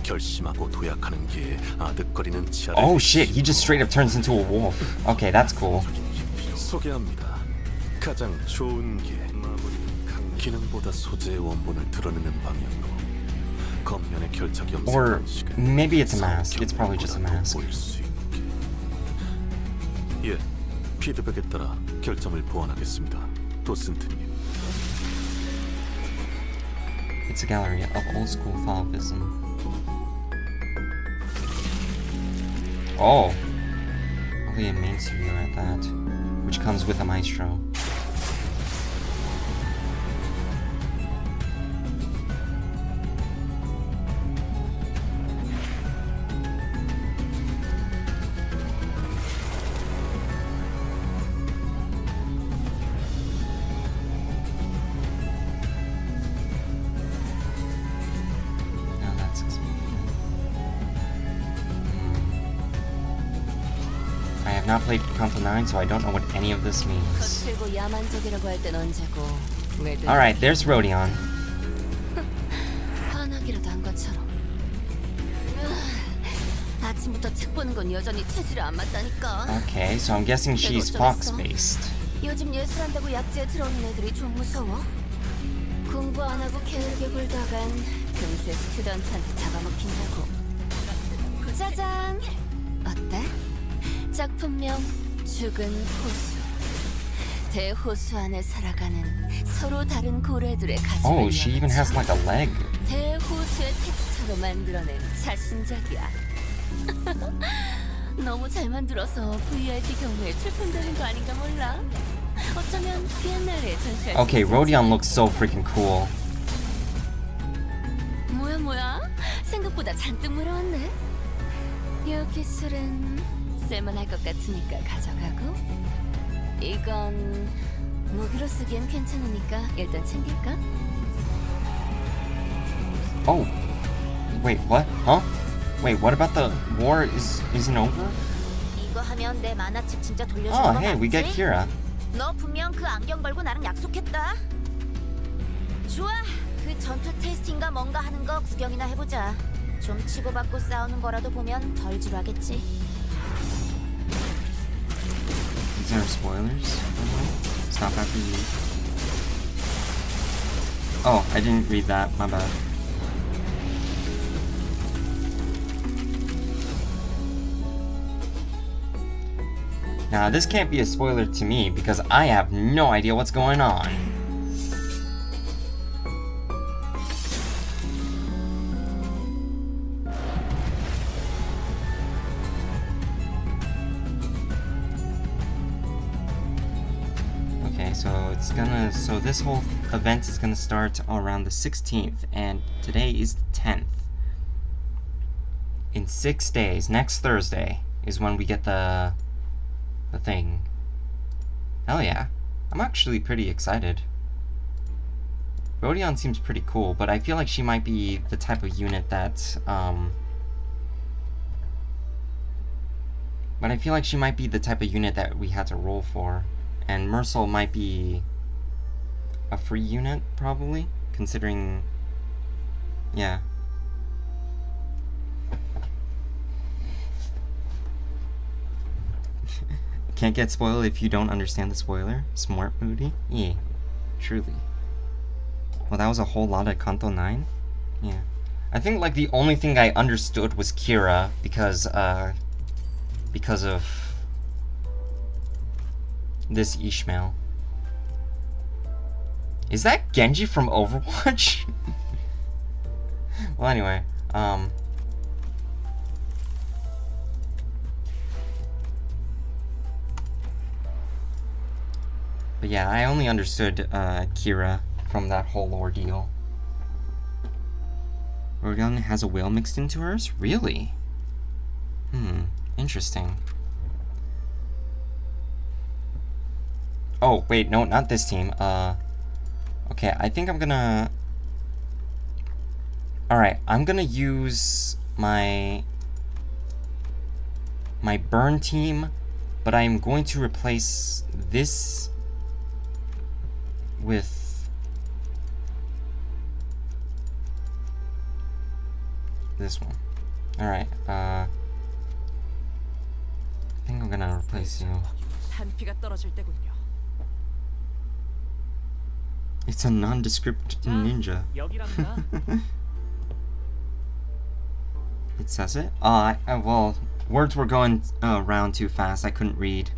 결심하고 도약하는 게 아득거리는 치아를. Oh shit, he just straight up turns into a wolf. Okay, that's cool. 소개합니다. 가장 좋은 게 기능보다 소재의 원본을 드러내는 방향으로 겉면의 결착 염색 Or 방식은 maybe it's a mask. It's probably just a mask. 보일 수 있게. 예, 피드백에 따라 결정을 보완하겠습니다. 도슨트님. It's a gallery of old school Fauvism. Oh. Only a main studio at that. Which comes with a maestro. Now that's explained. I have not played Canto 9, so I don't know what any of this means. 거칠고 야만적이라고 할 땐 언제고 왜들 Alright, there's Rodion. 화나기라도 한 것처럼. 아침부터 책 보는 건 여전히 체질에 안 맞다니까. Okay, so I'm guessing she's fox-based. 요즘 예술한다고 약지에 들어오는 애들이 좀 무서워. 공부 안 하고 게으르게 굴다간 금세 스튜던트한테 잡아먹힌다고. 짜잔! 어때? 작품명 죽은 호수. 대호수 안에 살아가는 서로 다른 고래들의 가슴을 Oh, she even has like a leg. 대호수의 텍스처로 만들어낸 자신작이야. 너무 잘 만들어서 VIP 경매에 출품되는 거 아닌가 몰라. 어쩌면 비엔날레에 전시할 Okay, 수 있을지. Rodion looks so freaking cool. 뭐야? 생각보다 잔뜩 물어왔네. 여기 술은 쓸만할 것 같으니까 가져가고, 이건 무기로 쓰기엔 괜찮으니까 일단 챙길까? Oh. Wait, what? Huh? Wait, what about the war isn't over? 이거 하면 내 만화책 진짜 돌려주는 Oh, 거 hey, we get 맞지? Kira. 너 분명 그 안경 걸고 나랑 약속했다. 좋아, 그 전투 테스팅가 뭔가 하는 거 구경이나 해보자. 좀 치고받고 싸우는 거라도 보면 덜 지루하겠지. These are spoilers? Stop after you. Oh, I didn't read that. My bad. Now, this can't be a spoiler to me because I have no idea what's going on. Okay, so this whole event is gonna start around the 16th, and today is the 10th. In 6 days, next Thursday, is when we get the thing. Hell yeah. I'm actually pretty excited. Rodion seems pretty cool, but I feel like she might be the type of unit that, but I feel like she might be the type of unit that we had to roll for. And Mercel might be a free unit, probably, considering, yeah. Can't get spoiled if you don't understand the spoiler. Smart Moody? Yeah, truly. Well, that was a whole lot of Kanto 9? Yeah. I think, like, the only thing I understood was Kira, because of this Ishmael. Is that Genji from Overwatch? Well, anyway, But yeah, I only understood Kira from that whole ordeal. Rodion has a whale mixed into hers? Really? Interesting. Oh, wait, no, not this team. Okay, I think I'm gonna... Alright, I'm gonna use my burn team, but I'm going to replace this with this one. Alright, I think I'm gonna replace you. 한피가 떨어질 때군요. It's a nondescript ninja. 여기랍니다. It says it? Well, words were going around too fast. I couldn't read.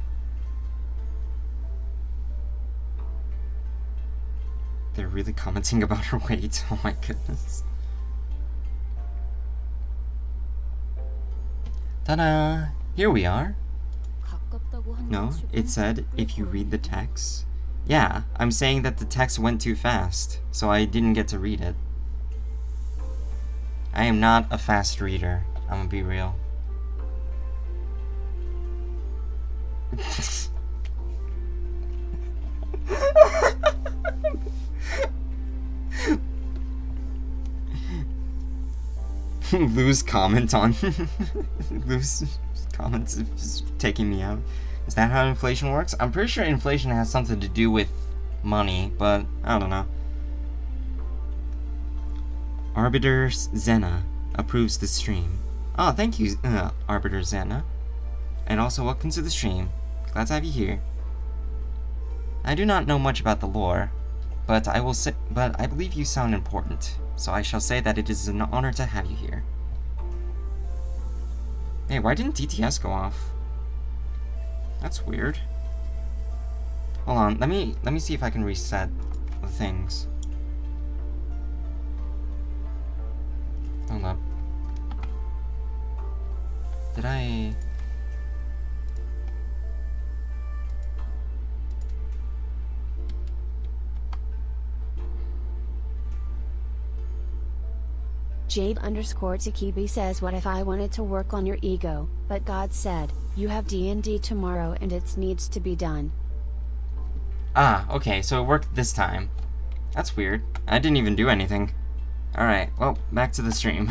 They're really commenting about her weight. Oh my goodness. Ta-da! Here we are. No, it said if you read the text. Yeah, I'm saying that the text went too fast, so I didn't get to read it. I am not a fast reader. I'm gonna be real. Lou's comment on Lou's comments is taking me out. Is that how inflation works? I'm pretty sure inflation has something to do with money, but I don't know. Arbiter Zena approves the stream. Oh, thank you, Arbiter Zena. And also, welcome to the stream. Glad to have you here. I do not know much about the lore, but I believe you sound important, so I shall say that it is an honor to have you here. Hey, why didn't DTS go off? That's weird. Hold on, let me see if I can reset the things. Hold up. Did I... Jade_Takibi says, what if I wanted to work on your ego, but God said, you have D&D tomorrow and it needs to be done. Ah, okay, so it worked this time. That's weird. I didn't even do anything. Alright, well, back to the stream.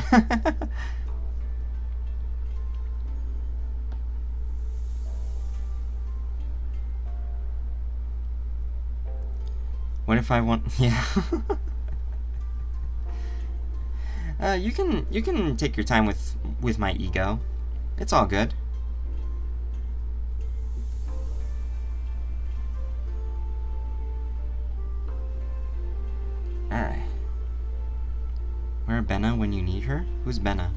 What if I want... Yeah. You can take your time with my ego. It's all good. Alright. Where Benna when you need her? Who's Benna?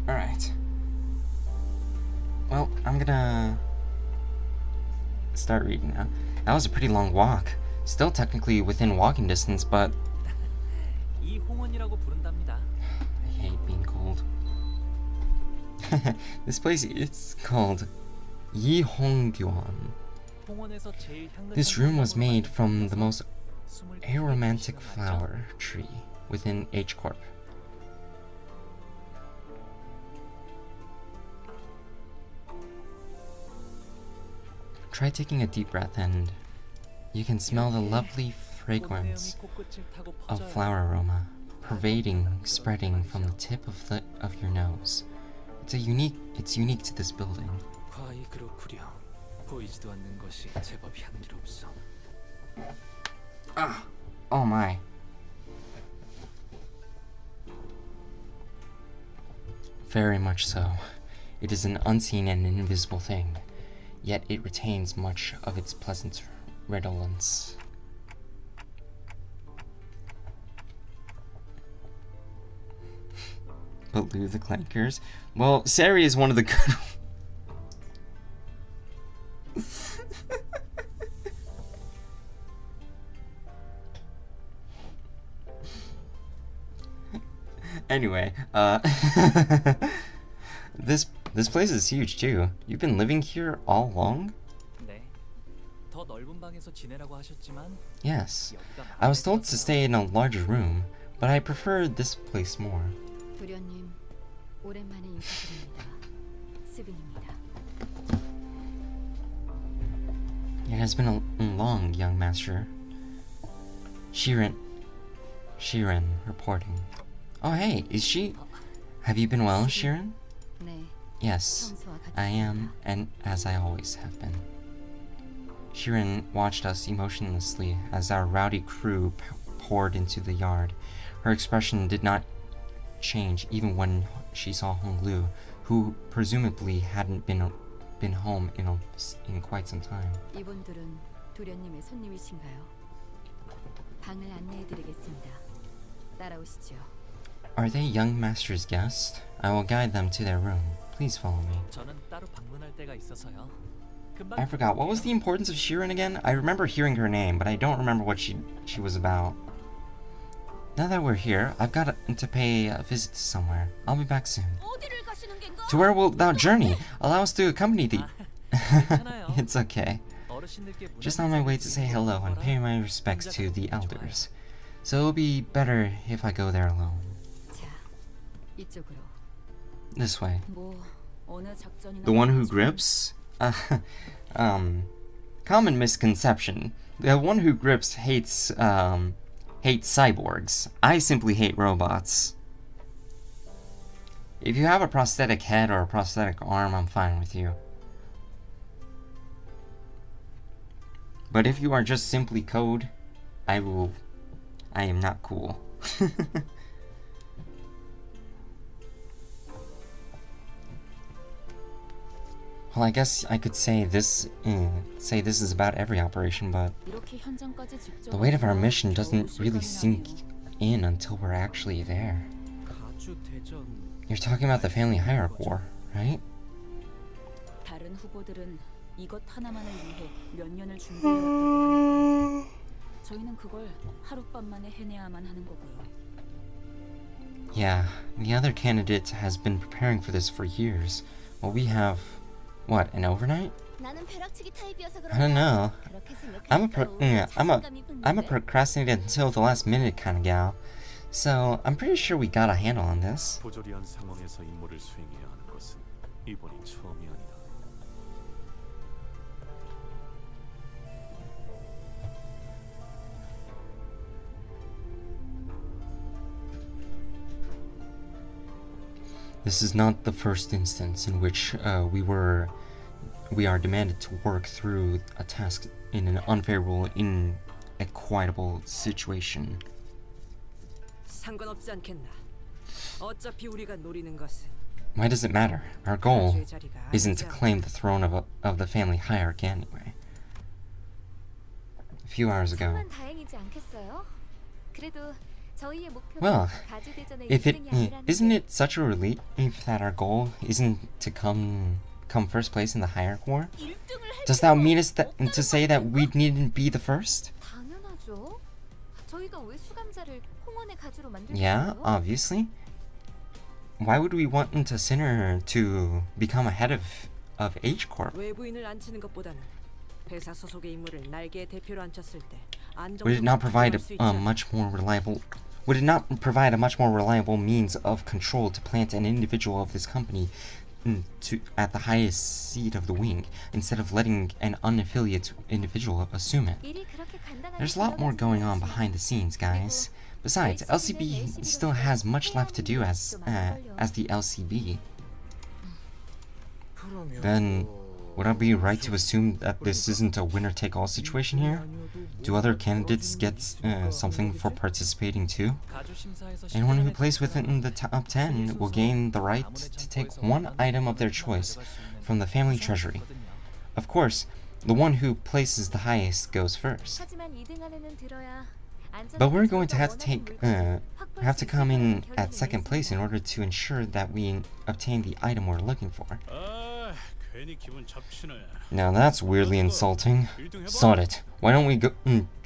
Alright. Well, I'm gonna start reading now. That was a pretty long walk. Still technically within walking distance, but... 이홍원이라고 부른답니다. I hate being cold. This place is called Yihonggyeon. This room was made from the most aromatic flower tree within H Corp. Try taking a deep breath and you can smell the lovely fragrance of flower aroma pervading, spreading from the tip of your nose. It's unique to this building. Ah, oh my. Very much so. It is an unseen and invisible thing, yet it retains much of its pleasant redolence. But Lou the Clankers? Well, Sari is one of the good... Anyway, this This place is huge too. You've been living here all along? 네. 더 넓은 방에서 지내라고 하셨지만 Yes. 여기가 I was told to stay in a larger room, but I prefer this place more. 도련님, 오랜만에 인사드립니다. 스빈입니다. It has been a long, young master. Shiren reporting. Oh hey, is she? Have you been well, Shiren? 네, Yes, 평소와 같이. I am, and as I always have been. Shiren watched us emotionlessly as our rowdy crew poured into the yard. Her expression did not change even when she saw Honglu, who presumably hadn't been home in quite some time. 이분들은 도련님의 손님이신가요? 방을 안내해드리겠습니다. 따라오시죠. Are they young master's guests? I will guide them to their room. Please follow me. 저는 따로 방문할 때가 있어서요. I forgot, what was the importance of Shiren again? I remember hearing her name, but I don't remember what she was about. Now that we're here, I've got to pay a visit to somewhere. I'll be back soon. 어디를 가시는 겐가? To where wilt thou journey? Allow us to accompany thee. 괜찮아요. It's okay. 어르신들께 Just on my way to say hello and pay my respects to the elders. So it'll be better if I go there alone. 자, 이쪽으로. This way. 뭐 어느 작전이나 The one who grips? Common misconception. The one who grips hates cyborgs. I simply hate robots. If you have a prosthetic head or a prosthetic arm, I'm fine with you. But if you are just simply code, I am not cool. Well, I guess I could say this is about every operation, but 이렇게 현장까지 직접 the weight of our mission 겨우 doesn't really sink 실감이 in until we're actually there. 가주 대전 You're talking about the family hierarchy war, right? 나네요. 다른 후보들은 이것 하나만을 위해 몇 년을 준비해왔다고 하니까 저희는 그걸 하룻밤만에 해내야만 하는 거고요. Yeah, the other candidate has been preparing for this for years. Well, we have, what, an overnight? 나는 벼락치기 타입이어서 I don't know. 그렇게 I'm a procrastinate until the last minute kind of gal. So I'm pretty sure we got a handle on this. 부조리한 상황에서 임무를 수행해야 하는 것은 이번이 처음이 아니다. This is not the first instance in which we are demanded to work through a task in an unfavorable, inequitable situation. 상관없지 않겠나. 어차피 우리가 노리는 것은 Why does it matter? Our goal 가주의 자리가 isn't to 아니지 claim the throne of the family hierarchy anyway. A few hours ago. 정말 다행이지 않겠어요? 그래도 저희의 목표는 Well, 가주 대전의 if it 1등이 아니라는 isn't it such a relief that our goal isn't to come first place in the hierarchy war? Does that mean us to say that we needn't be the first? 당연하죠. 저희가 왜 수감자를 홍원의 가주로 만들겠어요? Yeah, obviously. Why would we want into Sinner to become a head of H Corp? 외부인을 앉히는 것보다는 회사 소속의 인물을 날개의 대표로 앉혔을 때 Would it not provide 안정적으로 수 있지 않나? would it not provide a much more reliable means of control to plant an individual of this company at the highest seat of the wing instead of letting an unaffiliated individual assume it? 일이 그렇게 간단하게 There's a lot more going on behind the scenes, guys. Besides, LCB still has much left to do as the LCB. Then, would I be right to assume that this isn't a winner-take-all situation here? Do other candidates get something for participating too? 가주 심사에서 Anyone who plays within the top 10 will gain the right to take one item of their choice from the family treasury. Of course, the one who places the highest goes first. 하지만 2등 안에는 들어야 But we're going to have to come in at second place in order to ensure that we obtain the item we're looking for. Now that's weirdly insulting. Sod it. Why don't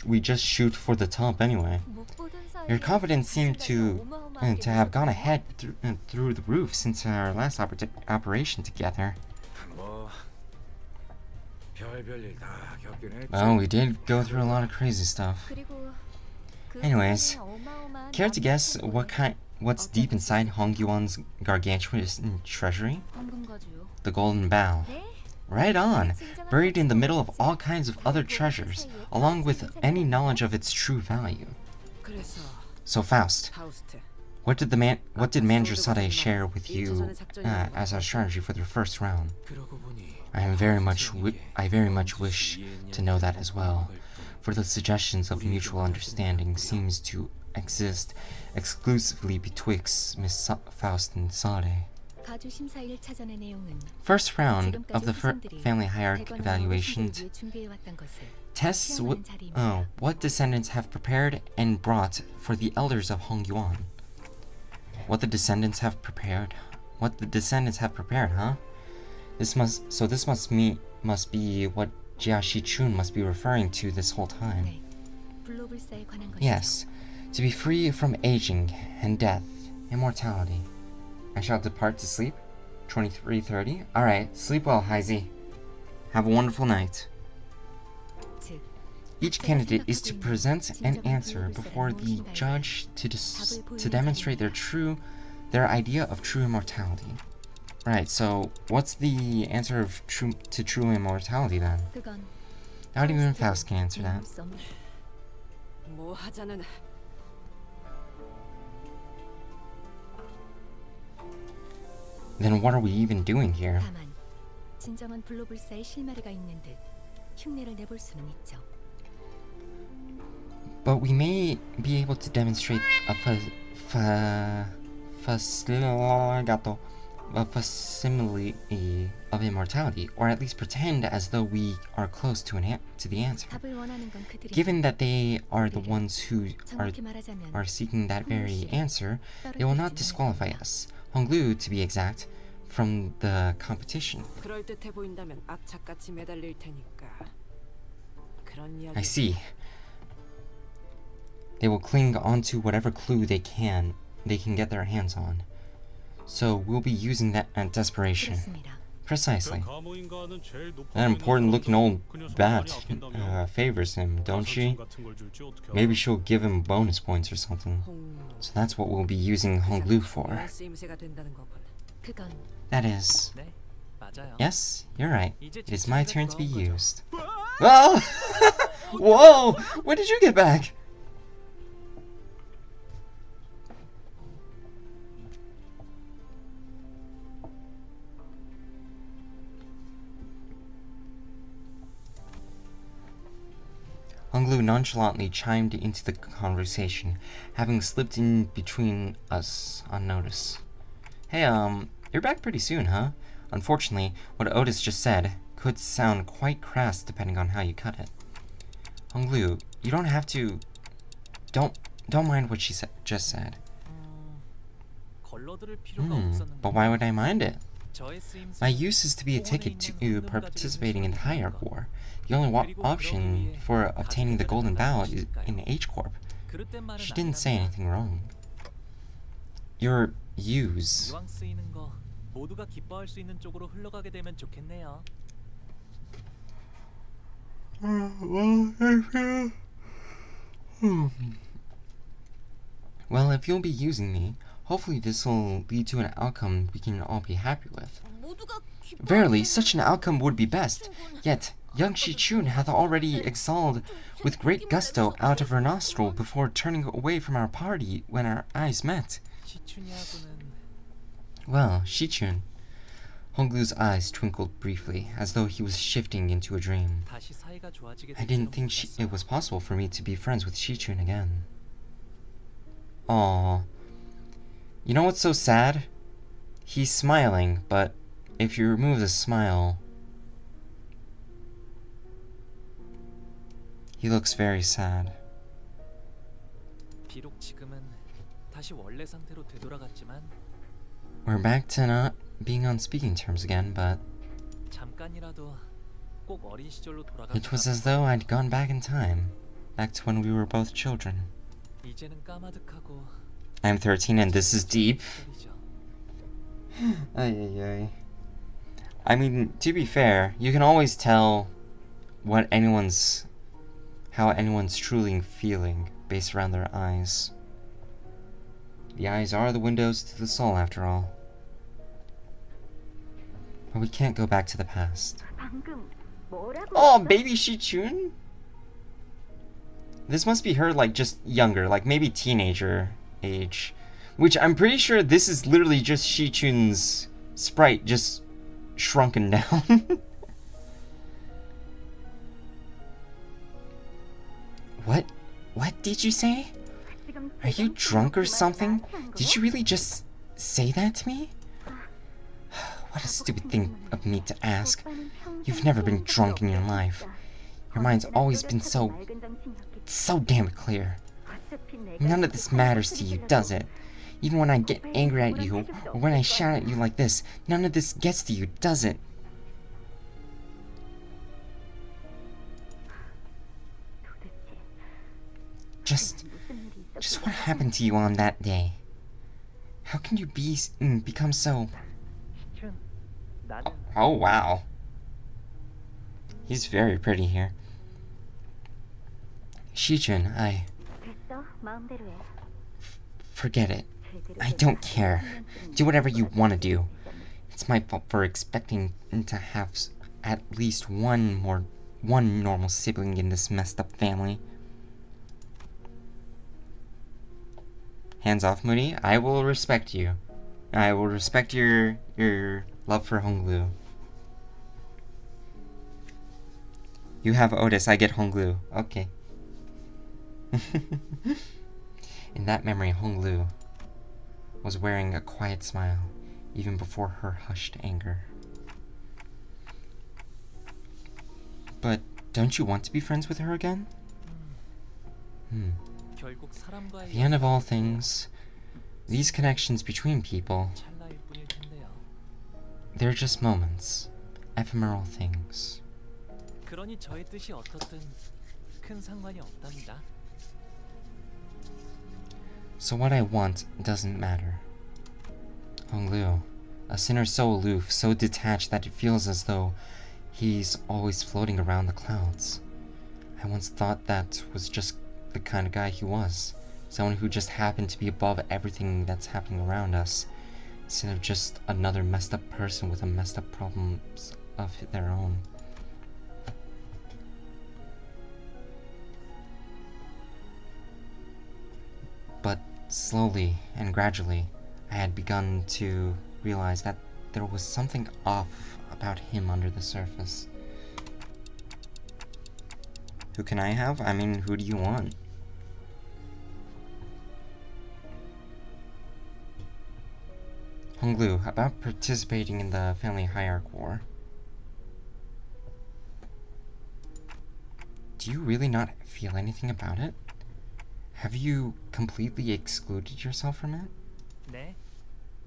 we just shoot for the top anyway? 못 보던 Your confidence seemed to have gone ahead through the roof since our last operation together. Well, we did go through a lot of crazy stuff. Anyways, care to guess what's deep inside Hong Yuan's gargantuan treasury? The golden bowl. Right on! Buried in the middle of all kinds of other treasures, along with any knowledge of its true value. So Faust, what did Manager Sade share with you as our strategy for the first round? I very much wish to know that as well, for the suggestions of mutual understanding seems to exist exclusively betwixt Miss Faust and Sade. First round of the family hierarchy evaluation tests what descendants have prepared and brought for the elders of Hong Yuan. What the descendants have prepared, huh? This must be what Jia Shichun must be referring to this whole time. Yes, to be free from aging and death, immortality. I shall depart to sleep. 23:30. Alright, sleep well, Heisey. Have a wonderful night. Each candidate is to present an answer before the judge to demonstrate their idea of true immortality. Right, so what's the answer to true immortality then? Not even Faust can answer that. Then what are we even doing here? But we may be able to demonstrate a facsimile of immortality, or at least pretend as though we are close to the answer. Given that they are the ones who are seeking that very answer, they will not disqualify us, Honglu to be exact, from the competition. I see. They will cling onto whatever clue they can get their hands on. So we'll be using that at desperation. Precisely. That important looking old bat favors him, don't she? Maybe she'll give him bonus points or something. So that's what we'll be using Honglu for. That is... Yes, you're right. It is my turn to be used. Oh! Whoa! When did you get back? Honglu nonchalantly chimed into the conversation, having slipped in between us unnoticed. Hey, you're back pretty soon, huh? Unfortunately, what Otis just said could sound quite crass depending on how you cut it. Honglu, you don't have to... Don't mind what she just said. But why would I mind it? My use is to be a ticket to participating in the Hierarch War. The only option for obtaining the Golden Bow is in H-Corp. She didn't say anything wrong. Your use. Well, if you'll be using me, hopefully this will lead to an outcome we can all be happy with. Verily, such an outcome would be best. Yet, young Shichun hath already exhaled with great gusto out of her nostril before turning away from our party when our eyes met. Well, Shichun. Honglu's eyes twinkled briefly, as though he was shifting into a dream. I didn't think it was possible for me to be friends with Shichun again. Aww. You know what's so sad? He's smiling, but if you remove the smile, he looks very sad. We're back to not being on speaking terms again, but it was as though I'd gone back in time, back to when we were both children. 이제는 까마득하고 I'm 13 and this is deep. 시절이죠. Ay, ay, ay. I mean, to be fair, you can always tell how anyone's truly feeling based around their eyes. The eyes are the windows to the soul, after all. But we can't go back to the past. 방금 뭐라고? Oh, baby Shi-chun? This must be her, like, just younger, like maybe teenager age. Which I'm pretty sure this is literally just Shi-chun's sprite, just shrunken down. What? What did you say? Are you drunk or something? Did you really just say that to me? What a stupid thing of me to ask. You've never been drunk in your life. Your mind's always been so damn clear. None of this matters to you, does it? Even when I get angry at you, or when I shout at you like this, none of this gets to you, does it? Just what happened to you on that day? How can you become so... Oh, wow. He's very pretty here. Shi-chun, 됐어, 마음대로 해. forget it. I don't care. Do whatever you want to do. It's my fault for expecting to have at least one normal sibling in this messed up family. Hands off, Moody. I will respect you. I will respect your love for Honglu. You have Otis, I get Honglu. Okay. In that memory, Honglu was wearing a quiet smile, even before her hushed anger. But don't you want to be friends with her again? At the end of all things, these connections between people, they're just moments, ephemeral things. 그러니 저의 뜻이 어떻든 큰 상관이 없답니다. So what I want doesn't matter. Honglu, a sinner so aloof, so detached that it feels as though he's always floating around the clouds. I once thought that was just the kind of guy he was. Someone who just happened to be above everything that's happening around us, instead of just another messed up person with a messed up problems of their own. But slowly and gradually, I had begun to realize that there was something off about him under the surface. Who can I have? I mean, who do you want? Honglu, about participating in the family hierarchy war. Do you really not feel anything about it? Have you completely excluded yourself from it? 네,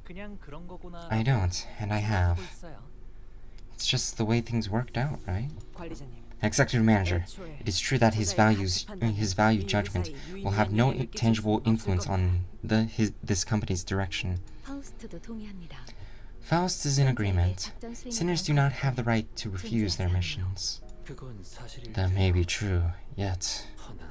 그냥 그런 거구나. I don't, and I have. 있어요. It's just the way things worked out, right? 관리자님. Executive Manager, it is true that his value judgment will have no tangible influence on this company's direction. 파우스트도 동의합니다. Faust is in agreement. Sinners do not have the right to refuse their missions. 그건 사실일 That may be true, yet 허나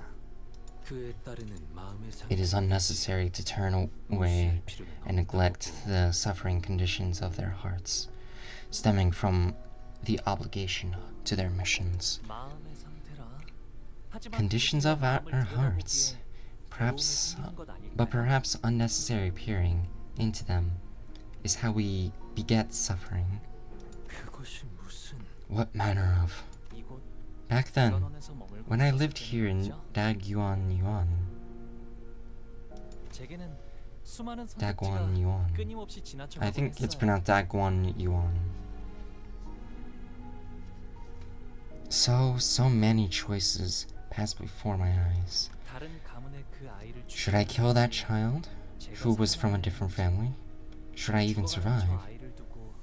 그에 따르는 마음의 it is unnecessary to turn away and neglect the suffering conditions of their hearts, stemming from the obligation to their missions. 마음의 상태라. 하지만 Conditions of our hearts, but perhaps unnecessary peering into them is how we beget suffering. 그것이 무슨 What manner of? 이곳 Back then, 전원에서 머물고 when I 있었을 lived here in 때는 Daguan 제게는 수많은 Daguan 선택지가 Yuan. 끊임없이 I 지나쳐가곤 think it's 했어요. pronounced Daguan Yuan. So many choices passed before my eyes. 다른 가문의 그 아이를 Should I kill that child, who was from a different family? Should I even survive?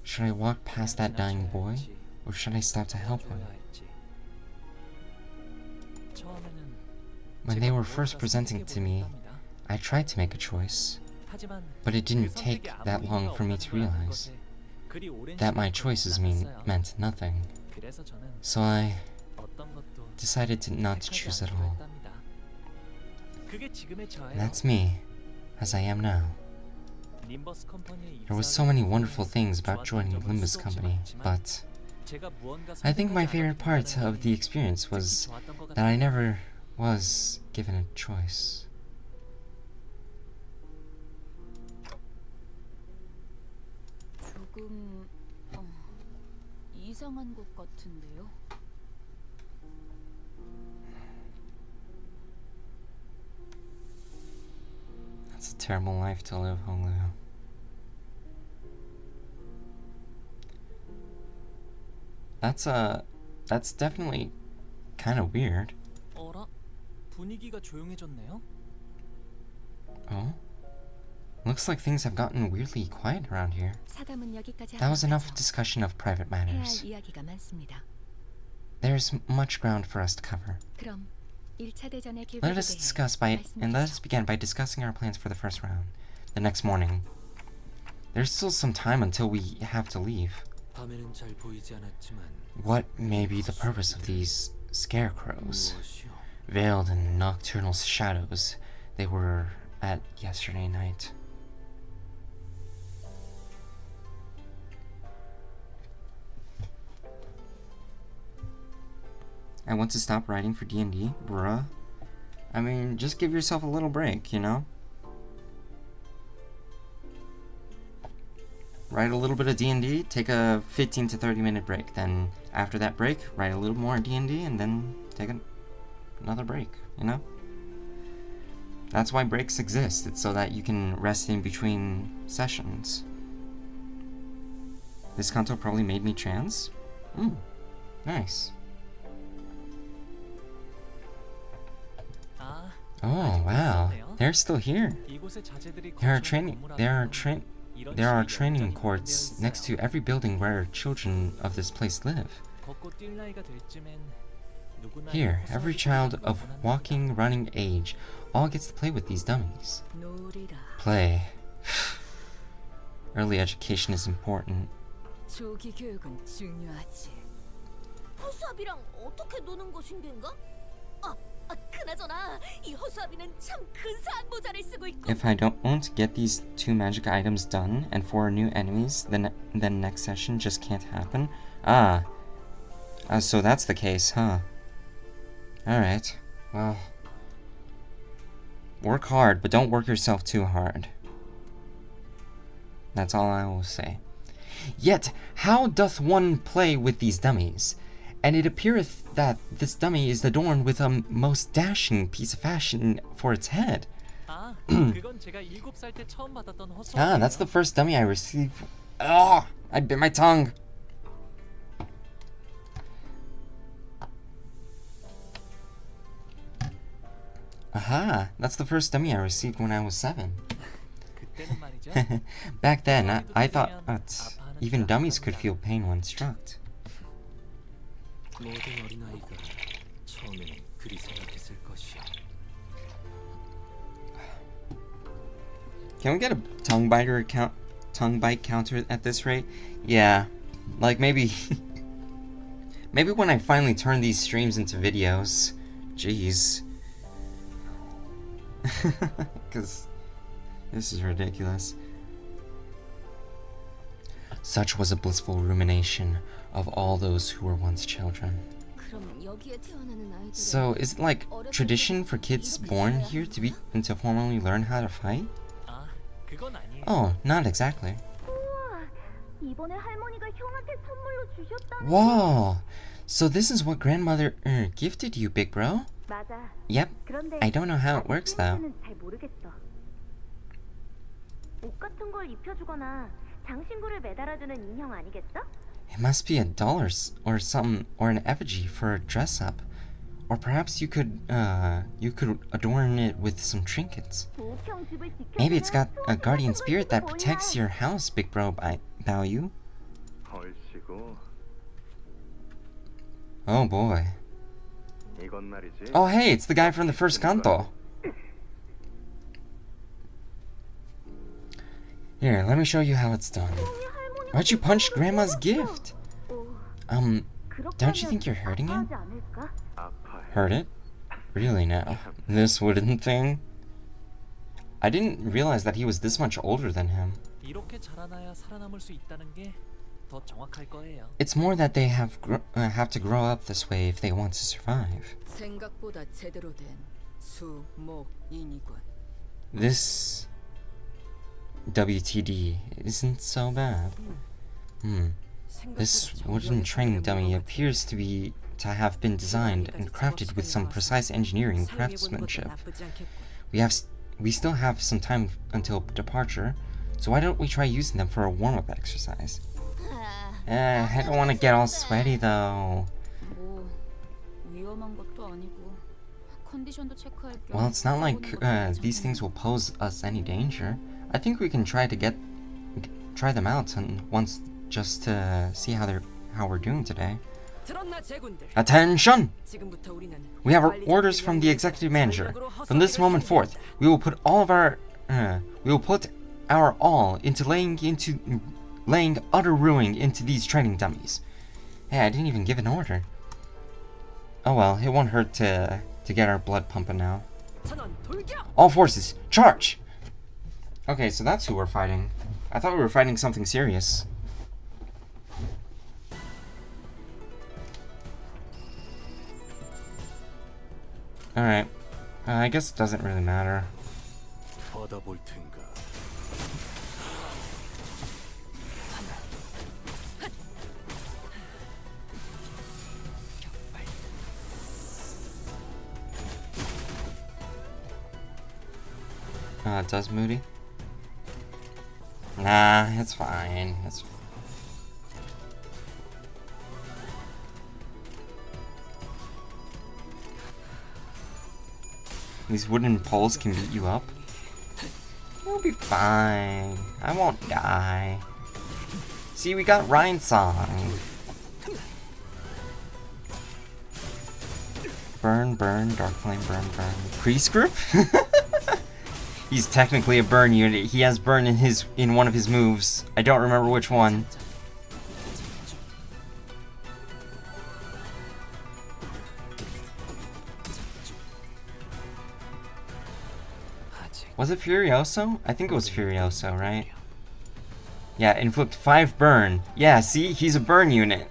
Should I walk past that dying boy, or should I stop to help him? When they were first presenting to me I tried to make a choice, 하지만 but it 그 didn't 선택에 take 아무 that long 의미가 for me to 없다는 걸 아는 realize 것에 그리 오랜 that my 시간 choices 걸리지 않았어요. meant nothing. 그래서 저는 So I 어떤 것도 decided not to 택하지 choose at 않기로 all. 했답니다. 그게 지금의 저예요. That's me, as I am now. 림버스 컴퍼니에 There was so many wonderful 입사하기 things about 좋았던 joining 점은 Limbus 수도 없이 company, 많지만 but 제가 무언가 I think my 선택하지 favorite 않았기 part 때문에 of the experience was 특히 좋았던 것 that I 같아요. never was given a choice. 조금 이상한 것 같은데요. That's a terrible life to live, Honglu. That's definitely kind of weird. 어라? 분위기가 조용해졌네요. Oh? Looks like things have gotten weirdly quiet around here. 사담은 여기까지 That was 하고 enough 가죠. discussion of private 해야 할 matters. 이야기가 많습니다. There's much ground for us to cover. 그럼 1차 대전의 Let 계획에 us 대해 let us begin by discussing our plans for the first round. The next morning. There's still some time until we have to leave. 밤에는 잘 보이지 않았지만 What may be the purpose of these scarecrows? 무엇이요? Veiled in nocturnal shadows, they were at yesterday night. I want to stop writing for D&D, bruh. I mean, just give yourself a little break, you know? Write a little bit of D&D, take a 15 to 30 minute break. Then after that break, write a little more D&D, and then take another break, you know? That's why breaks exist. It's so that you can rest in between sessions. This canto probably made me trans? Nice. 아, Oh, wow. They're still here. 이곳의 자제들이 There are 거주하는 training 건물 안에는 courts 이런 next to every building where children of this place live. 걷고 뛸 나이가 될 쯤엔 누구나 Here, 이 every 호소하기 child 전에 of 원하는 walking, running age all gets to play with these dummies. 놀이라. Play. Early education is important. 조기 교육은 중요하지. 허수아비랑 어떻게 노는 것인가? 그나저나 이 허수아비는 참 근사한 모자를 쓰고 있고. If I won't get these 2 magic items done and 4 new enemies, then next session just can't happen. So that's the case, huh? Alright, well. Work hard, but don't work yourself too hard. That's all I will say. Yet, how doth one play with these dummies? And it appeareth that this dummy is adorned with a most dashing piece of fashion for its head. 그건 제가 7살 때 처음 받았던 허수아비예요. That's the first dummy I received. Oh, I bit my tongue. Aha, that's the first dummy I received when I was 7. 그때는 말이죠. Back then, I thought that even dummies could feel pain when struck. 모든 어린아이가 처음에는 그리 생각했을 것이야. Can we get a tongue bite counter at this rate? Yeah, like maybe when I finally turn these streams into videos. Jeez. Because this is ridiculous. Such was a blissful rumination of all those who were once children. So, is it like tradition for kids born here to formally learn how to fight? 그건 아니에요. Oh, not exactly. 이번에 할머니가 형한테 선물로 주셨다는. Whoa! So this is what grandmother gifted you, big bro? 맞아. Yep. 그런데 I don't know how it works though. 잘 모르겠어. 옷 같은 걸 입혀주거나 장신구를 매달아주는 인형 아니겠어? It must be a doll or some or an effigy for a dress up. Or perhaps you could adorn it with some trinkets. Maybe it's got a guardian spirit that protects your house, big bro Bao. Oh boy. Oh hey, it's the guy from the first canto. Here, let me show you how it's done. Why'd you punch Grandma's gift? Don't you think you're hurting it? Hurt it? Really now? This wooden thing? I didn't realize that he was this much older than him. 이렇게 자라나야 살아남을 수 있다는 게 더 정확할 거예요. It's more that they have to grow up this way if they want to survive. 생각보다 제대로 된 수목인이군. This WTD isn't so bad. This wooden training dummy appears to have been designed and crafted with some precise engineering craftsmanship. We still have some time until departure, so why don't we try using them for a warm-up exercise? I don't want to get all sweaty though. 뭐 위험한 것도 아니고 컨디션도 체크할 겸. Well, it's not like these things will pose us any danger. I think we can try them out and once just to see how we're doing today. Attention! We have our orders from the executive manager. From this moment forth, we will put our all into laying utter ruin into these training dummies. Hey, I didn't even give an order. Oh well, it won't hurt to get our blood pumping now. All forces, charge! Okay, so that's who we're fighting. I thought we were fighting something serious. Alright. I guess it doesn't really matter. It does, Moody? Nah, it's fine. It's These wooden poles can beat you up. You'll be fine. I won't die. See, we got Ryan's song. Burn, burn, dark flame, burn, burn. Priest group? He's technically a burn unit. He has burn in one of his moves. I don't remember which one. Was it Furioso? I think it was Furioso, right? Yeah, inflict 5 burn. Yeah, see? He's a burn unit.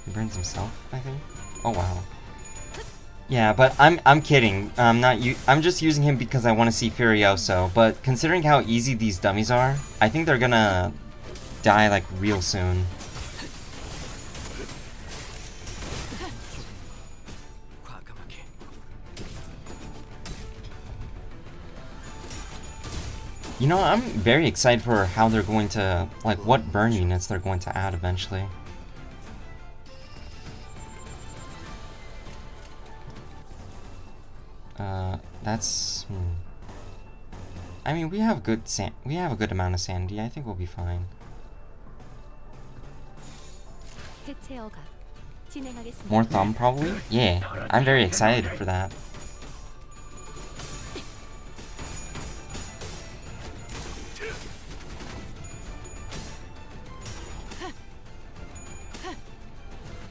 He burns himself, I think. Oh wow. Yeah, but I'm kidding. I'm just using him because I want to see Furioso. But considering how easy these dummies are, I think they're gonna die like real soon. You know, I'm very excited for how they're going to, like, what burn units they're going to add eventually. That's... I mean, we have a good amount of sanity. I think we'll be fine. More thumb, probably? Yeah, I'm very excited for that.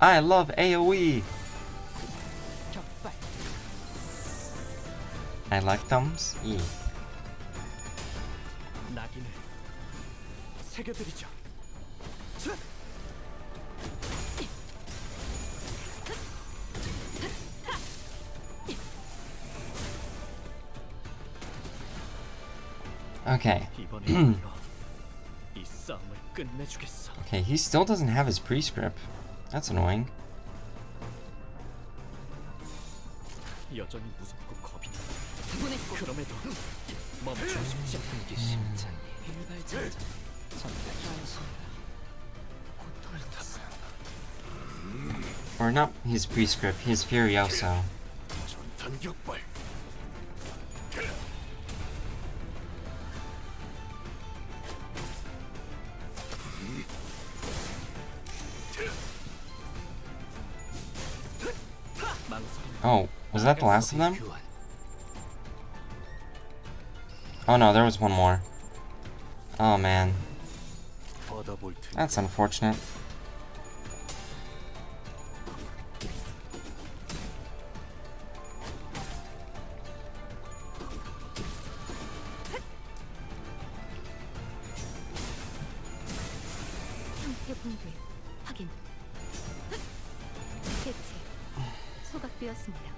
I love AoE! I like thumbs? Yeah. Okay. Okay, he still doesn't have his pre-script. That's annoying. Or not his pre-script, his Furioso. Oh, was that the last of them? Oh no, there was one more. Oh man. That's unfortunate. 상태 붕괴 확인. 해체. 소각되었습니다.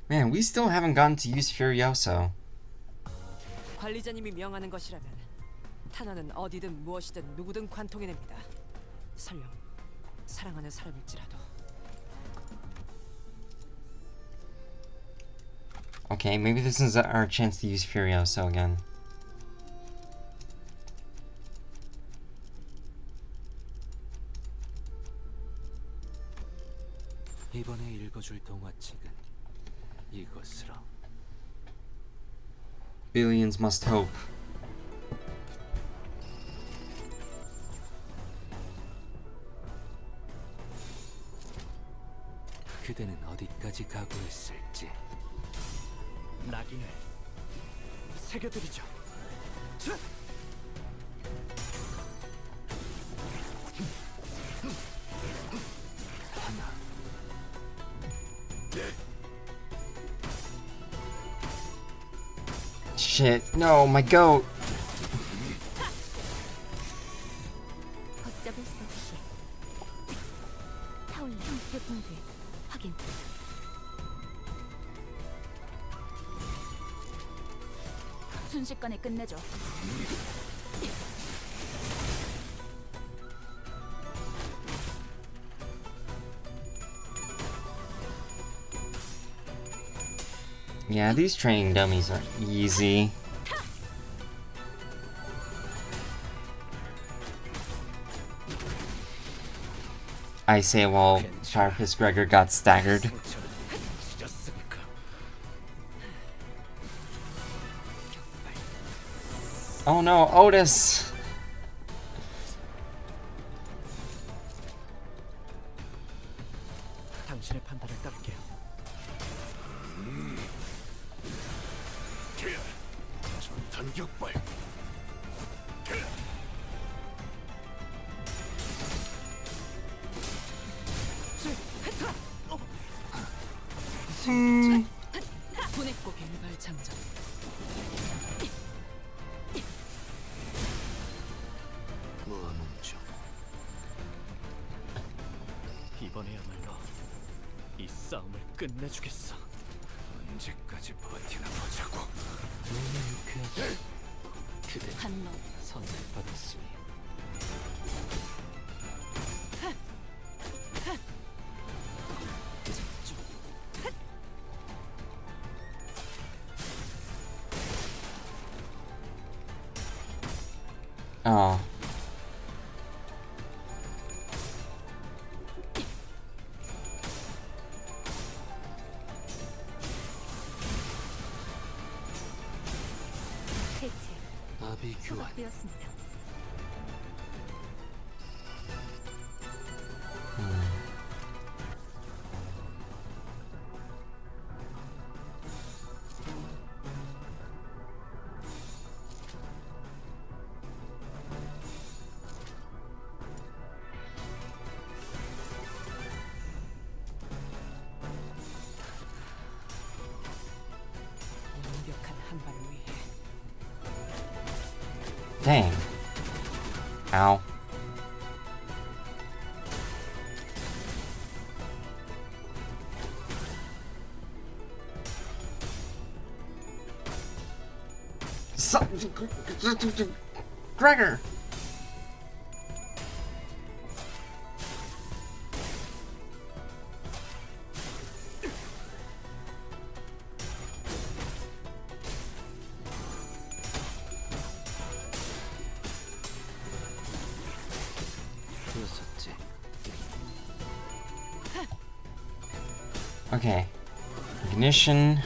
Man, we still haven't gotten to use Furioso. 관리자님이 명하는 것이라면 탄환은 어디든 무엇이든 누구든 관통해냅니다. 설령 사랑하는 사람일지라도. Okay, maybe this is our chance to use Furioso again. 이번에 읽어줄 동화책은 이것으로. Billions must hope. 그대는 어디까지 각오했을지. 낙인을 새겨드리죠. Shit, no, my goat! 걷잡을 수 없이. 타올린 상태 붕괴 확인. 순식간에 끝내죠. Yeah, these training dummies are easy. I say while Sharpest Gregor got staggered. Oh no, Otis! 당신의 판단을 따를게요. 전격발. 보냈고 일발 장전. 무함음주. 이번에야말로 이 싸움을 끝내주겠어. 언제까지 버티나 보자고. 너무 유쾌하게 그대 한놈 선택받았으니. Oh. 해체. 아비 교환. 소각되었습니다. 완벽한 한 발을 위해. Dang. Ow. Gregor! 그랬었지. Okay. Ignition.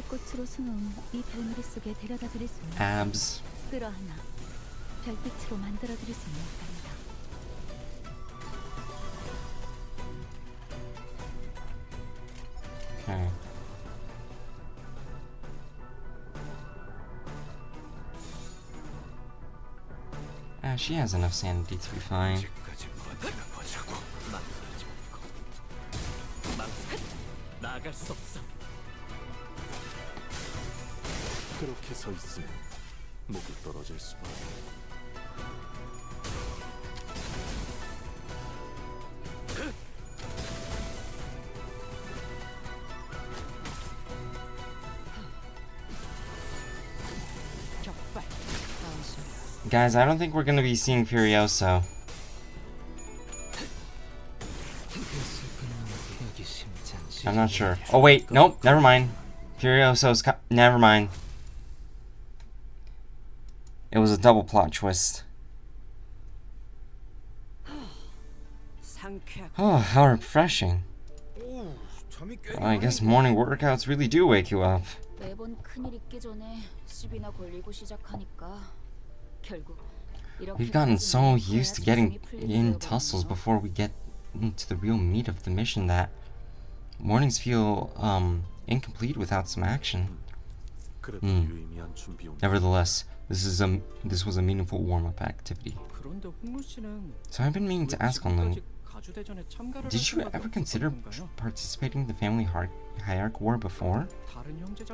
불꽃으로 숨은 이 별무리 속에 데려다 드릴 수 있는 Abs. 끌어안아 별빛으로 만들어 드릴 수 있는 겁니다. Okay. She has enough sanity to be fine. 나갈 수 없어. 그렇게 서 있으면 목이 떨어질 수밖에. Guys, I don't think we're gonna be seeing Furioso. I'm not sure. Oh wait, nope, never mind. Furioso's never mind. It was a double plot twist. Oh, how refreshing. Well, I guess morning workouts really do wake you up. 매번 큰일 있기 전에 시비나 걸리고 시작하니까 결국 We've gotten so used to getting in tussles before we get into the real meat of the mission that mornings feel incomplete without some action. Nevertheless, this was a meaningful warm-up activity. So I've been meaning to ask Onlung, did you ever consider participating in the family hierarch war before?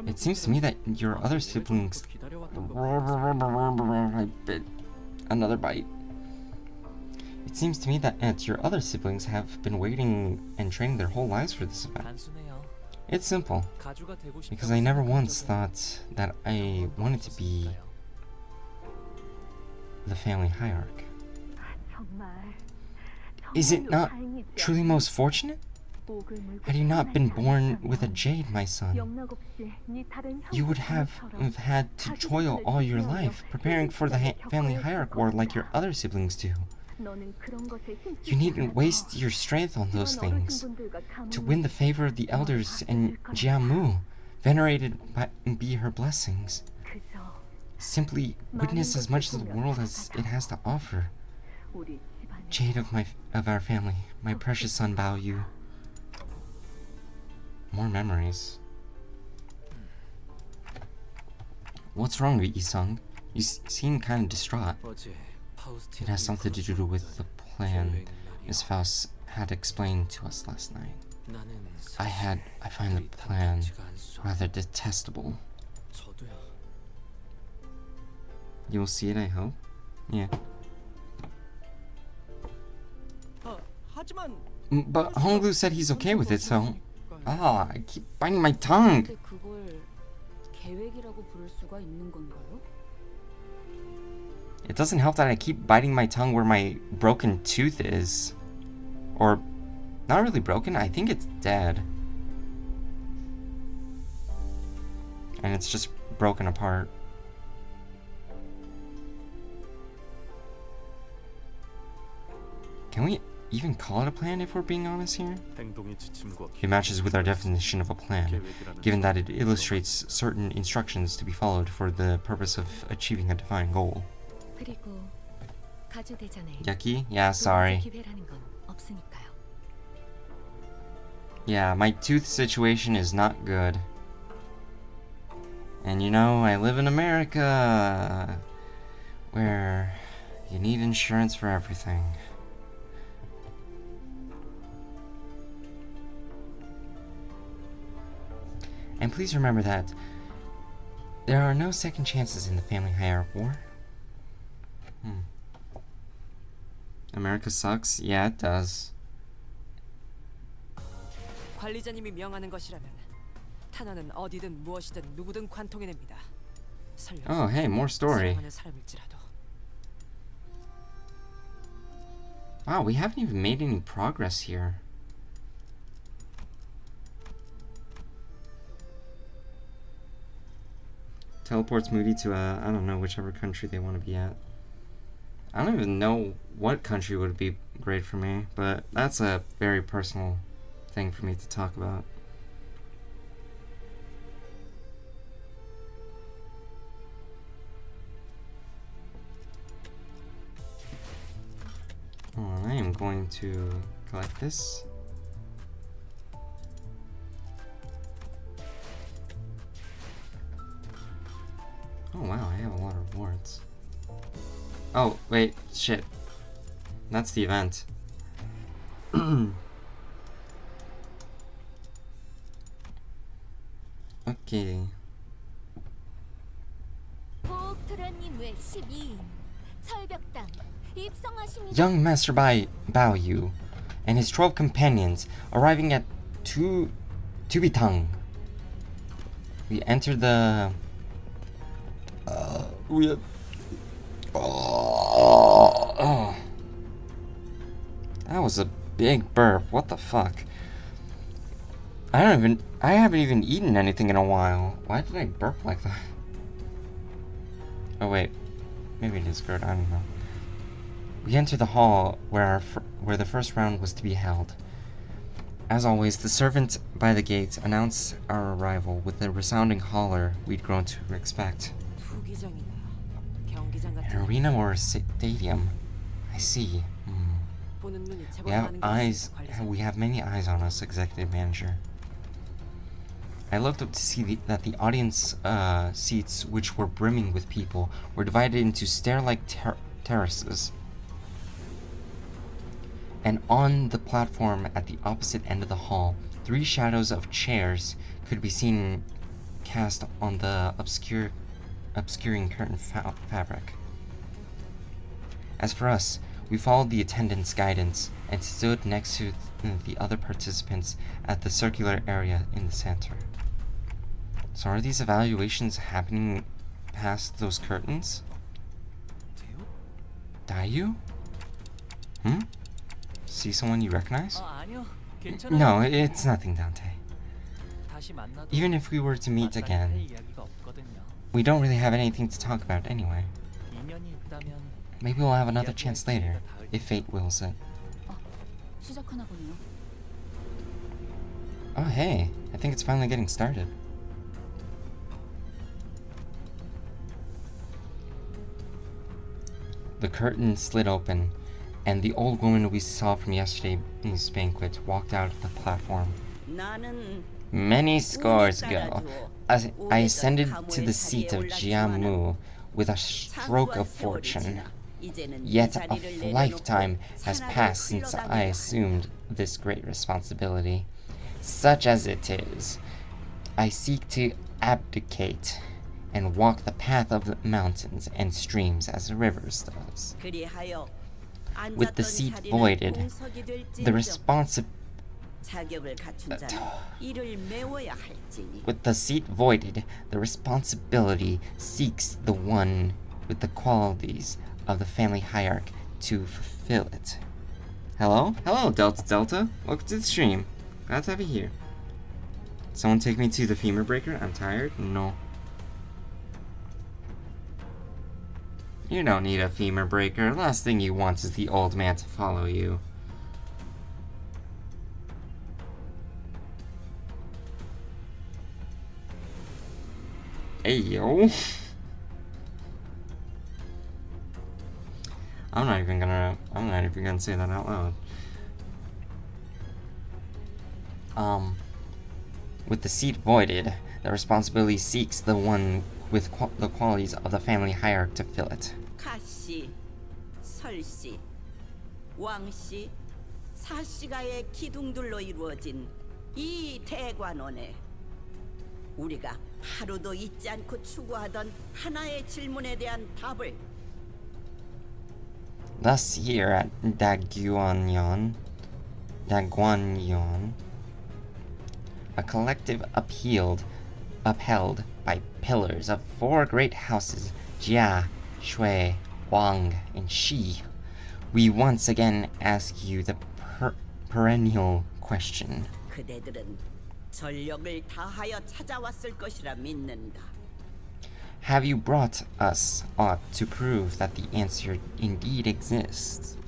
It seems to me that your other siblings... Another bite. It seems to me that your other siblings have been waiting and training their whole lives for this event. It's simple, because I never once thought that I wanted to be the family hierarch. Is it not truly most fortunate? Had you not been born with a jade, my son, you would have had to toil all your life, preparing for the family hierarch war like your other siblings do. You needn't waste your strength on those things. To win the favor of the elders and Jiamu, venerated be her blessings. Simply witness as much of the world as it has to offer. Jade of our family, my precious son Bao Yu. More memories. What's wrong with Isung? You seem kind of distraught. It has something to do with the plan Miss Faust had explained to us last night. I find the plan rather detestable. You will see it, I hope? Yeah. But Honglu said he's okay with it, so... Ah, I keep biting my tongue! It doesn't help that I keep biting my tongue where my broken tooth is. Or, not really broken, I think it's dead. And it's just broken apart. Can we even call it a plan if we're being honest here? It matches with our definition of a plan, given that it illustrates certain instructions to be followed for the purpose of achieving a defined goal. Yucky? Yeah, sorry. Yeah, my tooth situation is not good. And you know, I live in America, where you need insurance for everything. And please remember that there are no second chances in the family hierarch war. America sucks? Yeah, it does. 관리자님이 명하는 것이라면 탄원은 어디든 무엇이든 누구든 관통해냅니다. Oh, hey, more story. Wow, we haven't even made any progress here. Teleports Moody to, I don't know, whichever country they want to be at. I don't even know what country would be great for me, but that's a very personal thing for me to talk about. I am going to collect this. Oh wow, I have a lot of rewards. Oh, wait, shit. That's the event. Okay. Young Master Bao Yu and his 12 companions arriving at Tubitang. We enter the... That was a big burp. What the fuck? I haven't even eaten anything in a while. Why did I burp like that? Oh wait, maybe it is good. I don't know. We enter the hall where the first round was to be held. As always, the servant by the gate announced our arrival with the resounding holler we'd grown to expect. An arena or a stadium? I see. We have many eyes on us, executive manager. I looked up to see that the audience seats, which were brimming with people, were divided into stair-like terraces. And on the platform at the opposite end of the hall, 3 shadows of chairs could be seen cast on the obscuring curtain fabric. As for us, we followed the attendant's guidance and stood next to the other participants at the circular area in the center. So are these evaluations happening past those curtains? Dayu? See someone you recognize? No, it's nothing, Dante. Even if we were to meet again, we don't really have anything to talk about anyway. Maybe we'll have another chance later, if fate wills it. Oh hey, I think it's finally getting started. The curtain slid open, and the old woman we saw from yesterday's banquet walked out of the platform. Many scores ago, I ascended to the seat of Jiamu with a stroke of fortune. Yet a lifetime has passed since I assumed this great responsibility. Such as it is, I seek to abdicate and walk the path of the mountains and streams as the rivers does. With the seat voided, the responsibility seeks the one with the qualities of the family hierarchy to fulfill it. Hello? Hello, Delta. Welcome to the stream. Glad to have you here. Someone take me to the femur breaker? I'm tired? No. You don't need a femur breaker. Last thing you want is the old man to follow you. Hey, yo. I'm not even gonna say that out loud. With the seat voided, the responsibility seeks the one with the qualities of the family hierarchy to fill it. 가씨, 설씨, 왕씨, 사씨가의 기둥들로 이루어진 이 대관원에 우리가 하루도 잊지 않고 추구하던 하나의 질문에 대한 답을 Thus here at Daguanyon, a collective upheld by pillars of 4 great houses, Jia, Shui, Wang, and Shi, we once again ask you the perennial question. 그대들은 전력을 다하여 찾아왔을 것이라 믿는다. Have you brought us aught to prove that the answer indeed exists?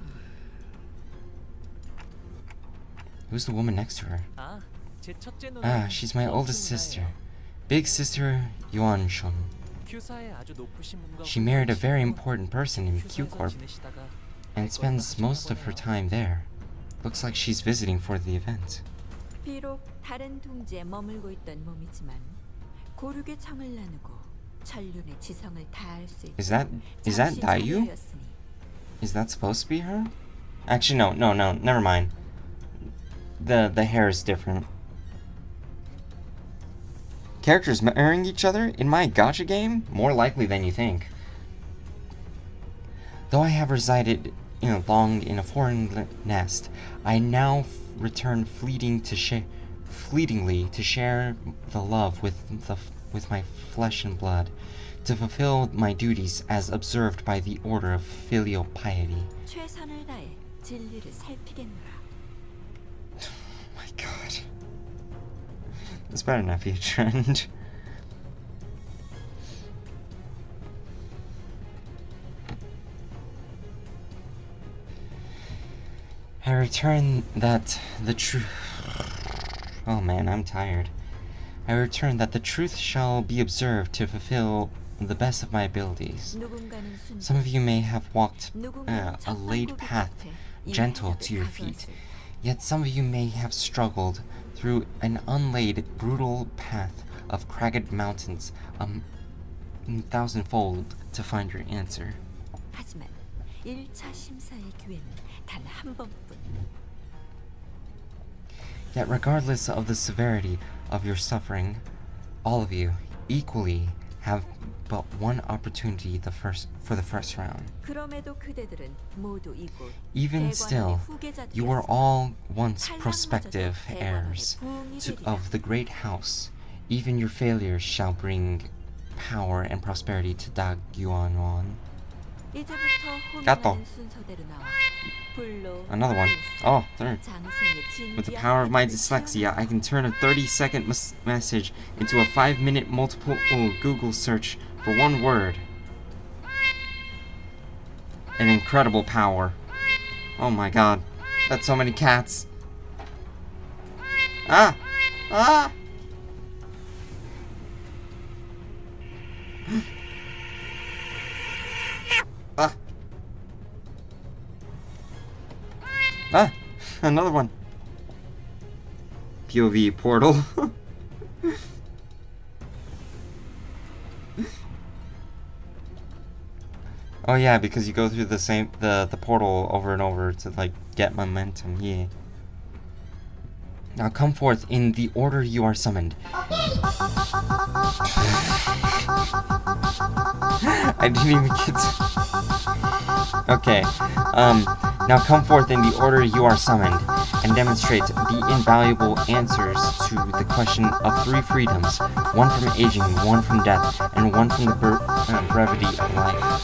Who's the woman next to her? Ah, she's my oldest sister. Big sister Yuan Shun. She married a very important person in Q Corp. and spends most of her time there. Looks like she's visiting for the event. 비록 다른 둥지에 머물고 있던 몸이지만 고륙의 청을 나누고 천륜의 지성을 다할 수 Is that Dayu? Is that supposed to be her? Actually, no, never mind. The hair is different. Characters marrying each other in my gacha game? More likely than you think. Though I have resided long in a foreign nest, I now return fleetingly to share the love with my flesh and blood, to fulfill my duties as observed by the order of filial piety. 최선을 다해 진리를 살피겠노라. My God. This better not be a trend. I return that the truth. Oh man, I'm tired. I return that the truth shall be observed to fulfill the best of my abilities. Some of you may have walked a laid path, gentle to your feet, yet some of you may have struggled through an unlaid, brutal path of cragged mountains, thousandfold to find your answer. 하지만 1차 심사의 기회는 단 한 번뿐. Yet regardless of the severity of your suffering, all of you equally have but one opportunity for the first round. 그럼에도 그대들은 모두 이곳 Even still, you are all once prospective heirs of the great house. Even your failures shall bring power and prosperity to Dagyuan. Gato. Another one. Oh, third. With the power of my dyslexia, I can turn a 30-second message into a 5-minute multiple Google search for one word. An incredible power. Oh my god. That's so many cats. Ah! Ah! Ah! Ah! Another one. POV portal. Oh yeah, because you go through the portal over and over to like get momentum. Yeah. Now come forth in the order you are summoned. I didn't even get to... Okay. Now come forth in the order you are summoned and demonstrate the invaluable answers to the question of 3 freedoms, one from aging, one from death, and one from the brevity of life.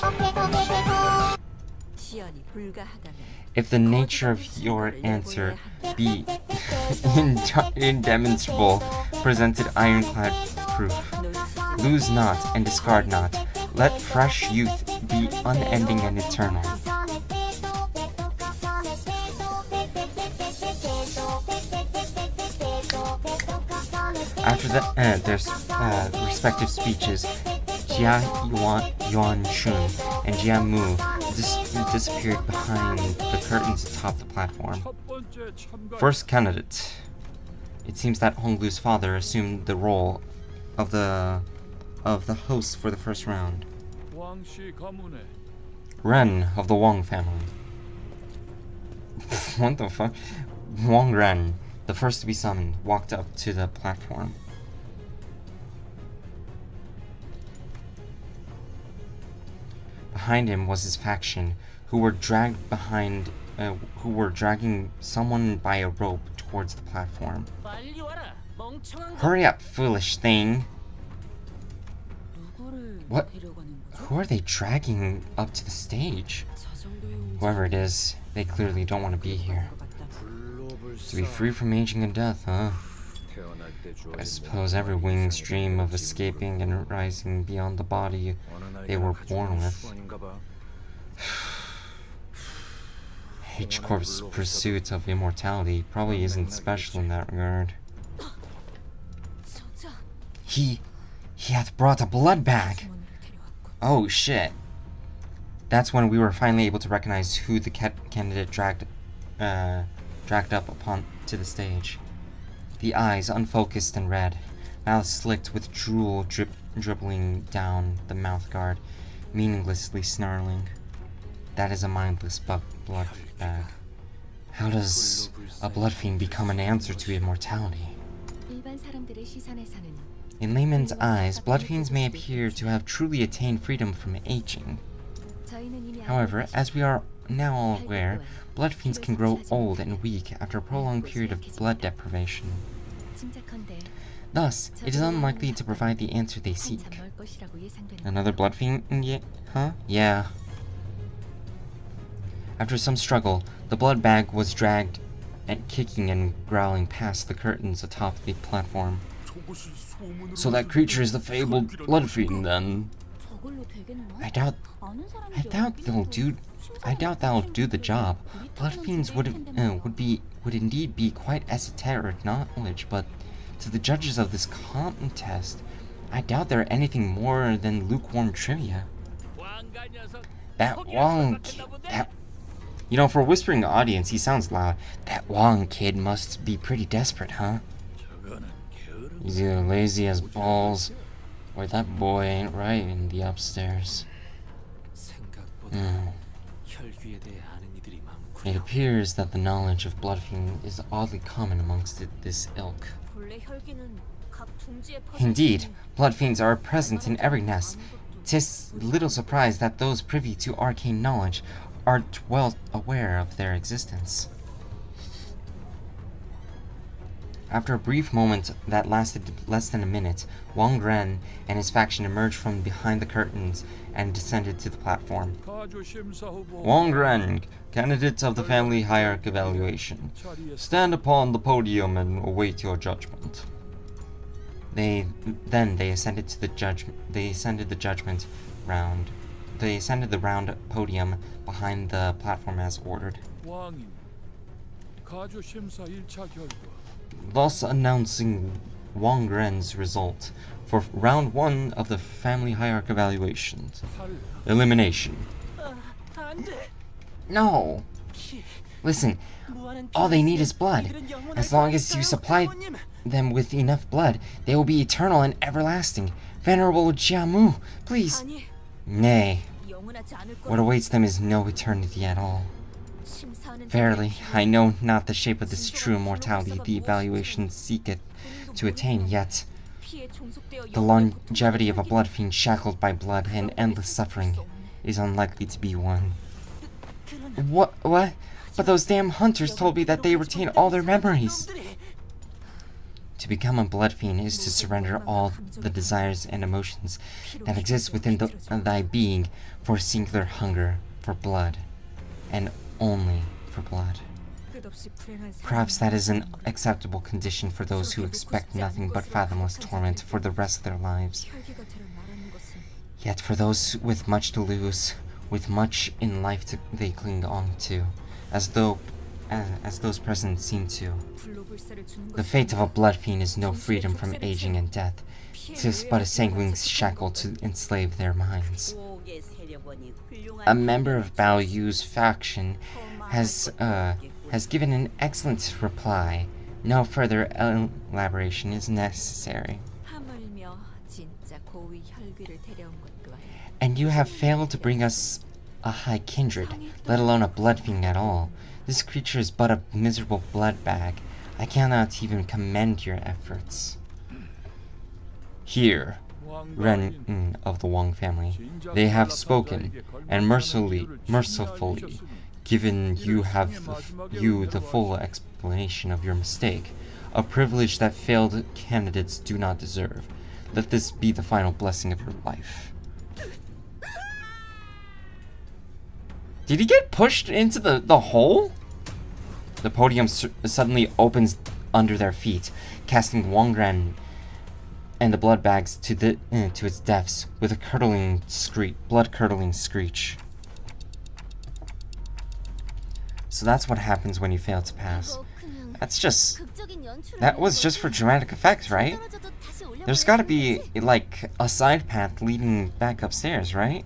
If the nature of your answer be indemonstrable, presented ironclad proof. Lose not and discard not. Let fresh youth be unending and eternal. After there's respective speeches, Jia Yuan Shun and Jia Mu disappeared behind the curtains atop the platform. First candidate. It seems that Honglu's father assumed the role of the host for the first round. Ren of the Wang family. What the fuck? Wang Ren, the first to be summoned, walked up to the platform. Behind him was his faction, who were dragging someone by a rope towards the platform. Hurry up, foolish thing! What? Who are they dragging up to the stage? Whoever it is, they clearly don't want to be here. To be free from aging and death, huh? I suppose every wing's dream of escaping and rising beyond the body they were born with. H-Corp's pursuit of immortality probably isn't special in that regard. He hath brought a blood bag! Oh shit. That's when we were finally able to recognize who the candidate dragged up upon to the stage. The eyes unfocused and red, mouth slicked with drool dribbling down the mouth guard, meaninglessly snarling. That is a mindless blood bag. How does a blood fiend become an answer to immortality? In layman's eyes, blood fiends may appear to have truly attained freedom from aging. However, as we are now all aware, blood fiends can grow old and weak after a prolonged period of blood deprivation. Thus, it is unlikely to provide the answer they seek. Another blood fiend? Huh? Yeah. After some struggle, the blood bag was dragged and kicking and growling past the curtains atop the platform. So that creature is the fabled blood fiend, then? I doubt that'll do the job. Blood fiends would indeed be quite esoteric knowledge, but to the judges of this contest, I doubt they're anything more than lukewarm trivia. That Wong kid, you know, for a whispering audience, he sounds loud. That Wong kid must be pretty desperate, huh? He's either lazy as balls, or that boy ain't right in the upstairs. It appears that the knowledge of blood fiend is oddly common amongst this ilk. Indeed, blood fiends are present in every nest. 'Tis little surprise that those privy to arcane knowledge are well aware of their existence. After a brief moment that lasted less than a minute, Wang Ren and his faction emerged from behind the curtains and descended to the platform. Wang Ren, candidate of the family hierarchy evaluation, stand upon the podium and await your judgment. They ascended to the round podium behind the platform as ordered. Thus announcing Wang Ren's result for round 1 of the family hierarchy evaluations. Elimination. No! Listen, all they need is blood. As long as you supply them with enough blood, they will be eternal and everlasting. Venerable Jiamu, please. Nay. What awaits them is no eternity at all. Verily, I know not the shape of this true immortality the evaluation seeketh to attain, yet the longevity of a blood fiend shackled by blood and endless suffering is unlikely to be one. What? But those damn hunters told me that they retain all their memories. To become a blood fiend is to surrender all the desires and emotions that exist within thy being for a singular hunger for blood, and only for blood. Perhaps that is an acceptable condition for those who expect nothing but fathomless torment for the rest of their lives. Yet for those with much to lose, with much in life they cling on to, as those present seem to, the fate of a blood fiend is no freedom from aging and death. 'Tis but a sanguine shackle to enslave their minds. A member of Bao Yu's faction has given an excellent reply. No further elaboration is necessary. And you have failed to bring us a high kindred, let alone a blood fiend at all. This creature is but a miserable blood bag. I cannot even commend your efforts. Here, Ren of the Wang family, they have spoken, and mercifully given you the full explanation of your mistake, a privilege that failed candidates do not deserve. Let this be the final blessing of your life. Did he get pushed into the hole? The podium suddenly opens under their feet, casting Wang Ren and the blood bags to its depths with a blood-curdling screech. So that's what happens when you fail to pass. That was just for dramatic effect, right? There's gotta be, like, a side path leading back upstairs, right?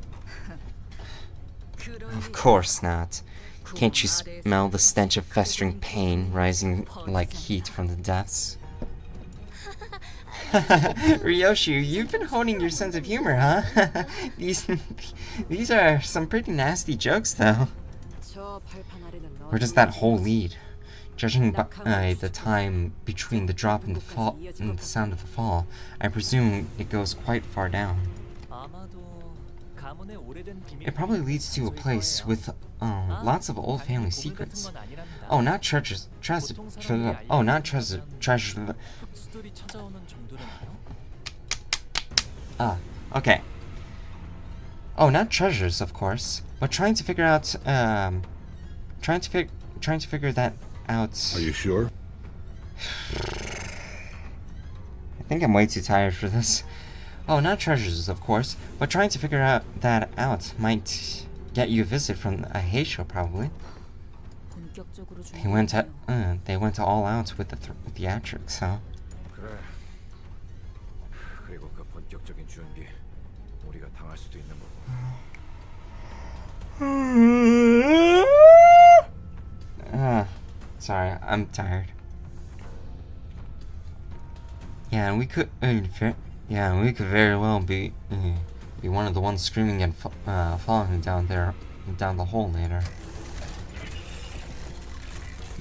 Of course not. Can't you smell the stench of festering pain rising like heat from the depths? Ryoshi, you've been honing your sense of humor, huh? These are some pretty nasty jokes, though. Where does that hole lead? Judging by the time between the drop and the fall and the sound of the fall, I presume it goes quite far down. It probably leads to a place with lots of old family secrets. Oh, not treasures. Oh, not treasure. Okay. Oh, not treasures, of course, but trying to figure out. Trying to figure that out. Are you sure? I think I'm way too tired for this. Oh, not treasures, of course, but trying to figure that out might get you a visit from a Heisho, probably. They went all out with the theatrics, huh? 그래. 그리고 그 본격적인 준비 우리가 당할 수도 있는 거고. Sorry, I'm tired. Yeah, and we could very well be one of the ones screaming and falling down the hole later.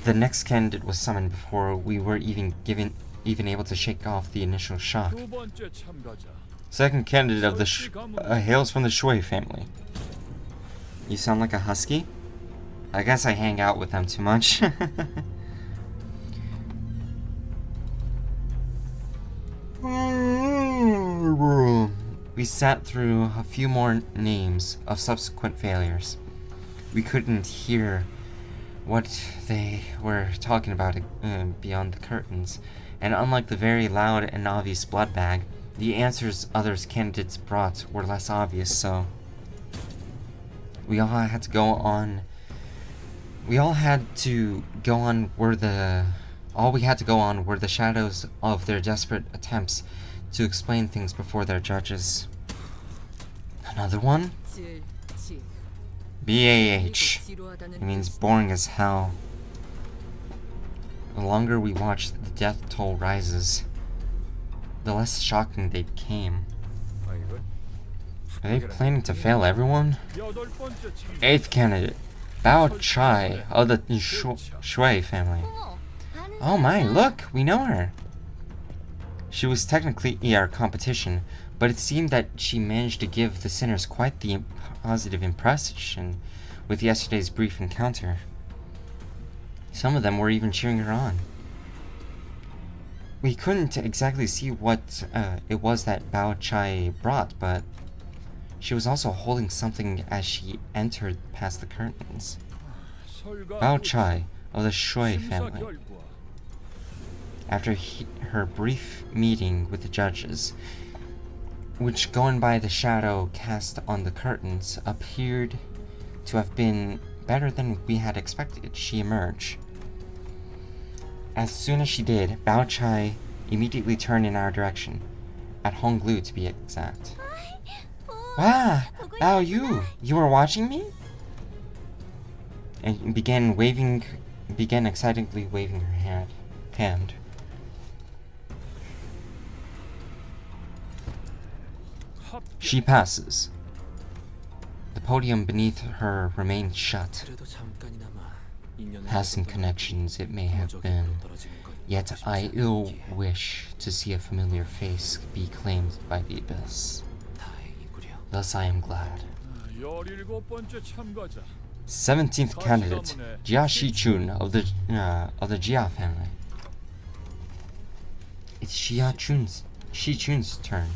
The next candidate was summoned before we were even able to shake off the initial shock. Second candidate of the hails from the Shui family. You sound like a husky? I guess I hang out with them too much. We sat through a few more names of subsequent failures. We couldn't hear what they were talking about beyond the curtains, and unlike the very loud and obvious blood bag, the answers others candidates brought were less obvious, so we all had to go on were the shadows of their desperate attempts to explain things before their judges. Another one? BAH. It means boring as hell. The longer we watched the death toll rises, the less shocking they became. Are they planning to fail everyone? 8th candidate, Bao Chai of the Shui family. Oh my, look, we know her. She was technically our competition, but it seemed that she managed to give the sinners quite the positive impression with yesterday's brief encounter. Some of them were even cheering her on. We couldn't exactly see what it was that Bao Chai brought, but she was also holding something as she entered past the curtains. Bao Chai of the Shui family. After her brief meeting with the judges, which, going by the shadow cast on the curtains, appeared to have been better than we had expected, she emerged. As soon as she did, Bao Chai immediately turned in our direction, at Honglu to be exact. Wow, Bao you were watching me? And began excitedly waving her hand. She passes. The podium beneath her remained shut. Passing connections it may have been, yet I ill wish to see a familiar face be claimed by the abyss. Thus I am glad. 17th candidate, Jia Shichun of the Jia family. It's Shichun's turn.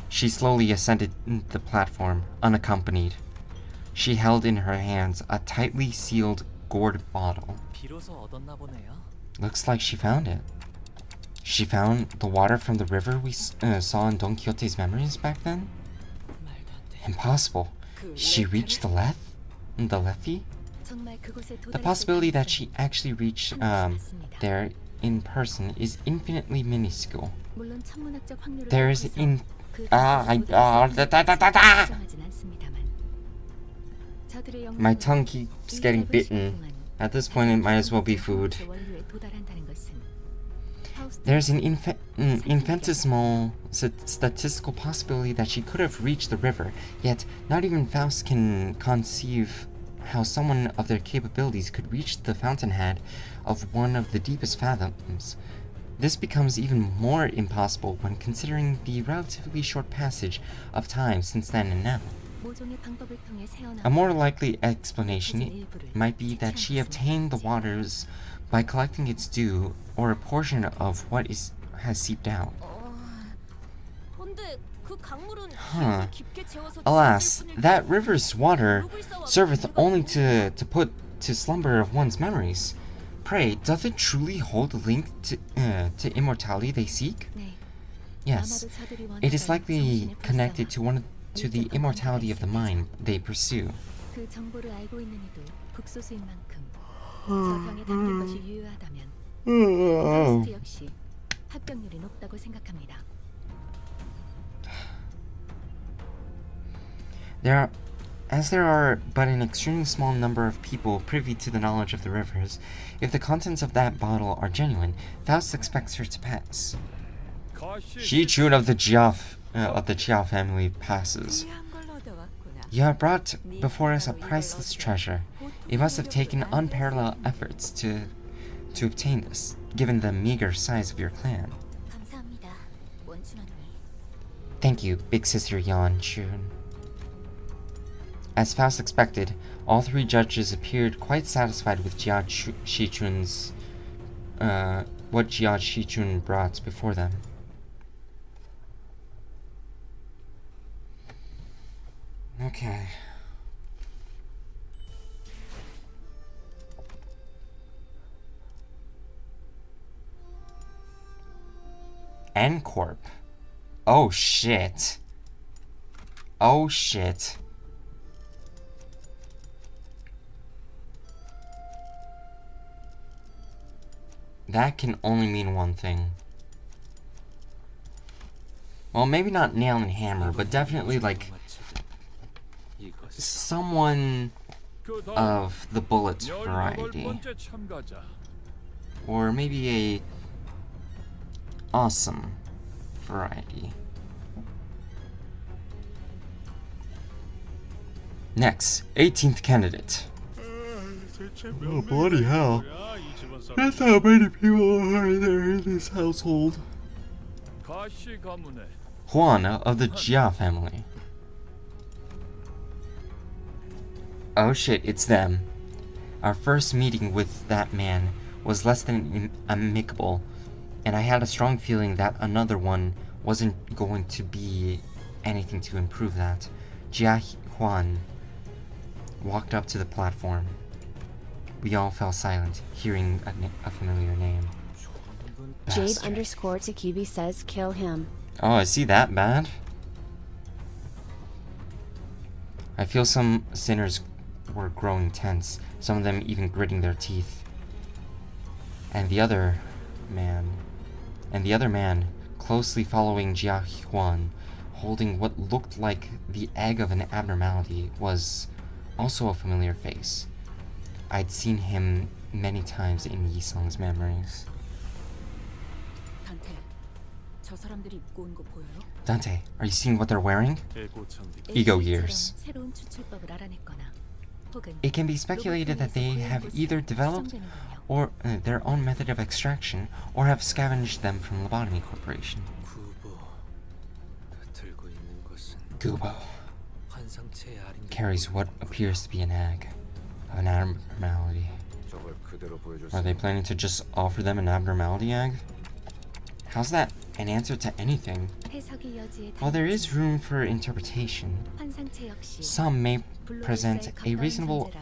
She slowly ascended the platform, unaccompanied. She held in her hands a tightly sealed gourd bottle. Looks like she found it. She found the water from the river we saw in Don Quixote's memories back then? Impossible. She reached the Lethe? The possibility that she actually reached there in person is infinitely minuscule. My tongue keeps getting bitten. At this point, it might as well be food. There's an infinitesimal statistical possibility that she could have reached the river, yet not even Faust can conceive how someone of their capabilities could reach the fountainhead of one of the deepest fathoms. This becomes even more impossible when considering the relatively short passage of time since then and now. A more likely explanation might be that she obtained the waters by collecting its dew or a portion of what has seeped out. Huh. Alas, that river's water serveth only to put to slumber of one's memories. Pray, doth it truly hold a link to immortality they seek? Yes, it is likely connected to the immortality of the mind they pursue. There are but an extremely small number of people privy to the knowledge of the rivers, if the contents of that bottle are genuine, Faust expects her to pass. Shi-chun of the Jia family passes. You have brought before us a priceless treasure. It must have taken unparalleled efforts to obtain this, given the meager size of your clan. Thank you, big sister Yan-chun. As Faust expected, all three judges appeared quite satisfied with what Jia Shi-chun brought before them. Okay. N Corp. Oh shit. Oh shit. That can only mean one thing. Well, maybe not nail and hammer, but definitely like someone of the bullet variety. Or maybe a awesome variety. Next, 18th candidate. Oh, bloody hell. That's how many people are there in this household. Juan of the Jia family. Oh shit, it's them. Our first meeting with that man was less than amicable, and I had a strong feeling that another one wasn't going to be anything to improve that. Jia Juan walked up to the platform. We all fell silent, hearing a familiar name. Jade_Takibi says kill him. Oh, is he that bad? I feel some sinners were growing tense, some of them even gritting their teeth. And the other man, closely following Jia Huan, holding what looked like the egg of an abnormality, was also a familiar face. I'd seen him many times in Yisung's memories. Dante, are you seeing what they're wearing? Ego ears. It can be speculated that they have either developed or their own method of extraction, or have scavenged them from Lobotomy Corporation. Gubo carries what appears to be an egg. An abnormality. Are they planning to just offer them an abnormality egg? How's that an answer to anything? While there is room for interpretation, some may present a reasonably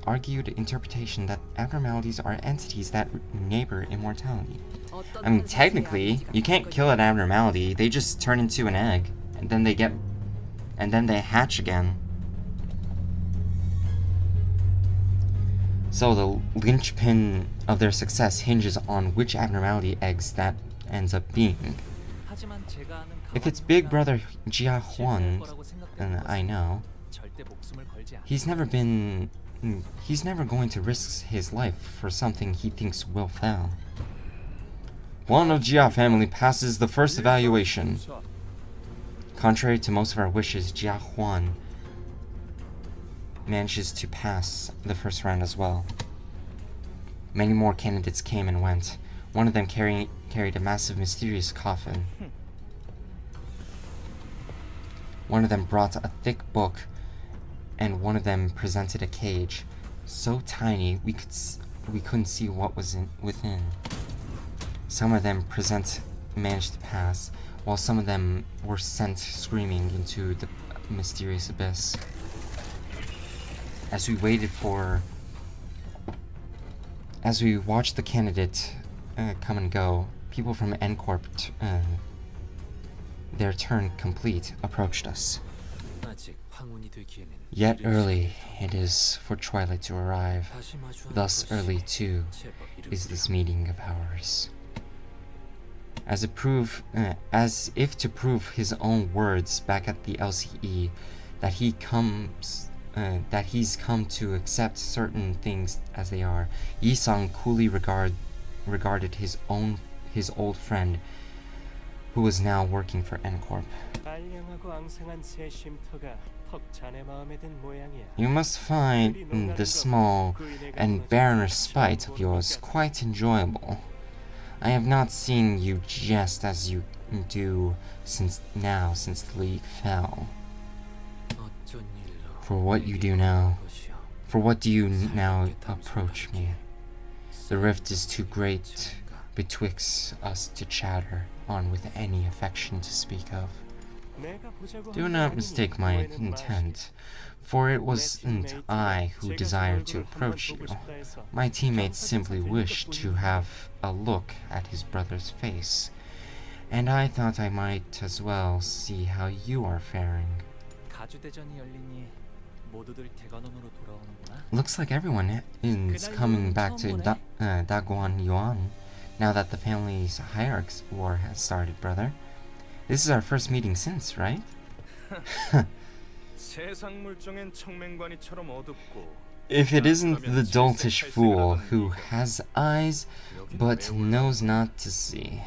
argued interpretation that abnormalities are entities that neighbor immortality. I mean, technically, you can't kill an abnormality. They just turn into an egg, and then they hatch again. So the linchpin of their success hinges on which abnormality eggs that ends up being. If it's Big Brother Jia Huan, I know, 절대 목숨을 걸지 않아. He's never going to risk his life for something he thinks will fail. One of Jia family passes the first evaluation. Contrary to most of our wishes, Jia Huan manages to pass the first round as well. Many more candidates came and went. One of them carried a massive mysterious coffin. One of them brought a thick book, and one of them presented a cage, so tiny we couldn't see what was within. Some of them managed to pass, while some of them were sent screaming into the mysterious abyss. As we watched the candidate come and go, people from N Corp, their turn complete, approached us. Yet early it is for twilight to arrive. Thus early too is this meeting of ours. As if to prove his own words back at the LCE that he's come to accept certain things as they are, Yi-sang coolly regarded his old friend, who was now working for N Corp. You must find the small and barren spite of yours quite enjoyable. I have not seen you jest as you do since the league fell. For what do you now approach me? The rift is too great betwixt us to chatter on with any affection to speak of. Do not mistake my intent, for it wasn't I who desired to approach you. My teammates simply wished to have a look at his brother's face, and I thought I might as well see how you are faring. Looks like everyone is coming back to Daguan Yuan now that the family's hierarchy war has started, brother. This is our first meeting since, right? If it isn't the doltish fool who has eyes but knows not to see.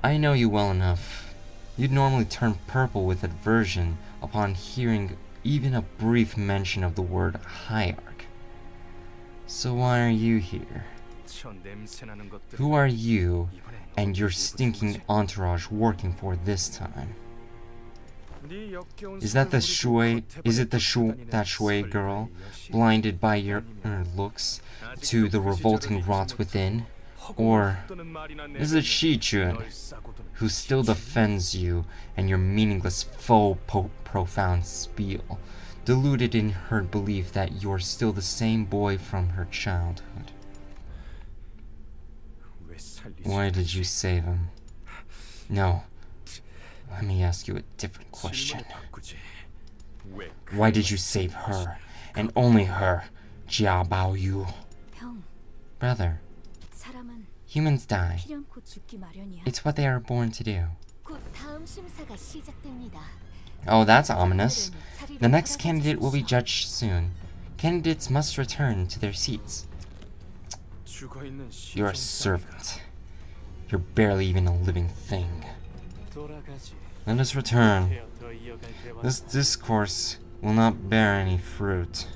I know you well enough. You'd normally turn purple with aversion upon hearing even a brief mention of the word hierarch. So why are you here? Who are you and your stinking entourage working for this time? Is that the Shui? Is it that Shui girl, blinded by your looks to the revolting rot within? Or is it Shi-chun, who still defends you and your meaningless faux profound spiel, deluded in her belief that you're still the same boy from her childhood? Why did you save him? No. Let me ask you a different question. Why did you save her, and only her, Jia Baoyu? Brother, humans die. It's what they are born to do. Oh, that's ominous. The next candidate will be judged soon. Candidates must return to their seats. You're a servant. You're barely even a living thing. Let us return. This discourse will not bear any fruit.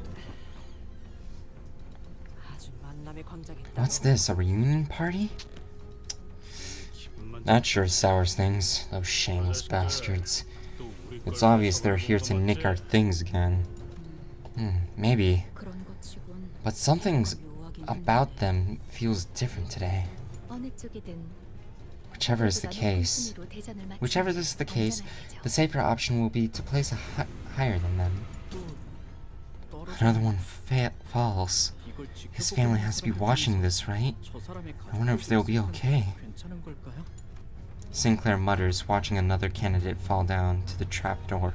What's this, a reunion party? That sure sours things, those shameless bastards. It's obvious they're here to nick our things again. Maybe. But something's about them feels different today. Whichever is the case, the safer option will be to place higher than them. Another one falls. His family has to be watching this, right? I wonder if they'll be okay. Sinclair mutters, watching another candidate fall down to the trapdoor.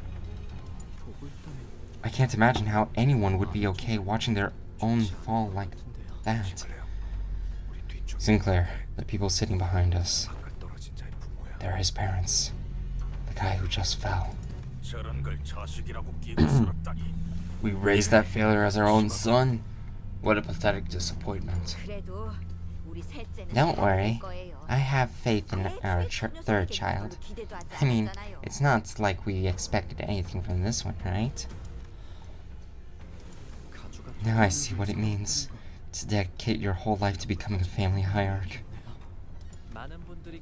I can't imagine how anyone would be okay watching their own fall like that. Sinclair, the people sitting behind us, they're his parents. The guy who just fell. 저런 걸 자식이라고 끼고 살았다니. We raised that failure as our own son. What a pathetic disappointment. 그래도 우리 셋째는 Don't worry. 잘될 거예요. I have faith in our third child. I mean, it's not like we expected anything from this one, right? Now I see what it means to dedicate your whole life to becoming a family hierarch.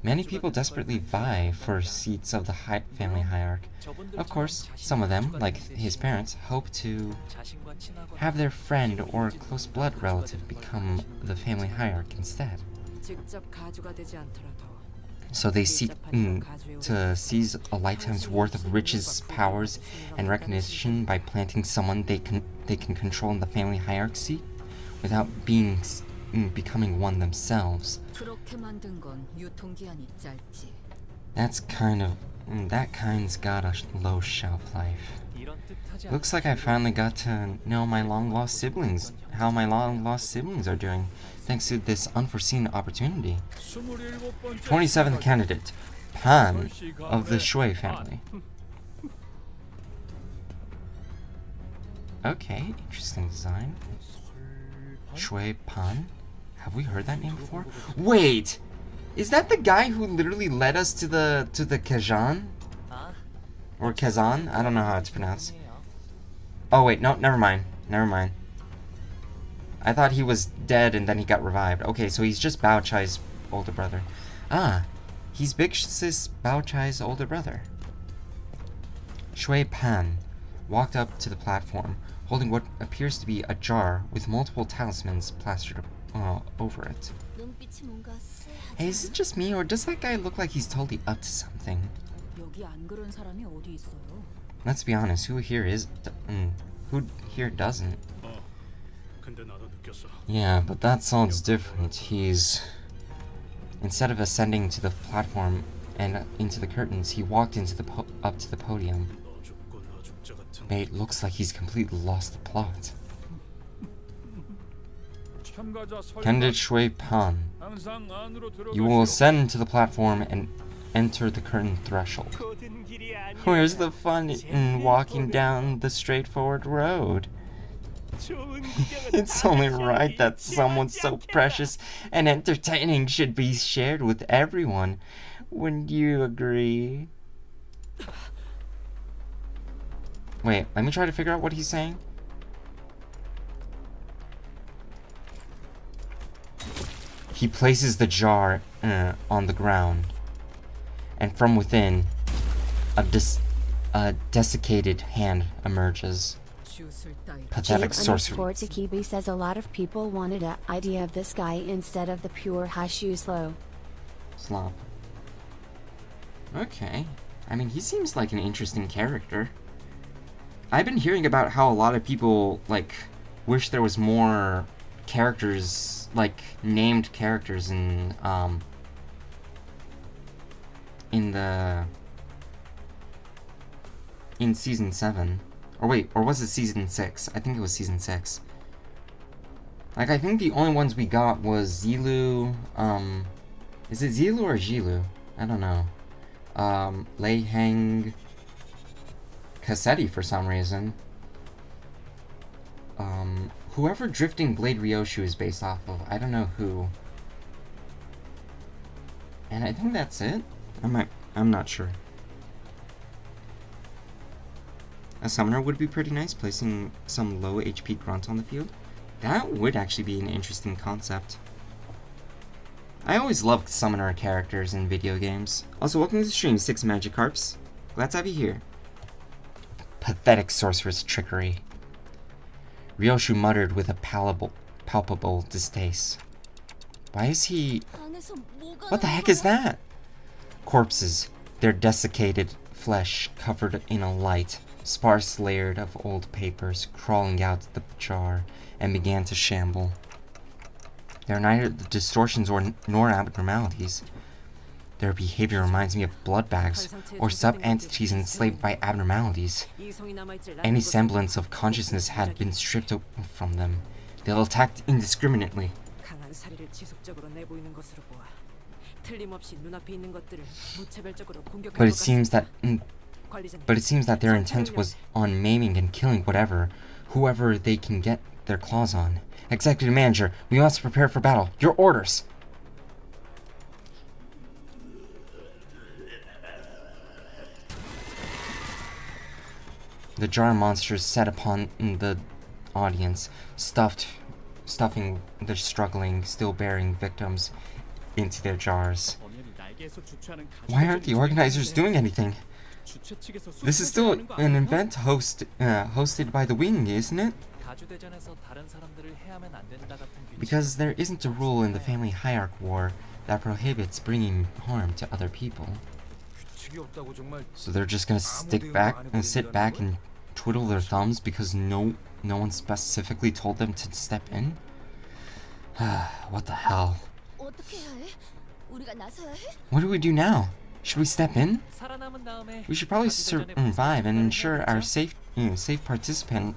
Many people desperately vie for seats of the family hierarch. Of course, some of them, like his parents, hope to have their friend or close blood relative become the family hierarch instead. 직접 가주가 되지 않더라도 So they seek to seize a lifetime's worth of riches, powers, and recognition by planting someone they can control in the family hierarchy without becoming one themselves. 그렇게 만든 건 유통기한이 짧지. That kind's got a low shelf life. Looks like I finally got to know how my long-lost siblings are doing, thanks to this unforeseen opportunity. 27th candidate, Pan of the Shui family. Okay, interesting design. Shui Pan? Have we heard that name before? Wait! Is that the guy who literally led us to the Kazan? Or Kazan? I don't know how it's pronounced. Oh wait, no, never mind. I thought he was dead and then he got revived. Okay, so he's just Bao Chai's older brother. Ah, he's Big Sis Bao Chai's older brother. Shui Pan walked up to the platform, holding what appears to be a jar with multiple talismans plastered over it. Hey, is it just me, or does that guy look like he's totally up to something? 여기 안 그런 사람이 어디 있어요? Let's be honest, who here doesn't? Yeah, but that sounds different. Instead of ascending to the platform and into the curtains, he walked into up to the podium. It looks like he's completely lost the plot. Candidate Shui Pan, you will ascend to the platform and enter the curtain threshold. Where's the fun in walking down the straightforward road? It's only right that someone so precious and entertaining should be shared with everyone. Wouldn't you agree? Wait, let me try to figure out what he's saying. He places the jar on the ground, and from within, a desiccated hand emerges. Pathetic sorcery. Takibi says a lot of people wanted an idea of this guy instead of the pure Hashu Slop. Okay. I mean, he seems like an interesting character. I've been hearing about how a lot of people, wish there was more characters, named characters in Season 7. Or was it Season 6? I think it was Season 6. I think the only ones we got was Zilu, is it Zilu or Jilu? I don't know. Lei Heng, Kassetti for some reason. Whoever Drifting Blade Ryoshu is based off of, I don't know who. And I think that's it. I'm not sure. A summoner would be pretty nice, placing some low HP grunt on the field. That would actually be an interesting concept. I always loved summoner characters in video games. Also, welcome to the stream, 6 Magikarps. Glad to have you here. Pathetic sorceress trickery. Ryoshu muttered with a palpable distaste. Why is he... What the heck is that? Corpses, their desiccated flesh covered in a light, sparse layered of old papers, crawling out of the jar and began to shamble. There are neither distortions nor abnormalities. Their behavior reminds me of blood bags or sub-entities enslaved by abnormalities. Any semblance of consciousness had been stripped from them. They'll attack indiscriminately. 틀림없이 눈앞에 있는 것들을 무차별적으로 공격할 But 것 같습니다. it seems that their intent was on maiming and killing whoever they can get their claws on. Executive Manager, we must prepare for battle. Your orders! The jar monsters set upon the audience, stuffing the struggling, still-bearing victims into their jars. Why aren't the organizers doing anything? This is still an event hosted by the Wing, isn't it? Because there isn't a rule in the family hierarchy war that prohibits bringing harm to other people. So they're just gonna sit back and twiddle their thumbs because no one specifically told them to step in? What the hell? What do we do now? Should we step in? We should probably survive and ensure our safe participation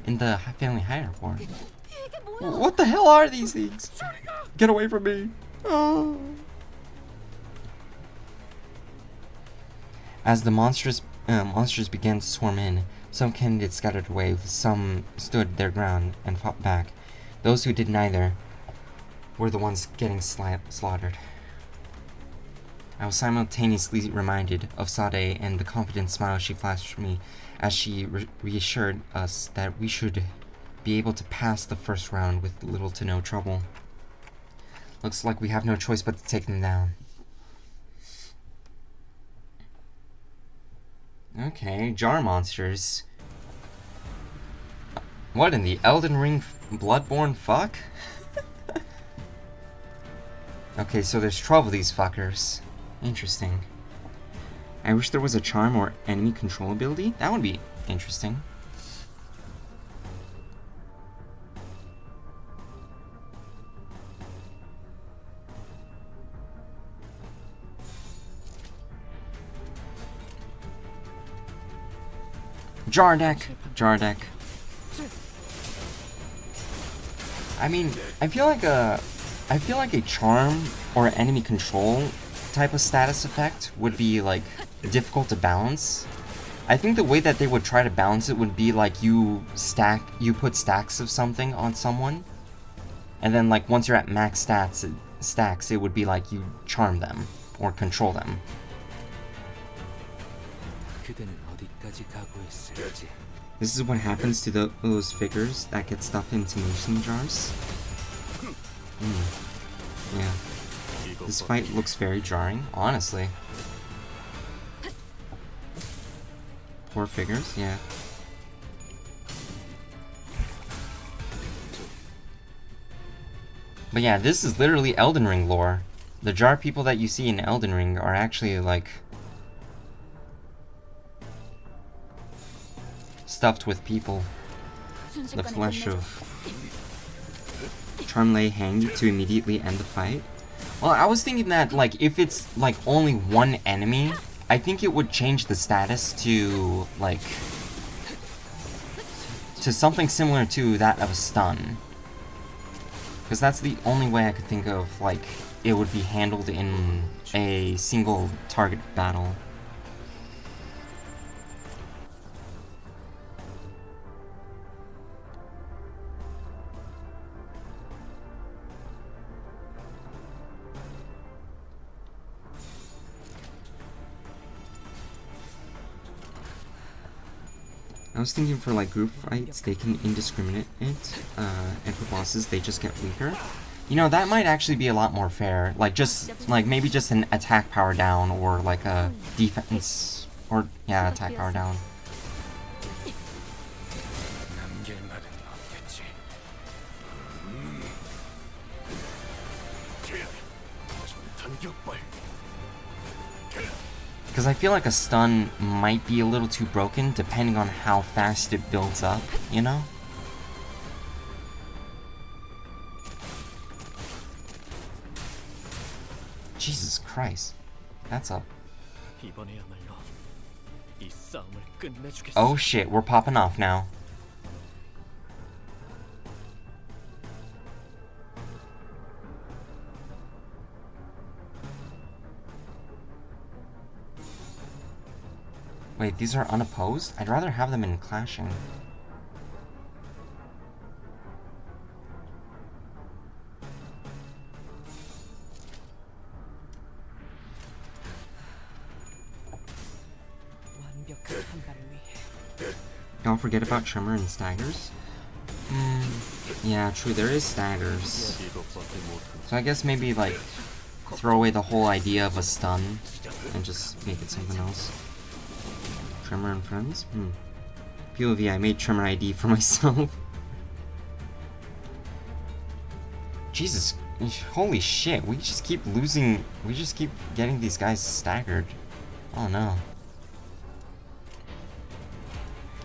in the family hierarchy war. What the hell are these things? Get away from me! Oh. As the monsters began to swarm in, some candidates scattered away, some stood their ground and fought back. Those who did neither were the ones getting slaughtered. I was simultaneously reminded of Sade and the confident smile she flashed me as she reassured us that we should be able to pass the first round with little to no trouble. Looks like we have no choice but to take them down. Okay, jar monsters. What in the Elden Ring Bloodborne fuck? Okay, so there's 12 of these fuckers. Interesting. I wish there was a charm or enemy control ability. That would be interesting. Jar deck. I mean, I feel like a charm or enemy control type of status effect would be like difficult to balance. I think the way that they would try to balance it would be like you put stacks of something on someone, and then like once you're at max stacks, it would be like you charm them or control them. This is what happens to those figures that get stuffed into mason jars. Yeah. This fight looks very jarring, honestly. Poor figures, yeah. But yeah, this is literally Elden Ring lore. The jar people that you see in Elden Ring are actually like stuffed with people. The flesh of Charmley hanged to immediately end the fight. Well, I was thinking that like if it's like only one enemy, I think it would change the status to like to something similar to that of a stun. Because that's the only way I could think of like it would be handled in a single target battle. I was thinking for like group fights, they can indiscriminate it, and for bosses, they just get weaker. You know, that might actually be a lot more fair. Like maybe just an attack power down, or like a defense, or yeah, attack power down. Because I feel like a stun might be a little too broken depending on how fast it builds up, you know? Jesus Christ. That's up. Oh shit, we're popping off now. Wait, these are unopposed? I'd rather have them in clashing. Don't forget about Tremor and Staggers. Yeah, true, there is Staggers. So I guess maybe, like, throw away the whole idea of a stun and just make it something else. Tremor and friends? POV, I made Tremor ID for myself. Jesus, holy shit, we just keep losing, we just keep getting these guys staggered. Oh no.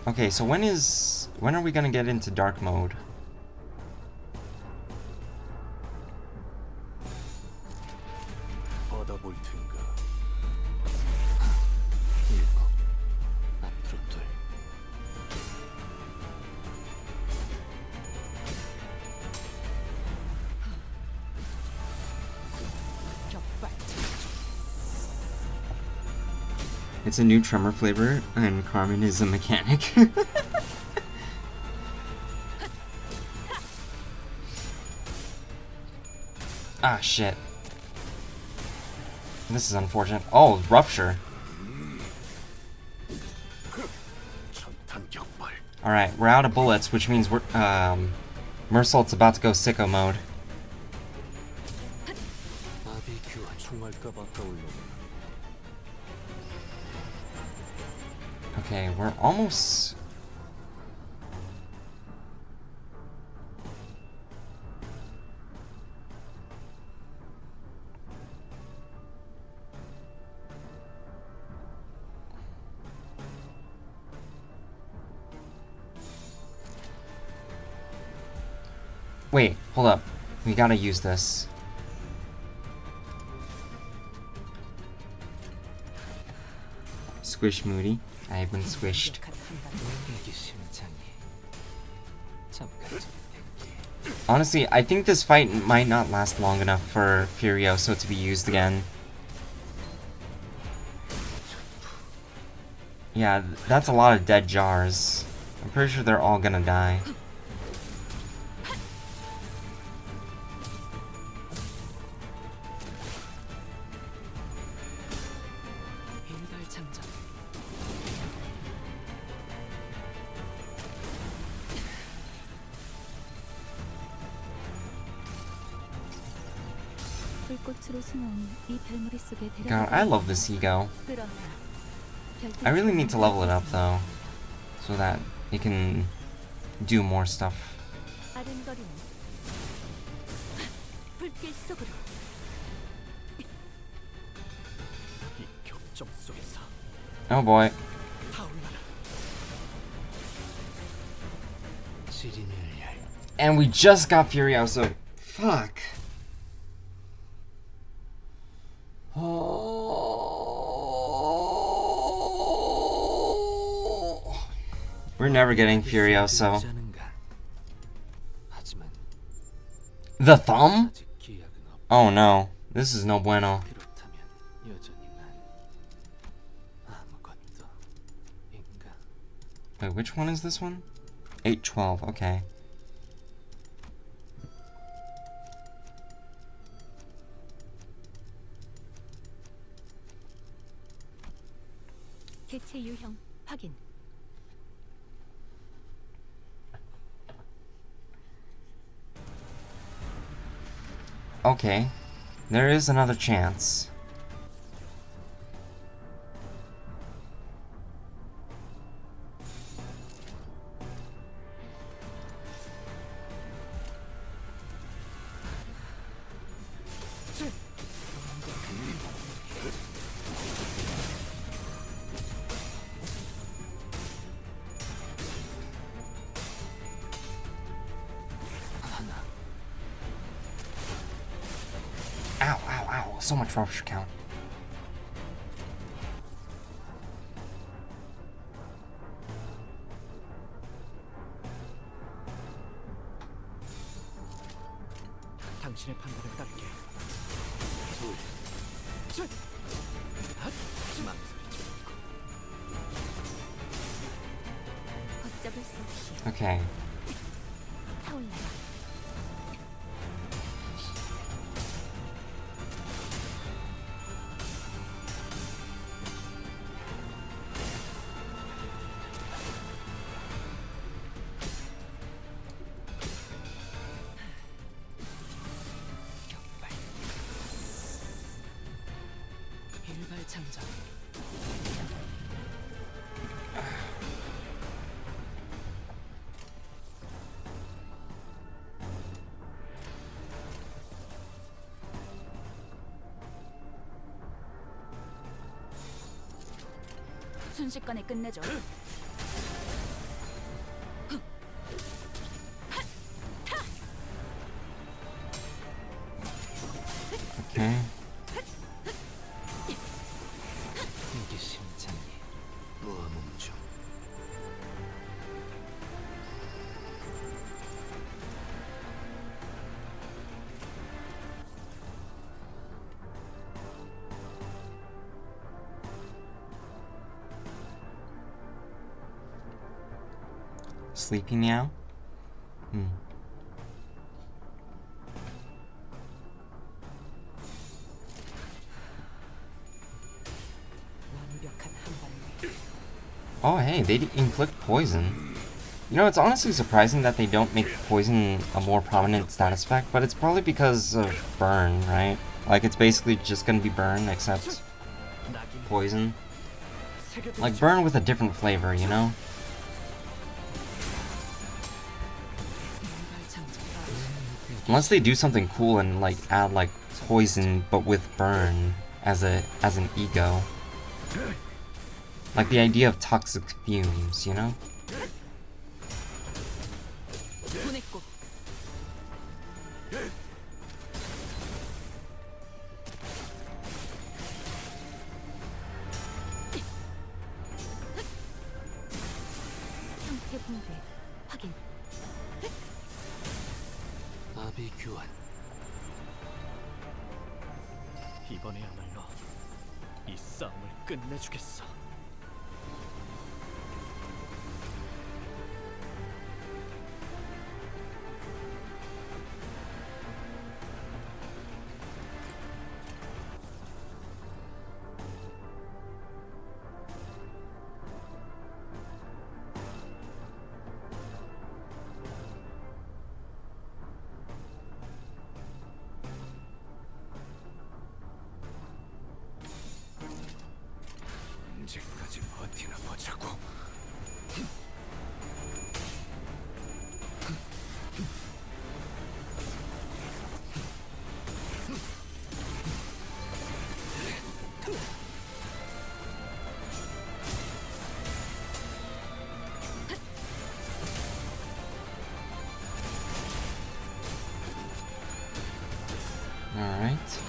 Okay, so when are we gonna get into dark mode? It's a new Tremor flavor, and Carmen is a mechanic. Ah, shit. This is unfortunate. Oh, Rupture. Alright, we're out of bullets, which means we're, Mersault's about to go sicko mode. Okay, we're almost... Wait, hold up. We gotta use this. Squish Moody. I have been squished. Honestly, I think this fight might not last long enough for Furioso to be used again. Yeah, that's a lot of dead jars. I'm pretty sure they're all gonna die. God, I love this ego. I really need to level it up though, so that it can do more stuff. Oh boy. And we just got Furioso. Fuck. We're never getting Furioso. The thumb? Oh no, this is no bueno. Wait, which one is this one? 812, okay. Okay, there is another chance. Ow, ow, ow. So much rupture count. 당신의 판단을 따를게. Okay. 일발장전. 순식간에 끝내죠. Okay. 이게 심장이 무함 중. Sleepy now? Hmm. 완벽한 한 발. Oh, hey, they inflict poison. You know, it's honestly surprising that they don't make poison a more prominent status effect, but it's probably because of burn, right? Like, it's basically just gonna be burn, except poison. Like, burn with a different flavor, you know? Unless they do something cool and, like, add, like, poison, but with burn as an ego. Like the idea of toxic fumes, you know? 아비규환. 이번에야말로 이 싸움을 끝내주겠어. 언제까지 버티나 보자고. Alright.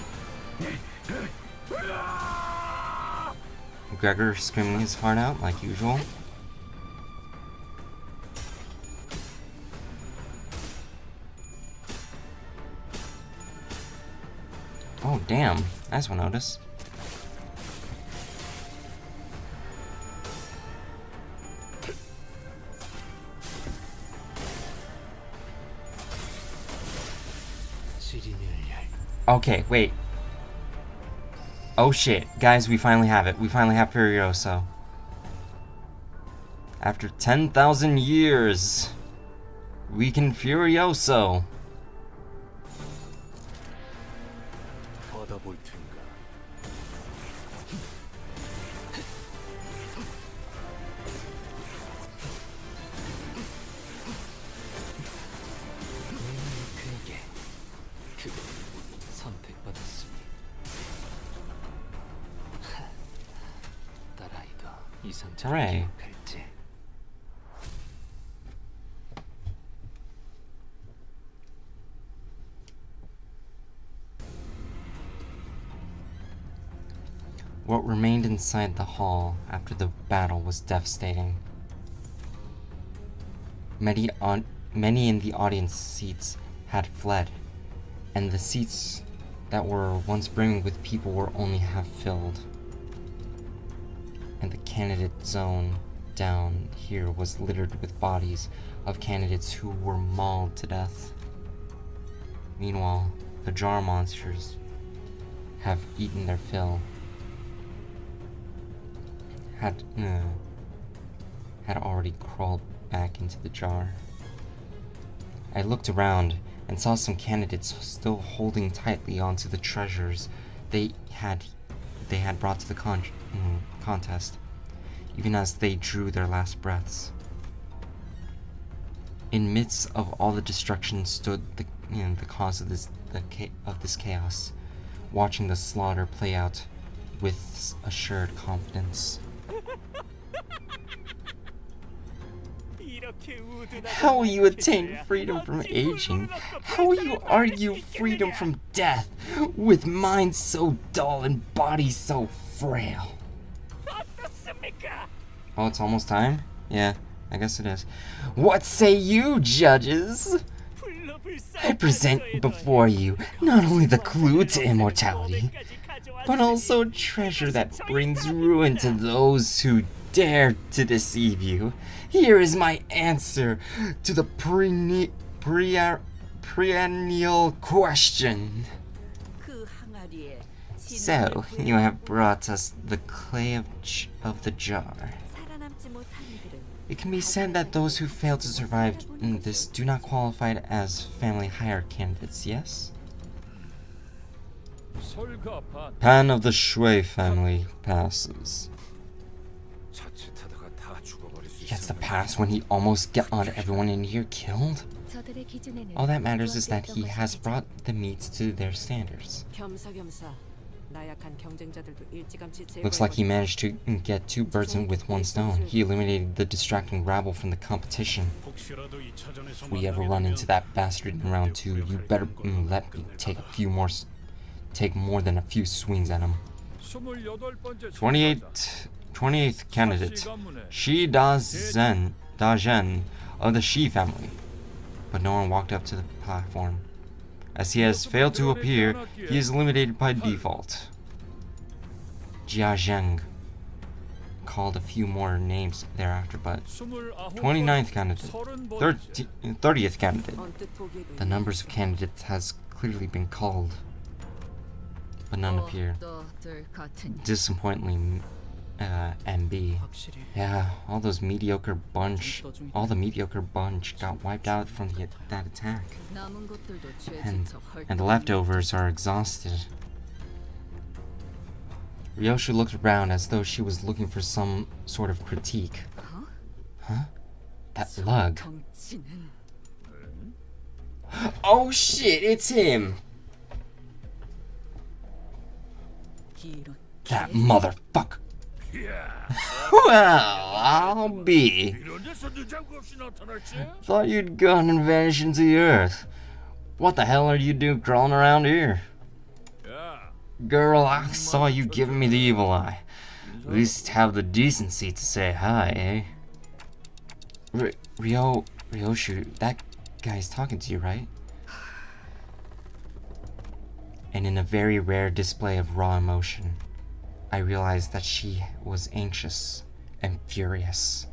Gregor screaming his heart out like usual. Oh damn, nice one, Otis. Okay, wait. Oh shit, guys, we finally have it. We finally have Furioso. After 10,000 years, we can Furioso. 받아볼 텐가. 그에게 그가 선택받았으니 딸아이도 이 상처를 Hooray. 기억할지. What remained inside the hall after the battle was devastating. Many in the audience seats had fled, and the seats that were once brimming with people were only half filled. And the candidate zone down here was littered with bodies of candidates who were mauled to death. Meanwhile, the jar monsters have eaten their fill. Had already crawled back into the jar. I looked around and saw some candidates still holding tightly onto the treasures they had brought to the contest, even as they drew their last breaths. In midst of all the destruction stood the cause of this chaos, watching the slaughter play out with assured confidence. How will you attain freedom from aging? How will you argue freedom from death with minds so dull and bodies so frail? Oh, it's almost time? Yeah, I guess it is. What say you, judges? I present before you not only the clue to immortality, but also a treasure that brings ruin to those who dare to deceive you. Here is my answer to the perennial question. So, you have brought us the clay of the jar. It can be said that those who fail to survive this do not qualify as family hire candidates, yes? Pan of the Shui family passes. He gets the pass when he almost got everyone in here killed? All that matters is that he has brought the meat to their standards. Looks like he managed to get two birds with one stone. He eliminated the distracting rabble from the competition. If we ever run into that bastard in round 2, you better let me take more than a few swings at him. 28th candidate, Shi Da-zhen of the Shi family. But no one walked up to the platform. As he has failed to appear, he is eliminated by default. Jia Zheng called a few more names thereafter, but 29th candidate, 30th candidate. The numbers of candidates has clearly been called, but none appeared. Disappointingly, MB. Yeah, all the mediocre bunch got wiped out from that attack. And the leftovers are exhausted. Ryoshu looked around as though she was looking for some sort of critique. Huh? That lug. Oh shit, it's him! That motherfucker. Well, I'll be. Thought you'd gone and vanished into the earth. What the hell are you doing crawling around here? Girl, I saw you giving me the evil eye. At least have the decency to say hi, eh? Ryoshu, that guy's talking to you, right? And in a very rare display of raw emotion, I realized that she was anxious and furious.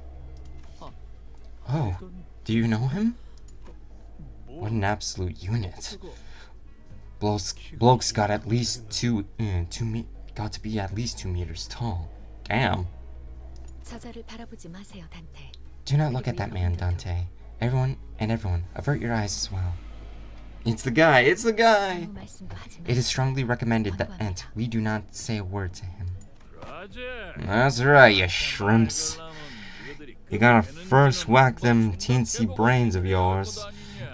Oh, do you know him? What an absolute unit. Bloke's got at least got to be at least 2 meters tall. Damn. Do not look at that man, Dante. Everyone, avert your eyes as well. It's the guy! It's the guy! It is strongly recommended that we do not say a word to him. That's right, you shrimps. You gotta first whack them teensy brains of yours.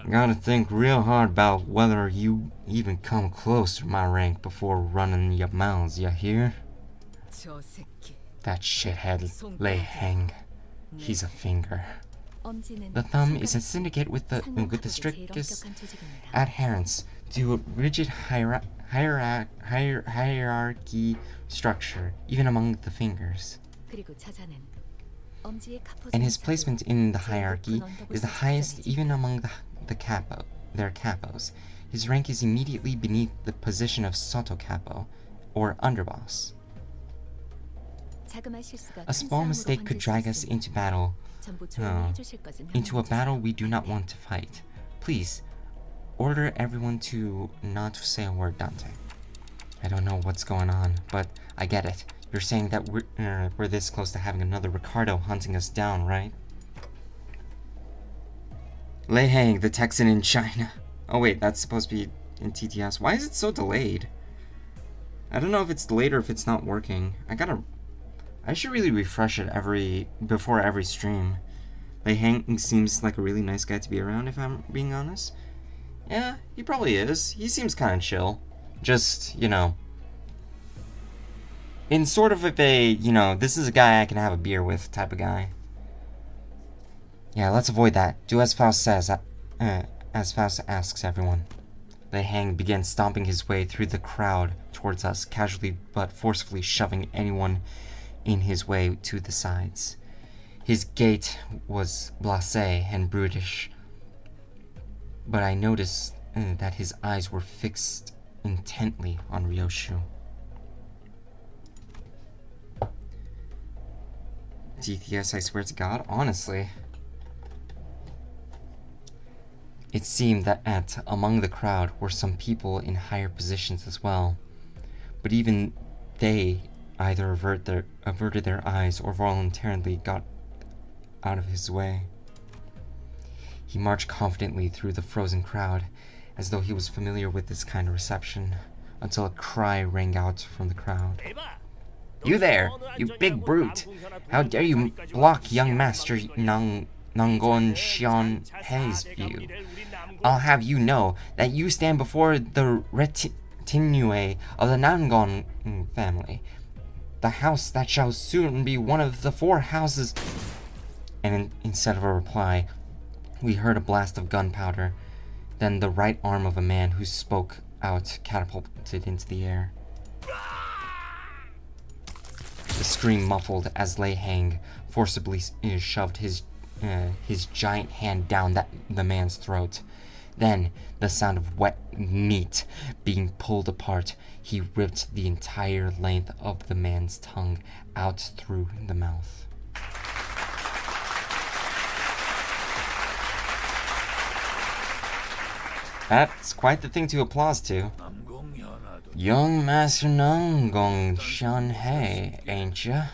You gotta think real hard about whether you even come close to my rank before running your mouths, you hear? That shithead lay hang. He's a finger. The thumb is a syndicate with the strictest adherence to a rigid hierarchy structure, even among the fingers. And his placement in the hierarchy is the highest even among their capos. His rank is immediately beneath the position of Soto Capo, or underboss. A small mistake could drag us into battle. Into a battle we do not want to fight. Please, order everyone to not say a word, Dante. I don't know what's going on, but I get it. You're saying that we're this close to having another Ricardo hunting us down, right? Lei Hang, the Texan in China. Oh wait, that's supposed to be in TTS. Why is it so delayed? I don't know if it's delayed or if it's not working. I should really refresh it before every stream. Lei Hang seems like a really nice guy to be around, if I'm being honest. Yeah, he probably is. He seems kind of chill. Just, you know, in sort of a, you know, this is a guy I can have a beer with type of guy. Yeah, let's avoid that. Do as Faust says, as Faust asks everyone. Lei Hang begins stomping his way through the crowd towards us, casually but forcefully shoving anyone in his way to the sides. His gait was blasé and brutish, but I noticed that his eyes were fixed intently on Ryoshu. TTS, I swear to God, honestly. It seemed that among the crowd were some people in higher positions as well, but even they either averted their eyes or voluntarily got out of his way. He marched confidently through the frozen crowd, as though he was familiar with this kind of reception, until a cry rang out from the crowd. You there, you big brute! How dare you block young Master Nangon Xian Hei's view? I'll have you know that you stand before the retinue of the Nangon family, the house that shall soon be one of the 4 houses. And instead of a reply, we heard a blast of gunpowder. Then the right arm of a man who spoke out catapulted into the air. The scream muffled as Lei Hang forcibly shoved his giant hand down the man's throat. Then, the sound of wet meat being pulled apart, he ripped the entire length of the man's tongue out through the mouth. That's quite the thing to applaud to. Young Master Nangon Xian Hei, ain't ya?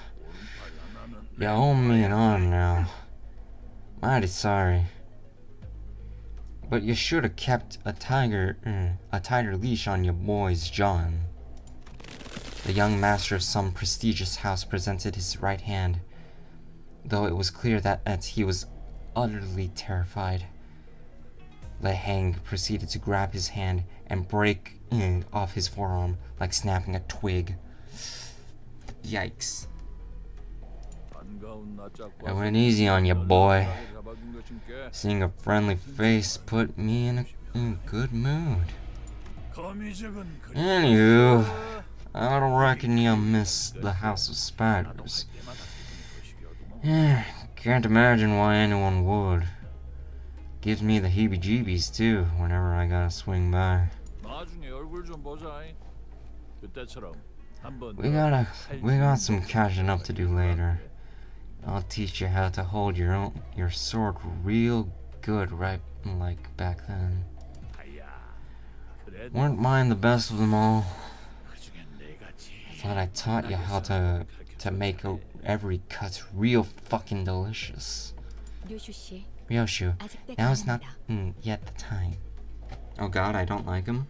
You owe me an arm now. Mighty sorry. But you should have kept a tighter leash on your boy's John. The young master of some prestigious house presented his right hand, though it was clear that he was utterly terrified. Lei Hang proceeded to grab his hand and break off his forearm like snapping a twig. Yikes. I went easy on you, boy. Seeing a friendly face put me in a good mood. Anywho, I don't reckon you'll miss the House of Spiders. Can't imagine why anyone would. Gives me the heebie-jeebies too, whenever I gotta swing by. We got some catching up to do later. I'll teach you how to hold your sword real good, right like back then. Weren't mine the best of them all? Thought I taught you how to make every cut real fucking delicious. Ryoshu, now is not yet the time. Oh god, I don't like him.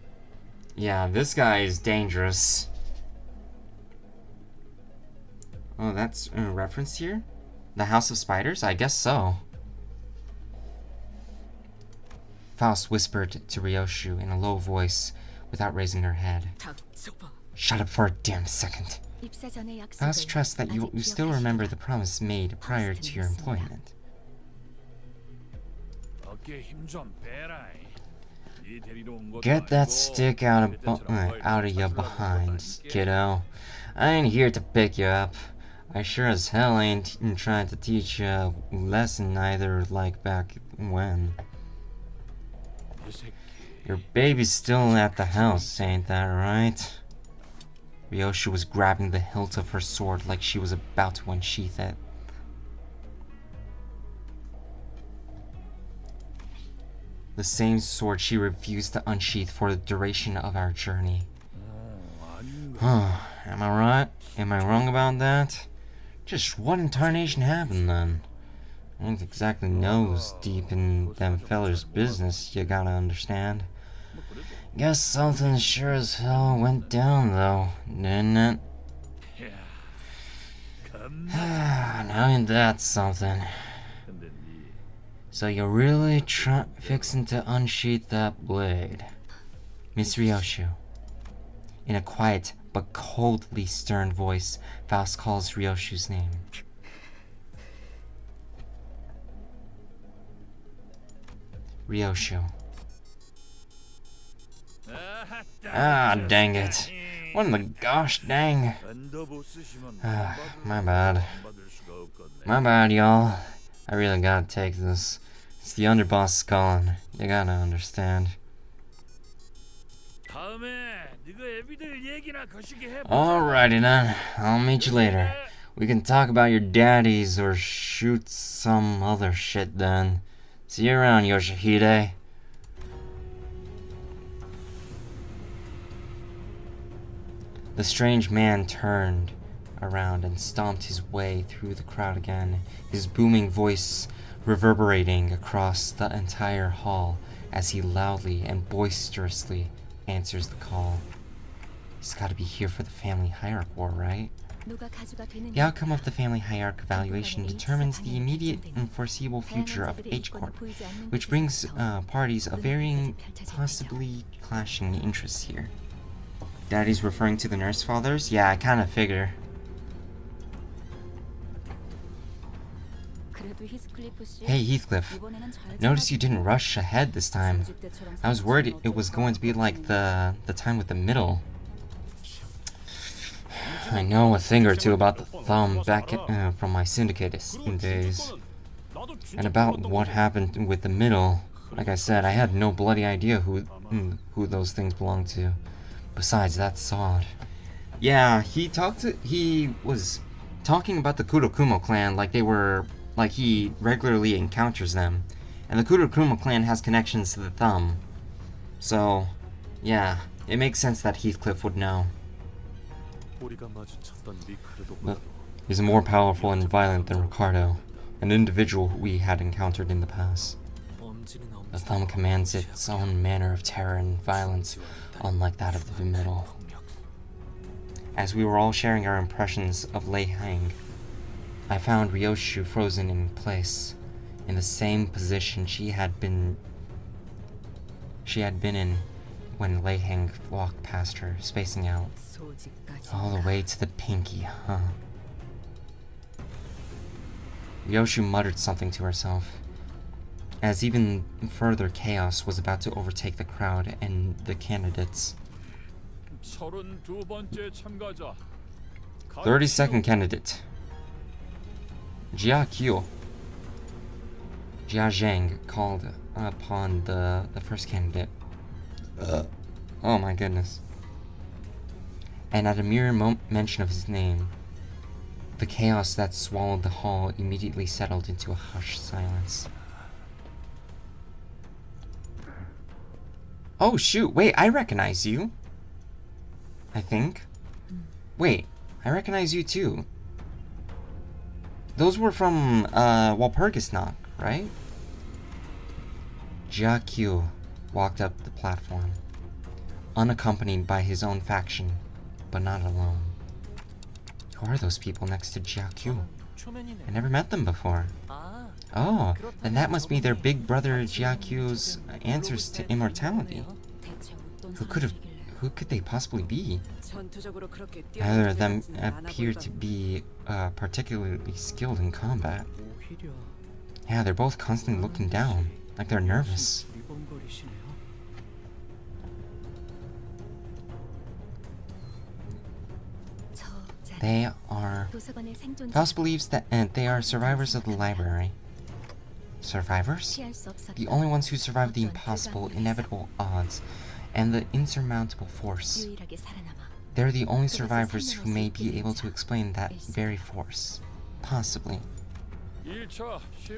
Yeah, this guy is dangerous. Oh, that's referenced here? The House of Spiders? I guess so. Faust whispered to Ryoshu in a low voice without raising her head. Shut up for a damn second. Faust trusts that you still remember the promise made prior to your employment. Get that stick out of your behinds, kiddo. I ain't here to pick you up. I sure as hell ain't trying to teach you a lesson either like back when. Your baby's still at the house, ain't that right? Ryoshu was grabbing the hilt of her sword like she was about to unsheath it. The same sword she refused to unsheath for the duration of our journey. Am I right? Am I wrong about that? Just what in tarnation happened then? I ain't exactly nose deep in them fellers' business, you gotta understand. Guess something sure as hell went down though, didn't it? Now ain't that something? So you're really fixing to unsheath that blade. Miss Ryoshu. In a quiet but coldly stern voice, Faust calls Ryoshu's name. Ryoshu. Ah, dang it. What in the gosh dang? My bad. My bad, y'all. I really gotta take this. It's the underboss calling. You gotta understand. Alrighty then. I'll meet you later. We can talk about your daddies or shoot some other shit then. See you around, Yoshihide. The strange man turned around and stomped his way through the crowd again, his booming voice reverberating across the entire hall as he loudly and boisterously answers the call. He's gotta be here for the family hierarch war, right? The outcome of the family hierarch evaluation determines the immediate and foreseeable future of H Corp, which brings parties of varying, possibly clashing interests here. Daddy's referring to the nurse fathers? Yeah, I kinda figure. Hey Heathcliff, notice you didn't rush ahead this time. I was worried it was going to be like the time with the middle. I know a thing or two about the thumb back from my syndicate days. And about what happened with the middle. Like I said, I had no bloody idea who those things belonged to. Besides, that's sod. Yeah, he was talking about the Kurokumo clan like he regularly encounters them. And the Kurokumo clan has connections to the thumb. So, yeah, it makes sense that Heathcliff would know. But he's more powerful and violent than Ricardo, an individual we had encountered in the past. The thumb commands its own manner of terror and violence, unlike that of the middle. As we were all sharing our impressions of Lei Hang, I found Ryoshu frozen in place, in the same position she had been in when Lei Hang walked past her, spacing out. All the way to the pinky, huh? Ryoshu muttered something to herself, as even further chaos was about to overtake the crowd and the candidates. 32nd candidate, Jia Kyo. Jia Zhang called upon the first candidate. Oh my goodness. And at a mere mention of his name, the chaos that swallowed the hall immediately settled into a hushed silence. Oh shoot, wait, I recognize you. I think. Wait, I recognize you too. Those were from Walpurgisnacht, right? Jia Q walked up the platform, unaccompanied by his own faction, but not alone. Who are those people next to Jia Q? I never met them before. Oh, then that must be their big brother Jia Q's answers to immortality. Who could they possibly be? Neither of them appear to be particularly skilled in combat. Yeah, they're both constantly looking down, like they're nervous. They are... Faust believes that they are survivors of the library. Survivors? The only ones who survived the impossible, inevitable odds, and the insurmountable force. They're the only survivors who may be able to explain that very force. Possibly.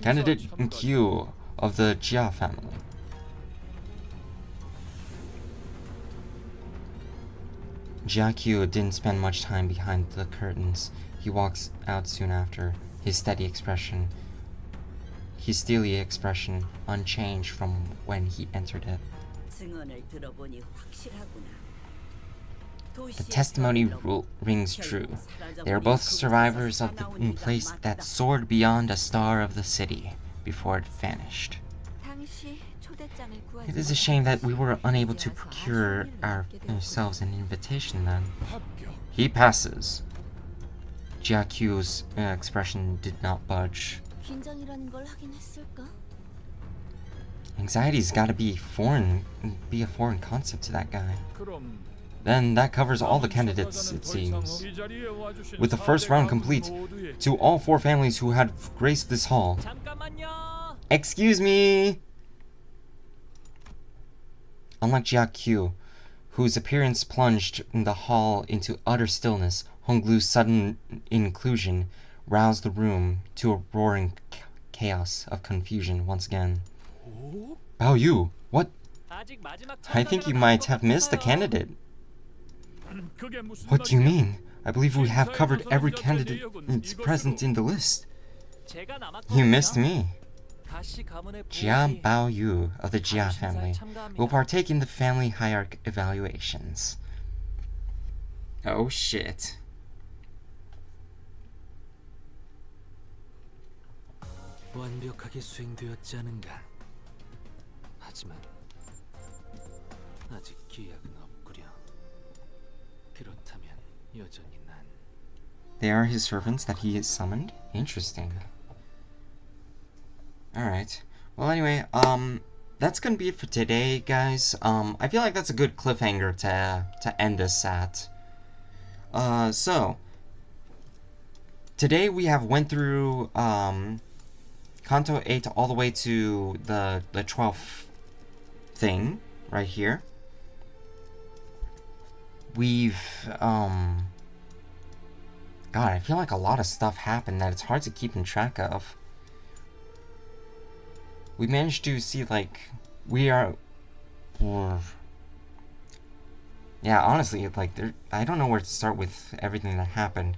Candidate Q of the Jia family. Jia Q didn't spend much time behind the curtains. He walks out soon after, his steady expression unchanged from when he entered it. The testimony rings true. They are both survivors of the place that soared beyond a star of the city before it vanished. It is a shame that we were unable to procure ourselves an invitation then. He passes. Jia Q's expression did not budge. Anxiety's gotta be a foreign concept to that guy. Then that covers all the candidates, it seems. With the first round complete, to all 4 families who had graced this hall. Excuse me! Unlike Jia Q, whose appearance plunged the hall into utter stillness, Honglu's sudden inclusion roused the room to a roaring chaos of confusion once again. Bao Yu, what? I think you might have missed the candidate. What do you mean? I believe we have covered every candidate present in the list. You missed me. Jia Bao Yu of the Jia family will partake in the family hierarchy evaluations. Oh shit. 완벽하게 수행되었지 않은가? 하지만 아직 기약은 없구려. 그렇다면 여전히 난. They are his servants that he has summoned? Interesting. Alright. Well, anyway, that's gonna be it for today, guys. I feel like that's a good cliffhanger to end this at. So today we have went through Kanto 8 all the way to the 12th thing right here. We've God, I feel like a lot of stuff happened that it's hard to keep in track of. We managed to see, like, yeah, honestly, like, I don't know where to start with everything that happened.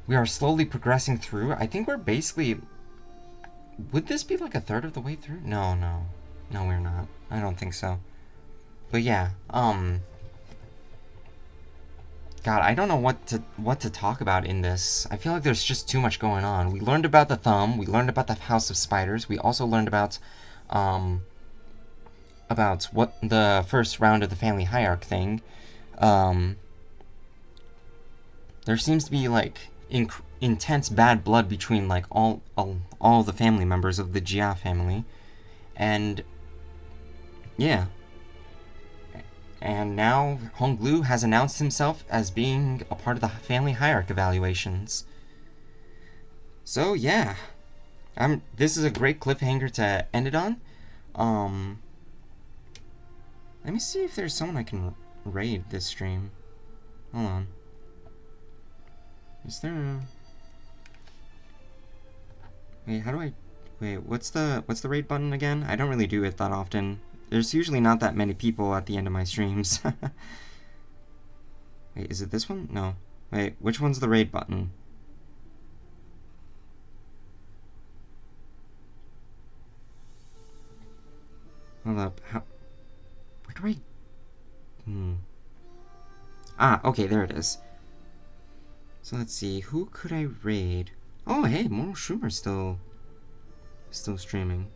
We are slowly progressing through. I think we're basically, would this be like a third of the way through? No, we're not. I don't think so. But yeah, God, I don't know what to talk about in this. I feel like there's just too much going on. We learned about the thumb. We learned about the House of Spiders. We also learned about what the first round of the family hierarchy thing. There seems to be like intense bad blood between like all the family members of the Jia family, and yeah. And now Honglu has announced himself as being a part of the family hierarchy evaluations. So yeah, this is a great cliffhanger to end it on. Let me see if there's someone I can raid this stream. Hold on. Is there a... Wait, how do I... Wait, what's the raid button again? I don't really do it that often. There's usually not that many people at the end of my streams. Wait, is it this one? No. Wait, which one's the raid button? Hold up. Where do I... Ah, okay, there it is. So let's see, who could I raid? Oh, hey, Moral Schumer's still streaming.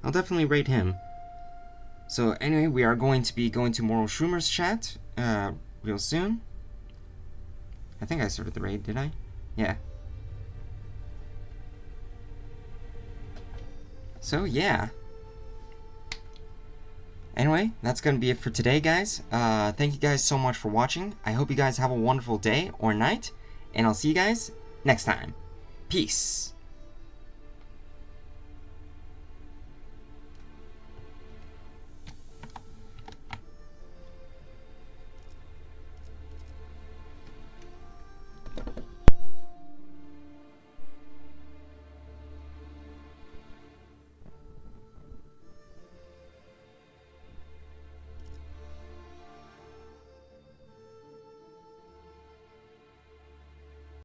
I'll definitely raid him. So anyway, we are going to be going to Moral Schumer's chat real soon. I think I started the raid, did I? Yeah. So yeah. Anyway, that's going to be it for today, guys. Thank you guys so much for watching. I hope you guys have a wonderful day or night, and I'll see you guys next time. Peace.